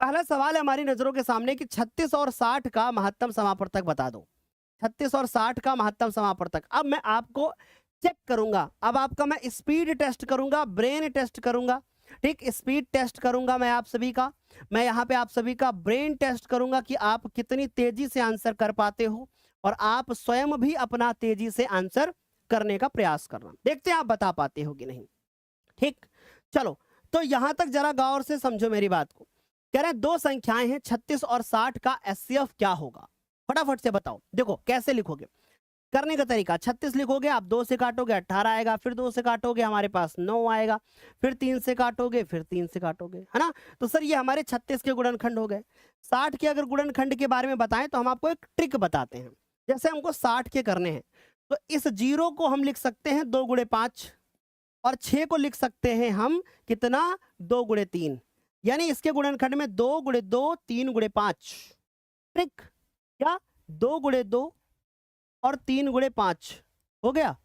पहला सवाल है हमारी नजरों के सामने कि 36 और 60 का महत्तम समापवर्तक बता दो। 36 और 60 का महत्तम समापवर्तक। अब मैं आपको चेक करूंगा, अब आपका मैं स्पीड टेस्ट करूंगा, ब्रेन टेस्ट करूंगा, ठीक, स्पीड टेस्ट करूंगा मैं आप सभी का, मैं यहाँ पे आप सभी का ब्रेन टेस्ट करूंगा कि आप कितनी तेजी से आंसर कर पाते हो, और आप स्वयं भी अपना तेजी से आंसर करने का प्रयास करना। देखते हैं आप बता पाते हो कि नहीं, ठीक। चलो, तो यहां तक जरा गौर से समझो मेरी बात को। कह रहे हैं दो संख्याएं हैं 36 और 60 का एचसीएफ क्या होगा, फटाफट से बताओ। देखो कैसे लिखोगे, करने का तरीका, 36 लिखोगे आप, 2 से काटोगे 18 आएगा, फिर 2 से काटोगे हमारे पास 9 आएगा, फिर 3 से काटोगे, फिर 3 से काटोगे, है ना। तो सर ये हमारे 36 के गुणनखंड हो गए। 60 के अगर गुणनखंड के बारे में बताएं तो हम आपको एक ट्रिक बताते हैं। जैसे हमको 60 के करने हैं तो इस 0 को हम लिख सकते हैं 2 गुणे 5, और 6 को लिख सकते हैं हम कितना, 2 गुणे 3, यानी इसके गुणनखंड में 2 गुणे 2 3 गुणे 5। ट्रिक क्या, 2 गुणे 2 और 3 गुणे 5 हो गया।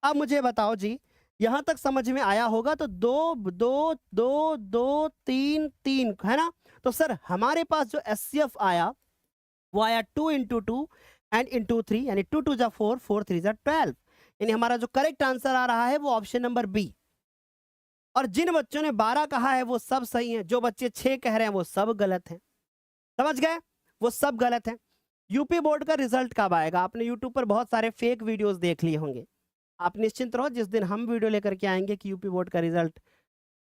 अब मुझे बताओ जी, यहां तक समझ में आया होगा। तो 2 2 2 2 3 3 है ना। तो सर हमारे पास जो एचसीएफ आया वो आया 2 × 2 एंड इंटू 3, यानी 2 2 जा 4 4 3 जा 12, यानी हमारा जो करेक्ट आंसर आ रहा है वो ऑप्शन नंबर बी। और जिन बच्चों ने 12 कहा है वो सब सही है, जो बच्चे 6 कह रहे हैं वो सब गलत हैं। समझ गए, वो सब गलत हैं। यूपी बोर्ड का रिजल्ट कब आएगा? आपने यूट्यूब पर बहुत सारे फेक वीडियोस देख लिए होंगे। आप निश्चिंत रहो, जिस दिन हम वीडियो लेकर के आएंगे कि यूपी बोर्ड का रिजल्ट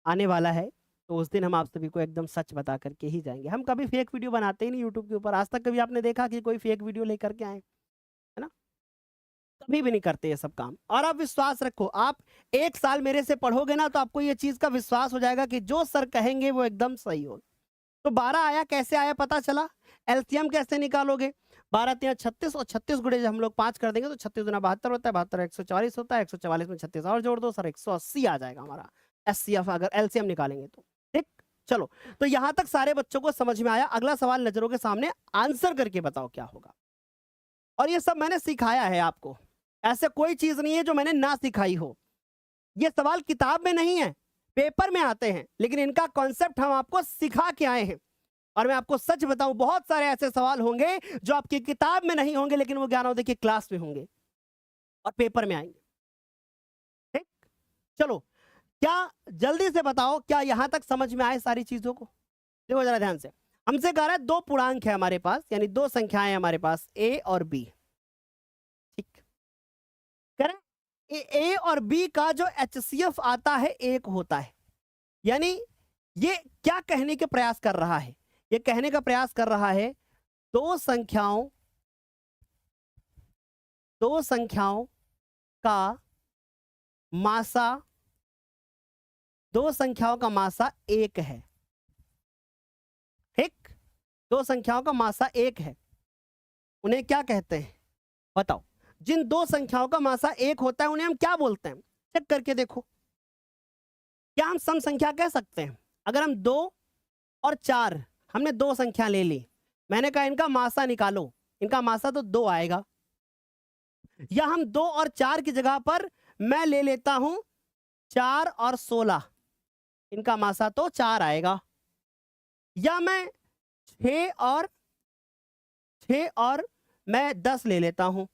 आने वाला है, तो उस दिन हम आप सभी को एकदम सच बता करके ही जाएंगे। हम कभी फेक वीडियो बनाते ही नहीं यूट्यूब के ऊपर। आज तक कभी आपने देखा कि कोई फेक वीडियो लेकर के आए, है ना? कभी भी नहीं करते ये सब काम। और आप विश्वास रखो, आप 1 साल मेरे से पढ़ोगे ना तो आपको ये चीज का विश्वास हो जाएगा कि जो सर कहेंगे वो एकदम सही हो। तो 12 आया, कैसे आया पता चला? एलसीएम कैसे निकालोगे? 12 3 36, और 36 गुणे जब हम लोग 5 कर देंगे तो 36 गुना 72 होता है, 72 144 होता है, 144 में 36 और जोड़ दो सर, 180 आ जाएगा हमारा एचसीएफ अगर एलसीएम निकालेंगे तो। ठीक, चलो, तो यहां तक सारे बच्चों को समझ में आया। अगला सवाल नजरों के सामने, आंसर करके बताओ क्या होगा। और ये सब मैंने सिखाया है आपको, ऐसे कोई चीज नहीं है जो मैंने ना सिखाई हो। ये सवाल किताब में नहीं है, पेपर में आते हैं, लेकिन इनका कॉन्सेप्ट हम आपको सिखा के आए हैं। और मैं आपको सच बताऊं, बहुत सारे ऐसे सवाल होंगे जो आपकी किताब में नहीं होंगे, लेकिन वो ज्ञानोदय की क्लास में होंगे और पेपर में आएंगे। ठीक, चलो, क्या जल्दी से बताओ, क्या यहां तक समझ में आए सारी चीजों को? देखो जरा ध्यान से, हमसे कह रहा है 2 पूर्णांक है हमारे पास, यानी 2 संख्याएं हमारे पास ए और बी। ठीक, कह रहे ए और बी का जो एचसीएफ आता है 1 होता है। यानी ये क्या कहने के प्रयास कर रहा है? ये कहने का प्रयास कर रहा है दो संख्याओं का मासा, 2 संख्याओं का मासा 1 है। ठीक, 2 संख्याओं का मासा 1 है, उन्हें क्या कहते हैं बताओ? जिन 2 संख्याओं का मासा 1 होता है उन्हें हम क्या बोलते हैं? चेक करके देखो, क्या हम सम संख्या कह सकते हैं? अगर हम 2 और 4, हमने 2 संख्या ले ली, मैंने कहा इनका मासा निकालो, इनका मासा तो 2 आएगा, या हम 2 और 4 की जगह पर मैं ले लेता हूं 4 और 16, इनका मासा तो 4 आएगा, या मैं 6 और मैं 10 ले लेता हूं,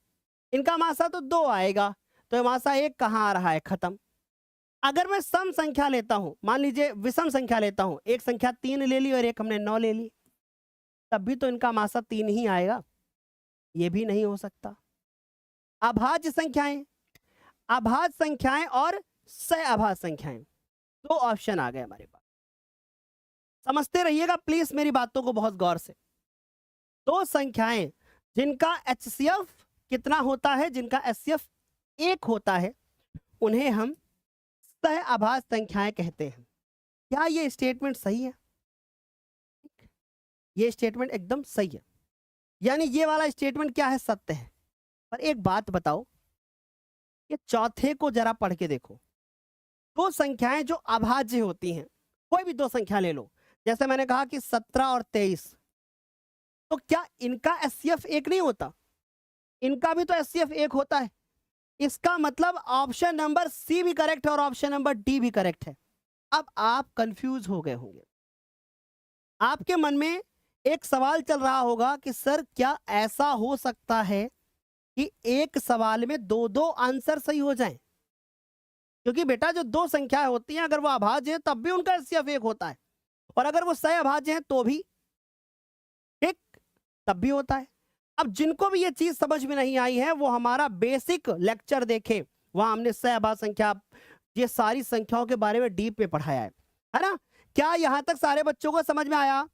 इनका मासा तो 2 आएगा, तो मासा 1 कहां आ रहा है, खत्म। अगर मैं सम संख्या लेता हूं, मान लीजिए विषम संख्या लेता हूं, एक संख्या 3 ले ली और एक हमने 9 ले ली, तब भी तो इनका मासा 3 ही आएगा, ये भी नहीं हो सकता। अभाज्य संख्याएं, अभाज्य संख्याएं और सहअभाज्य संख्याएं, 2 ऑप्शन आ गए हमारे पास। समझते रहिएगा प्लीज मेरी बातों को बहुत गौर से। 2 संख्याएं जिनका HCF कितना होता है, जिनका HCF 1 होता है, उन्हें हम सहअभाज्य संख्याएं कहते हैं। क्या ये स्टेटमेंट सही है? ये स्टेटमेंट एकदम सही है, यानी ये वाला स्टेटमेंट क्या है, सत्य है। पर एक बात बताओ, ये चौथे को जरा पढ़ के देखो। 2 संख्याएं जो अभाज्य होती हैं, कोई भी 2 संख्या ले लो, जैसे मैंने कहा कि 17 और 23, तो क्या इनका HCF 1 नहीं होता? इनका भी तो HCF 1 होता है। इसका मतलब ऑप्शन नंबर सी भी करेक्ट है और ऑप्शन नंबर डी भी करेक्ट है। अब आप कंफ्यूज हो गए होंगे, आपके मन में एक सवाल चल रहा होगा कि सर क्या ऐसा हो सकता है कि एक सवाल में 2-2 आंसर सही हो जाएं? क्योंकि बेटा जो 2 संख्याएं होती हैं, अगर वो अभाज्य है तब भी उनका HCF 1 होता है, और अगर वो सहअभाज्य हैं तो भी ठीक, तब भी होता है। अब जिनको भी ये चीज समझ में नहीं आई है, वो हमारा बेसिक लेक्चर देखे, वहां हमने सहअभाज्य संख्या, ये सारी संख्याओं के बारे में डीप में पढ़ाया है ना? क्या यहां तक सारे बच्चों को समझ में आया?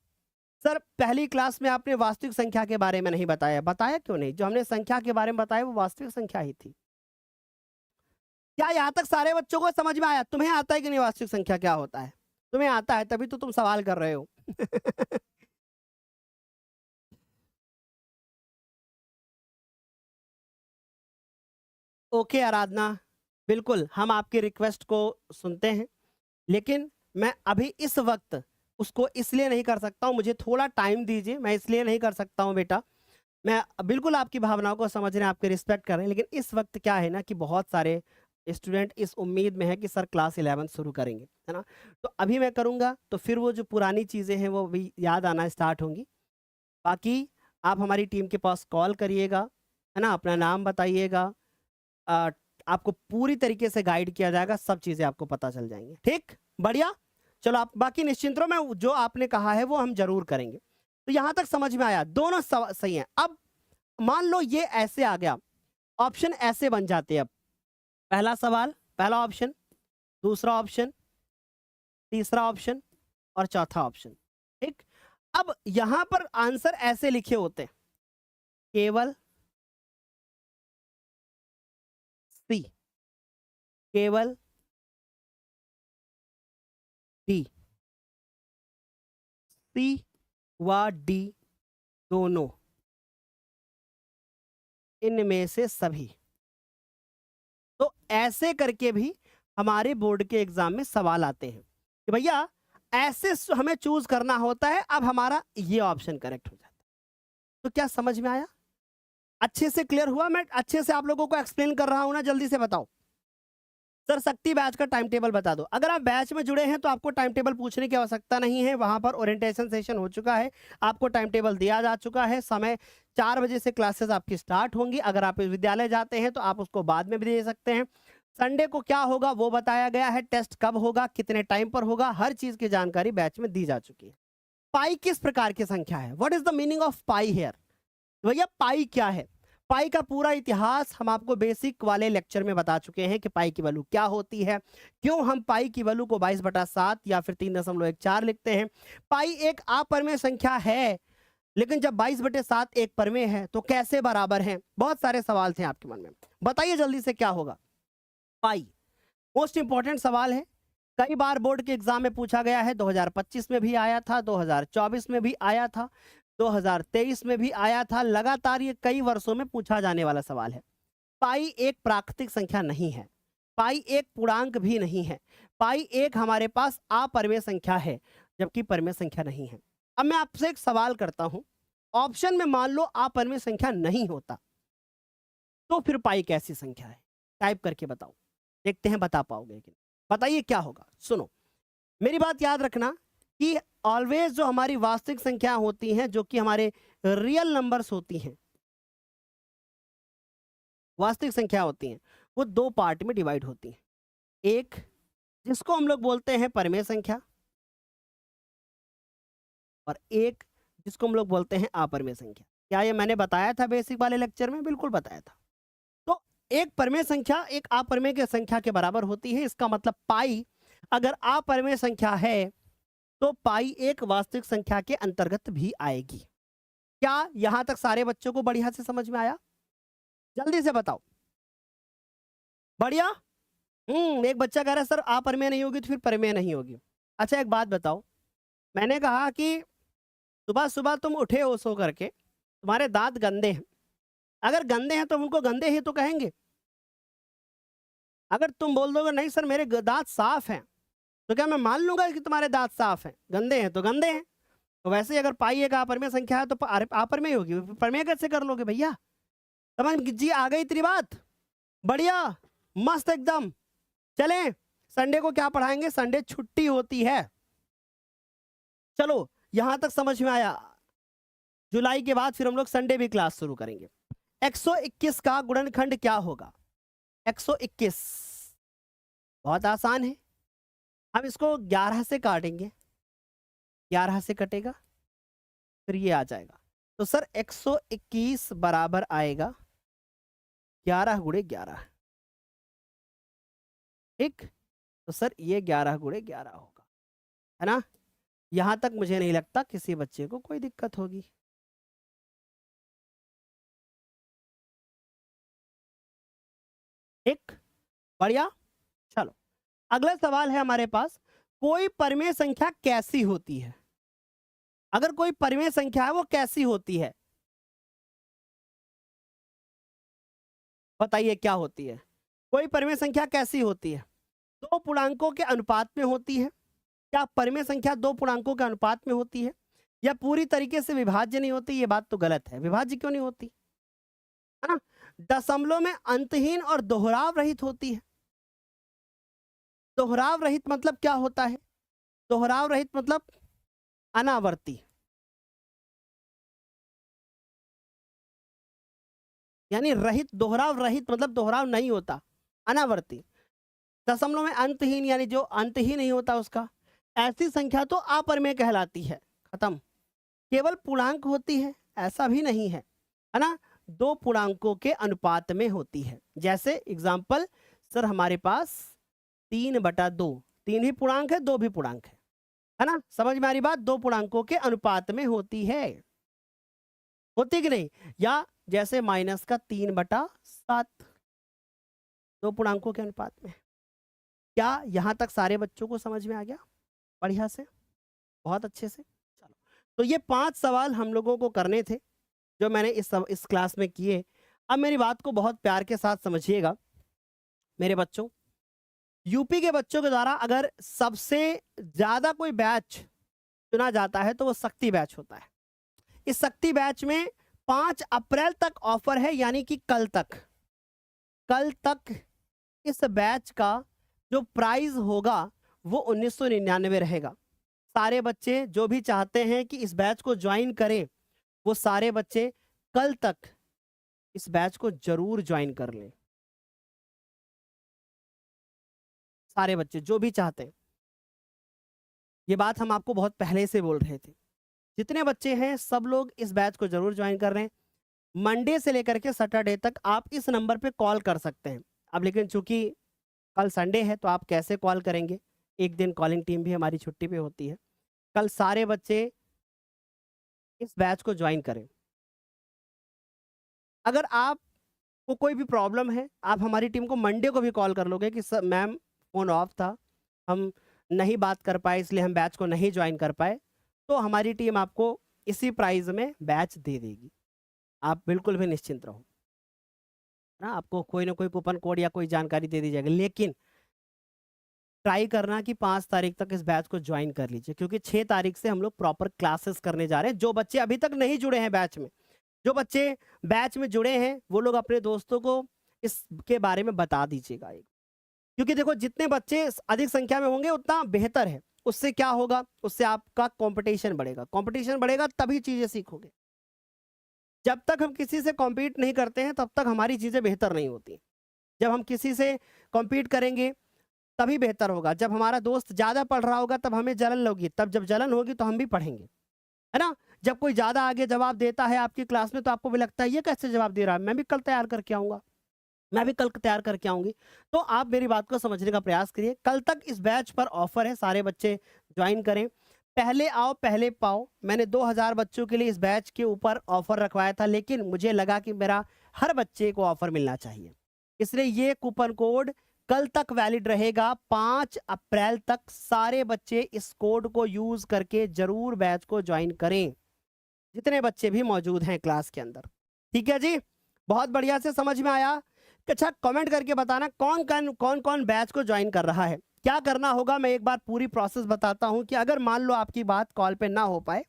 सर पहली क्लास में आपने वास्तविक संख्या के बारे में नहीं बताया। बताया क्यों नहीं? जो हमने संख्या के बारे में बताया वो वास्तविक संख्या ही थी। क्या यहां तक सारे बच्चों को समझ में आया? तुम्हें आता है कि नहीं वास्तविक संख्या क्या होता है? तुम्हें आता है, तभी तो तुम सवाल कर रहे हो। ओके आराधना, बिल्कुल हम आपकी रिक्वेस्ट को सुनते हैं, लेकिन मैं अभी इस वक्त उसको इसलिए नहीं कर सकता हूं, मुझे थोड़ा टाइम दीजिए, मैं इसलिए नहीं कर सकता हूं बेटा। मैं बिल्कुल आपकी भावनाओं को समझ रहे हैं, आपके रिस्पेक्ट कर रहे हैं, लेकिन इस वक्त क्या है ना कि बहुत सारे स्टूडेंट इस उम्मीद में है कि सर क्लास 11 शुरू करेंगे, है ना? तो अभी मैं करूंगा तो फिर वो जो पुरानी चीज़ें हैं वो भी याद आना स्टार्ट होंगी। बाकी आप हमारी टीम के पास कॉल करिएगा, है ना? अपना नाम बताइएगा, आपको पूरी तरीके से गाइड किया जाएगा, सब चीज़ें आपको पता चल जाएंगी। ठीक, बढ़िया। चलो आप बाकी निश्चिंत रहो, मैं जो आपने कहा है वो हम जरूर करेंगे। तो यहां तक समझ में आया, दोनों सही हैं। अब मान लो ये ऐसे आ गया, ऑप्शन ऐसे बन जाते हैं। अब पहला सवाल, पहला ऑप्शन, दूसरा ऑप्शन, तीसरा ऑप्शन और चौथा ऑप्शन। ठीक, अब यहां पर आंसर ऐसे लिखे होते हैं, केवल सी, केवल डी, सी व डी दोनों, इनमें से सभी। तो ऐसे करके भी हमारे बोर्ड के एग्जाम में सवाल आते हैं कि भैया ऐसे हमें चूज करना होता है, अब हमारा ये ऑप्शन करेक्ट हो जाता है। तो क्या समझ में आया? अच्छे से क्लियर हुआ? मैं अच्छे से आप लोगों को एक्सप्लेन कर रहा हूं ना? जल्दी से बताओ सर। शक्ति बैच का टाइम टेबल बता दो। अगर आप बैच में जुड़े हैं तो आपको टाइम टेबल पूछने की आवश्यकता नहीं है, वहां पर ओरिएंटेशन सेशन हो चुका है, आपको टाइम टेबल दिया जा चुका है। समय 4 बजे से क्लासेस आपकी स्टार्ट होंगी। अगर आप विद्यालय जाते हैं तो आप उसको बाद में भी दे सकते हैं। संडे को क्या होगा वो बताया गया है, टेस्ट कब होगा, कितने टाइम पर होगा, हर चीज की जानकारी बैच में दी जा चुकी है। पाई किस प्रकार की संख्या है? What is the meaning of pi here? भैया पाई क्या है? पाई का पूरा इतिहास हम आपको बेसिक वाले लेक्चर में बता चुके हैं कि पाई की वैल्यू क्या होती है, क्यों हम पाई की वैल्यू को 22/7 या फिर 3.14 लिखते हैं। पाई एक अपरिमेय संख्या है, लेकिन जब 22/7 एक परिमेय है तो कैसे बराबर है? बहुत सारे सवाल थे आपके मन में, बताइए जल्दी से क्या होगा। पाई मोस्ट इंपॉर्टेंट सवाल है, कई बार बोर्ड के एग्जाम में पूछा गया है। 2025 में भी आया था, 2024 में भी आया था, 2023 में भी आया था। लगातार ये कई वर्षों में पूछा जाने वाला सवाल है। पाई एक प्राकृतिक संख्या नहीं है, पाई एक पूर्णांक भी नहीं है। पाई एक हमारे पास अपरिमेय संख्या है, जबकि परिमेय संख्या नहीं है। अब मैं आपसे एक सवाल करता हूं, ऑप्शन में मान लो अपरिमेय संख्या नहीं होता, तो फिर पाई कैसी संख्या है? टाइप करके बताओ, देखते हैं बता पाओगे कि नहीं। बताइए क्या होगा। सुनो, मेरी बात याद रखना कि ऑलवेज जो हमारी वास्तविक संख्या होती हैं, जो कि हमारे रियल नंबर्स होती हैं, वास्तविक संख्या होती हैं, वो दो पार्ट में डिवाइड होती हैं। एक जिसको हम लोग बोलते हैं परिमेय संख्या, और एक जिसको हम लोग बोलते हैं अपरिमेय संख्या। क्या ये मैंने बताया था बेसिक वाले लेक्चर में? बिल्कुल बताया था। तो एक परिमेय संख्या एक अपरिमेय की संख्या के बराबर होती है। इसका मतलब पाई अगर अपरिमेय संख्या है तो पाई एक वास्तविक संख्या के अंतर्गत भी आएगी। क्या यहां तक सारे बच्चों को बढ़िया से समझ में आया? जल्दी से बताओ। बढ़िया। एक बच्चा कह रहा है सर अपरिमेय नहीं होगी तो फिर परिमेय नहीं होगी। अच्छा एक बात बताओ, मैंने कहा कि सुबह सुबह तुम उठे हो सो करके, तुम्हारे दांत गंदे हैं। अगर गंदे हैं तो उनको गंदे ही तो कहेंगे। अगर तुम बोल दोगे नहीं सर मेरे दांत साफ हैं, तो क्या मैं मान लूंगा कि तुम्हारे दांत साफ हैं? गंदे हैं तो गंदे हैं। तो वैसे ही अगर पाई एक अपरिमेय संख्या है तो अपरिमेय होगी, परिमेय कैसे कर लोगे भैया? समझ जी आ गई तेरी बात? बढ़िया, मस्त एकदम। चलें, संडे को क्या पढ़ाएंगे? संडे छुट्टी होती है। चलो यहां तक समझ में आया। जुलाई के बाद फिर हम लोग संडे भी क्लास शुरू करेंगे। 121 का गुणनखंड क्या होगा? 121 बहुत आसान है। हम इसको 11 से काटेंगे, 11 से कटेगा फिर ये आ जाएगा। तो सर 121 बराबर आएगा 11 गुणे 11। ठीक, तो सर ये 11 गुणे 11 होगा, है ना? यहां तक मुझे नहीं लगता किसी बच्चे को कोई दिक्कत होगी। ठीक, बढ़िया। चलो अगला सवाल है हमारे पास, कोई परिमेय संख्या कैसी होती है? अगर कोई परिमेय संख्या है वो कैसी होती है? बताइए क्या होती है? कोई परिमेय संख्या कैसी होती है? दो पूर्णांकों के अनुपात में होती है। क्या परिमेय संख्या दो पूर्णांकों के अनुपात में होती है? या पूरी तरीके से विभाज्य नहीं होती? ये बात तो गलत है। विभाज्य क्यों नहीं होती, है ना? दशमलव में अंतहीन और दोहराव रहित होती है। दोहराव रहित मतलब क्या होता है? दोहराव रहित मतलब अनावर्ती, यानी रहित, दोहराव रहित मतलब दोहराव नहीं होता, अनावर्ती। दशमलव में अंतहीन यानी जो अंत ही नहीं होता उसका, ऐसी संख्या तो अपरिमेय कहलाती है। खत्म। केवल पूर्णांक होती है ऐसा भी नहीं है ना? दो पूर्णांकों के अनुपात में होती है। जैसे एग्जाम्पल, सर हमारे पास 3/2, 3 भी पूर्णांक है 2 भी पूर्णांक है ना? समझ में आ रही बात? दो पूर्णांकों के अनुपात में होती है, होती कि नहीं? या जैसे -3/7, दो पूर्णांकों के अनुपात में। क्या यहां तक सारे बच्चों को समझ में आ गया बढ़िया से, बहुत अच्छे से? चलो, तो ये 5 सवाल हम लोगों को करने थे जो मैंने इस क्लास में किए। अब मेरी बात को बहुत प्यार के साथ समझिएगा मेरे बच्चों। यूपी के बच्चों के द्वारा अगर सबसे ज्यादा कोई बैच चुना जाता है तो वो शक्ति बैच होता है। इस शक्ति बैच में 5 अप्रैल तक ऑफर है, यानी कि कल तक, कल तक इस बैच का जो प्राइस होगा वो 1999 रहेगा। सारे बच्चे जो भी चाहते हैं कि इस बैच को ज्वाइन करें, वो सारे बच्चे कल तक इस बैच को जरूर ज्वाइन कर लें। सारे बच्चे जो भी चाहते हैं, ये बात हम आपको बहुत पहले से बोल रहे थे। जितने बच्चे हैं सब लोग इस बैच को जरूर ज्वाइन कर रहे हैं। मंडे से लेकर के सैटरडे तक आप इस नंबर पे कॉल कर सकते हैं। अब लेकिन चूंकि कल संडे है तो आप कैसे कॉल करेंगे? एक दिन कॉलिंग टीम भी हमारी छुट्टी पे होती है। कल सारे बच्चे इस बैच को ज्वाइन करें। अगर आपको कोई भी प्रॉब्लम है, आप हमारी टीम को मंडे को भी कॉल कर लोगे कि सर मैम फोन ऑफ था, हम नहीं बात कर पाए इसलिए हम बैच को नहीं ज्वाइन कर पाए, तो हमारी टीम आपको इसी प्राइस में बैच दे देगी। आप बिल्कुल भी निश्चिंत रहो। ना, आपको कोई ना कोई कूपन कोड या कोई जानकारी दे दी जाएगी, लेकिन ट्राई करना कि 5 तारीख तक इस बैच को ज्वाइन कर लीजिए, क्योंकि 6 तारीख से हम लोग प्रॉपर क्लासेस करने जा रहे हैं। जो बच्चे अभी तक नहीं जुड़े हैं बैच में, जो बच्चे बैच में जुड़े हैं, वो लोग अपने दोस्तों को इसके बारे में बता दीजिएगा। क्योंकि देखो, जितने बच्चे अधिक संख्या में होंगे उतना बेहतर है। उससे क्या होगा, उससे आपका कंपटीशन बढ़ेगा, कंपटीशन बढ़ेगा तभी चीजें सीखोगे। जब तक हम किसी से कॉम्पीट नहीं करते हैं तब तक हमारी चीजें बेहतर नहीं होती। जब हम किसी से कॉम्पीट करेंगे तभी बेहतर होगा। जब हमारा दोस्त ज्यादा पढ़ रहा होगा तब हमें जलन होगी, तब जब जलन होगी तो हम भी पढ़ेंगे, है ना। जब कोई ज्यादा आगे जवाब देता है आपकी क्लास में तो आपको भी लगता है ये कैसे जवाब दे रहा है, मैं भी कल तैयार करके आऊंगा, मैं भी कल तैयार करके आऊंगी। तो आप मेरी बात को समझने का प्रयास करिए। कल तक इस बैच पर ऑफर है, सारे बच्चे ज्वाइन करें। पहले आओ पहले पाओ। मैंने 2000 बच्चों के लिए इस बैच के ऊपर ऑफर रखवाया था, लेकिन मुझे लगा कि मेरा हर बच्चे को ऑफर मिलना चाहिए, इसलिए ये कूपन कोड कल तक वैलिड रहेगा। 5 अप्रैल तक सारे बच्चे इस कोड को यूज करके जरूर बैच को ज्वाइन करें, जितने बच्चे भी मौजूद हैं क्लास के अंदर। ठीक है जी, बहुत बढ़िया से समझ में आया। अच्छा, कमेंट करके बताना कौन कौन बैच को ज्वाइन कर रहा है। क्या करना होगा, मैं एक बार पूरी प्रोसेस बताता हूं कि अगर मान लो आपकी बात कॉल पे ना हो पाए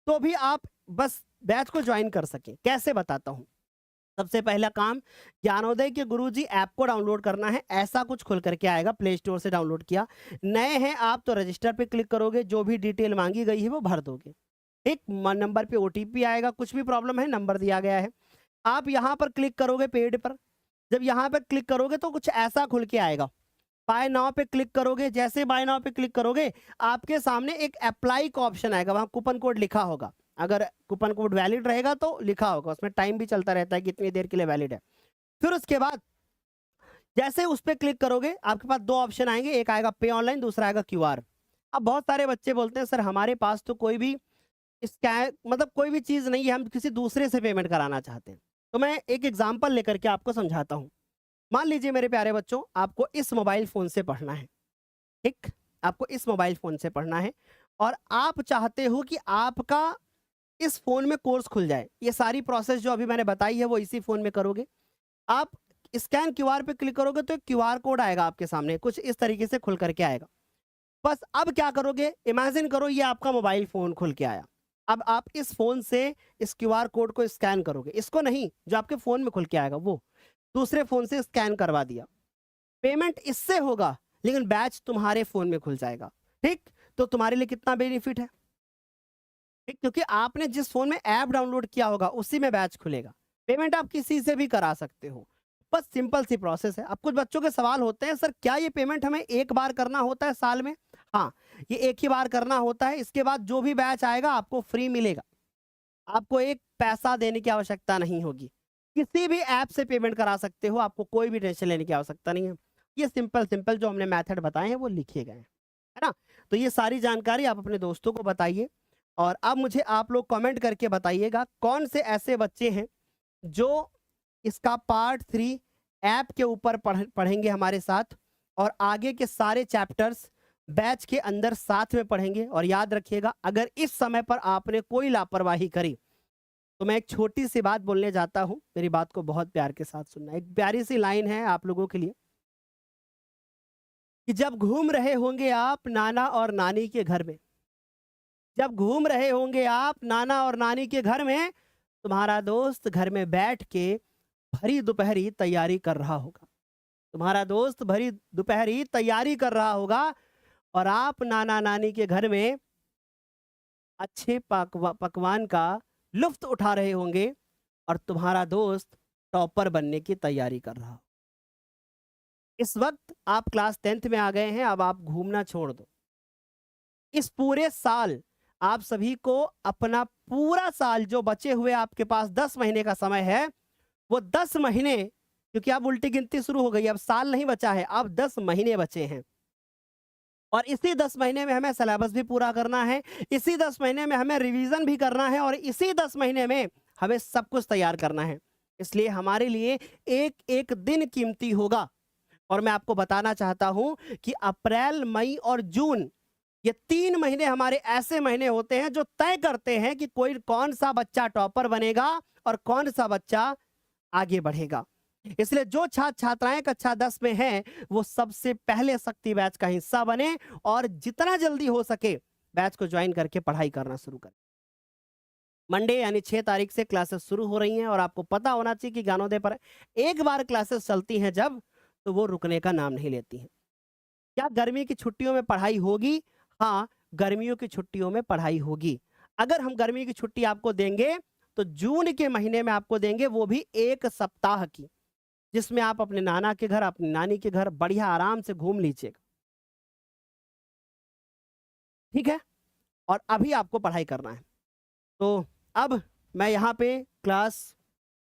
तो भी आप बस बैच को ज्वाइन कर सकें। कैसे बताता हूं। सबसे पहला काम, ज्ञानोदय के गुरुजी ऐप को डाउनलोड करना है। ऐसा कुछ खुल करके आएगा, प्ले स्टोर से डाउनलोड किया। नए हैं आप तो रजिस्टर पे क्लिक करोगे, जो भी डिटेल मांगी गई है वो भर दोगे। एक नंबर पे ओटीपी आएगा, कुछ भी प्रॉब्लम है नंबर दिया गया है। आप यहाँ पर क्लिक करोगे पेड पर। जब यहाँ पर क्लिक करोगे तो कुछ ऐसा खुल के आएगा। बाय नाउ पे क्लिक करोगे। जैसे बाय नाउ पे क्लिक करोगे आपके सामने एक अप्लाई का ऑप्शन आएगा, वहां कूपन कोड लिखा होगा। अगर कूपन कोड वैलिड रहेगा तो लिखा होगा, उसमें टाइम भी चलता रहता है कितनी देर के लिए वैलिड है। फिर उसके बाद जैसे उस पर क्लिक करोगे आपके पास 2 ऑप्शन आएंगे, एक आएगा पे ऑनलाइन, दूसरा आएगा क्यूआर। अब बहुत सारे बच्चे बोलते हैं सर हमारे पास तो कोई भी स्कैन मतलब कोई भी चीज नहीं है, हम किसी दूसरे से पेमेंट कराना चाहते हैं। तो मैं एक एग्जांपल लेकर के आपको समझाता हूं। मान लीजिए मेरे प्यारे बच्चों, आपको इस मोबाइल फोन से पढ़ना है, ठीक, आपको इस मोबाइल फोन से पढ़ना है और आप चाहते हो कि आपका इस फोन में कोर्स खुल जाए। ये सारी प्रोसेस जो अभी मैंने बताई है वो इसी फोन में करोगे। आप स्कैन क्यूआर पे क्लिक करोगे तो क्यूआर कोड आएगा आपके सामने, कुछ इस तरीके से खुल करके आएगा। बस अब क्या करोगे, इमेजिन करो ये आपका मोबाइल फोन खुल के आया। अब आप इस फोन से इस क्यूआर कोड को स्कैन करोगे, इसको नहीं, जो आपके फोन में खुल के आएगा वो दूसरे फोन से स्कैन करवा दिया। पेमेंट इससे होगा लेकिन बैच तुम्हारे फोन में खुल जाएगा। ठीक, तो तुम्हारे लिए कितना बेनिफिट है, ठीक, क्योंकि आपने जिस फोन में ऐप डाउनलोड किया होगा उसी में बैच खुलेगा। पेमेंट आप किसी से भी करा सकते हो, बस सिंपल सी प्रोसेस है। अब कुछ बच्चों के सवाल होते हैं, सर क्या ये पेमेंट हमें एक बार करना होता है साल में? हाँ, ये एक ही बार करना होता है। इसके बाद जो भी बैच आएगा आपको फ्री मिलेगा, आपको एक पैसा देने की आवश्यकता नहीं होगी। किसी भी ऐप से पेमेंट करा सकते हो, आपको कोई भी टेंशन लेने की आवश्यकता नहीं है। ये सिंपल सिंपल जो हमने मेथड बताए हैं वो लिखे गए हैं, है ना। तो ये सारी जानकारी आप अपने दोस्तों को बताइए। और अब मुझे आप लोग कमेंट करके बताइएगा कौन से ऐसे बच्चे हैं जो इसका पार्ट 3 ऐप के ऊपर पढ़ेंगे हमारे साथ, और आगे के सारे चैप्टर्स बैच के अंदर साथ में पढ़ेंगे। और याद रखिएगा, अगर इस समय पर आपने कोई लापरवाही करी तो मैं एक छोटी सी बात बोलने जाता हूं, मेरी बात को बहुत प्यार के साथ सुनना। एक प्यारी सी लाइन है आप लोगों के लिए कि जब घूम रहे होंगे आप नाना और नानी के घर में, जब घूम रहे होंगे आप नाना और नानी के घर में, तुम्हारा दोस्त घर में बैठ के भरी दोपहरी तैयारी कर रहा होगा। तुम्हारा दोस्त भरी दोपहरी तैयारी कर रहा होगा और आप नाना नानी के घर में अच्छे पकवान का लुफ्त उठा रहे होंगे और तुम्हारा दोस्त टॉपर बनने की तैयारी कर रहा हो। इस वक्त आप क्लास 10th में आ गए हैं, अब आप घूमना छोड़ दो। इस पूरे साल आप सभी को अपना पूरा साल जो बचे हुए आपके पास 10 महीने का समय है, वो 10 महीने, क्योंकि अब उल्टी गिनती शुरू हो गई, अब साल नहीं बचा है, अब 10 महीने बचे हैं। और इसी 10 महीने में हमें सिलेबस भी पूरा करना है, इसी 10 महीने में हमें रिवीजन भी करना है, और इसी 10 महीने में हमें सब कुछ तैयार करना है। इसलिए हमारे लिए एक एक दिन कीमती होगा। और मैं आपको बताना चाहता हूं कि अप्रैल, मई और जून, ये 3 महीने हमारे ऐसे महीने होते हैं जो तय करते हैं कि कौन सा बच्चा टॉपर बनेगा और कौन सा बच्चा आगे बढ़ेगा। इसलिए जो छात्र छात्राएं कक्षा 10 में हैं वो सबसे पहले शक्ति बैच का हिस्सा बने और जितना जल्दी हो सके बैच को ज्वाइन करके पढ़ाई करना शुरू करें। मंडे यानी 6 तारीख से क्लासेस शुरू हो रही हैं और आपको पता होना चाहिए कि ज्ञानोदय पर एक बार क्लासेस चलती हैं जब, तो वो रुकने का नाम नहीं लेती हैं। क्या गर्मी की छुट्टियों में पढ़ाई होगी? हाँ, गर्मियों की छुट्टियों में पढ़ाई होगी। अगर हम गर्मी की छुट्टी आपको देंगे तो जून के महीने में आपको देंगे, वो भी 1 सप्ताह की, जिसमें आप अपने नाना के घर, अपनी नानी के घर बढ़िया आराम से घूम लीजिएगा। ठीक है? और अभी आपको पढ़ाई करना है। तो अब मैं यहाँ पे क्लास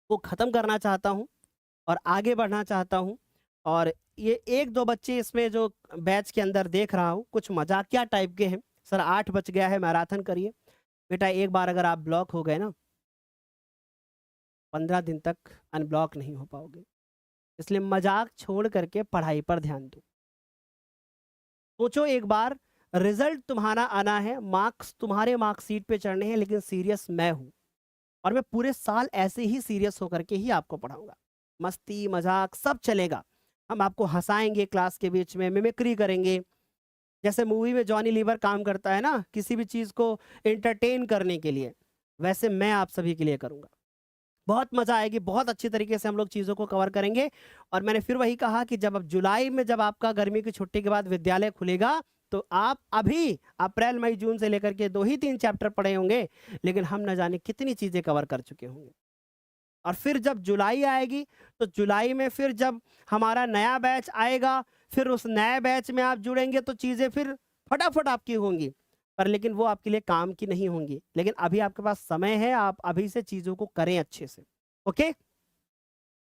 को ख़त्म करना चाहता हूँ और आगे बढ़ना चाहता हूँ। और ये 1-2 बच्चे इसमें जो बैच के अंदर देख रहा हूँ, कुछ मजाकिया टाइप के हैं। सर 8 बज गया है, मैराथन करिए। बेटा एक बार अगर आप ब्लॉक हो गए ना, 15 दिन तक अनब्लॉक नहीं हो पाओगे। इसलिए मजाक छोड़ करके पढ़ाई पर ध्यान दो। सोचो एक बार, रिजल्ट तुम्हारा आना है, मार्क्स तुम्हारे मार्कशीट पे चढ़ने हैं, लेकिन सीरियस मैं हूँ और मैं पूरे साल ऐसे ही सीरियस होकर के ही आपको पढ़ाऊंगा। मस्ती मजाक सब चलेगा, हम आपको हंसाएंगे, क्लास के बीच में मिमिक्री करेंगे। जैसे मूवी में जॉनी लीवर काम करता है ना, किसी भी चीज़ को एंटरटेन करने के लिए, वैसे मैं आप सभी के लिए करूँगा। बहुत मज़ा आएगी, बहुत अच्छी तरीके से हम लोग चीज़ों को कवर करेंगे। और मैंने फिर वही कहा कि जब अब जुलाई में जब आपका गर्मी की छुट्टी के बाद विद्यालय खुलेगा, तो आप अभी अप्रैल मई जून से लेकर के 2 ही 3 चैप्टर पढ़े होंगे, लेकिन हम न जाने कितनी चीज़ें कवर कर चुके होंगे। और फिर जब जुलाई आएगी, तो जुलाई में फिर जब हमारा नया बैच आएगा, फिर उस नए बैच में आप जुड़ेंगे तो चीज़ें फिर फटाफट आपकी होंगी, पर लेकिन वो आपके लिए काम की नहीं होंगी। लेकिन अभी आपके पास समय है, आप अभी से चीज़ों को करें अच्छे से। ओके,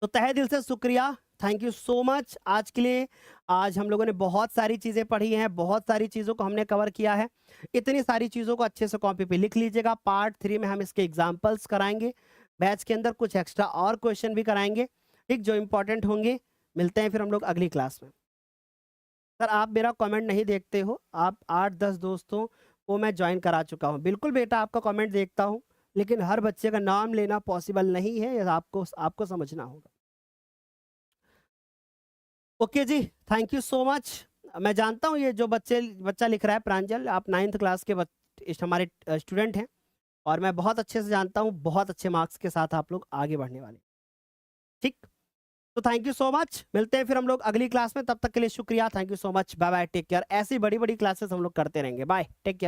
तो तहे दिल से शुक्रिया, थैंक यू सो मच आज के लिए। आज हम लोगों ने बहुत सारी चीज़ें पढ़ी हैं, बहुत सारी चीज़ों को हमने कवर किया है। इतनी सारी चीज़ों को अच्छे से कॉपी पे लिख लीजिएगा। पार्ट 3 में हम इसके एग्जाम्पल्स कराएंगे, बैच के अंदर कुछ एक्स्ट्रा और क्वेश्चन भी कराएंगे, ठीक, जो इंपॉर्टेंट होंगे। मिलते हैं फिर हम लोग अगली क्लास में। सर आप मेरा कमेंट नहीं देखते हो, आप 8-10 दोस्तों को मैं ज्वाइन करा चुका हूँ। बिल्कुल बेटा, आपका कमेंट देखता हूँ, लेकिन हर बच्चे का नाम लेना पॉसिबल नहीं है, यह आपको समझना होगा। ओके जी, थैंक यू सो मच। मैं जानता हूँ ये जो बच्चा लिख रहा है प्रांजल, आप 9th क्लास के हमारे स्टूडेंट हैं और मैं बहुत अच्छे से जानता हूँ, बहुत अच्छे मार्क्स के साथ आप लोग आगे बढ़ने वाले। ठीक, तो थैंक यू सो मच। मिलते हैं फिर हम लोग अगली क्लास में, तब तक के लिए शुक्रिया, thank you so much, bye bye, take care. ऐसी बड़ी बड़ी क्लासेस हम लोग करते रहेंगे। Bye, take care.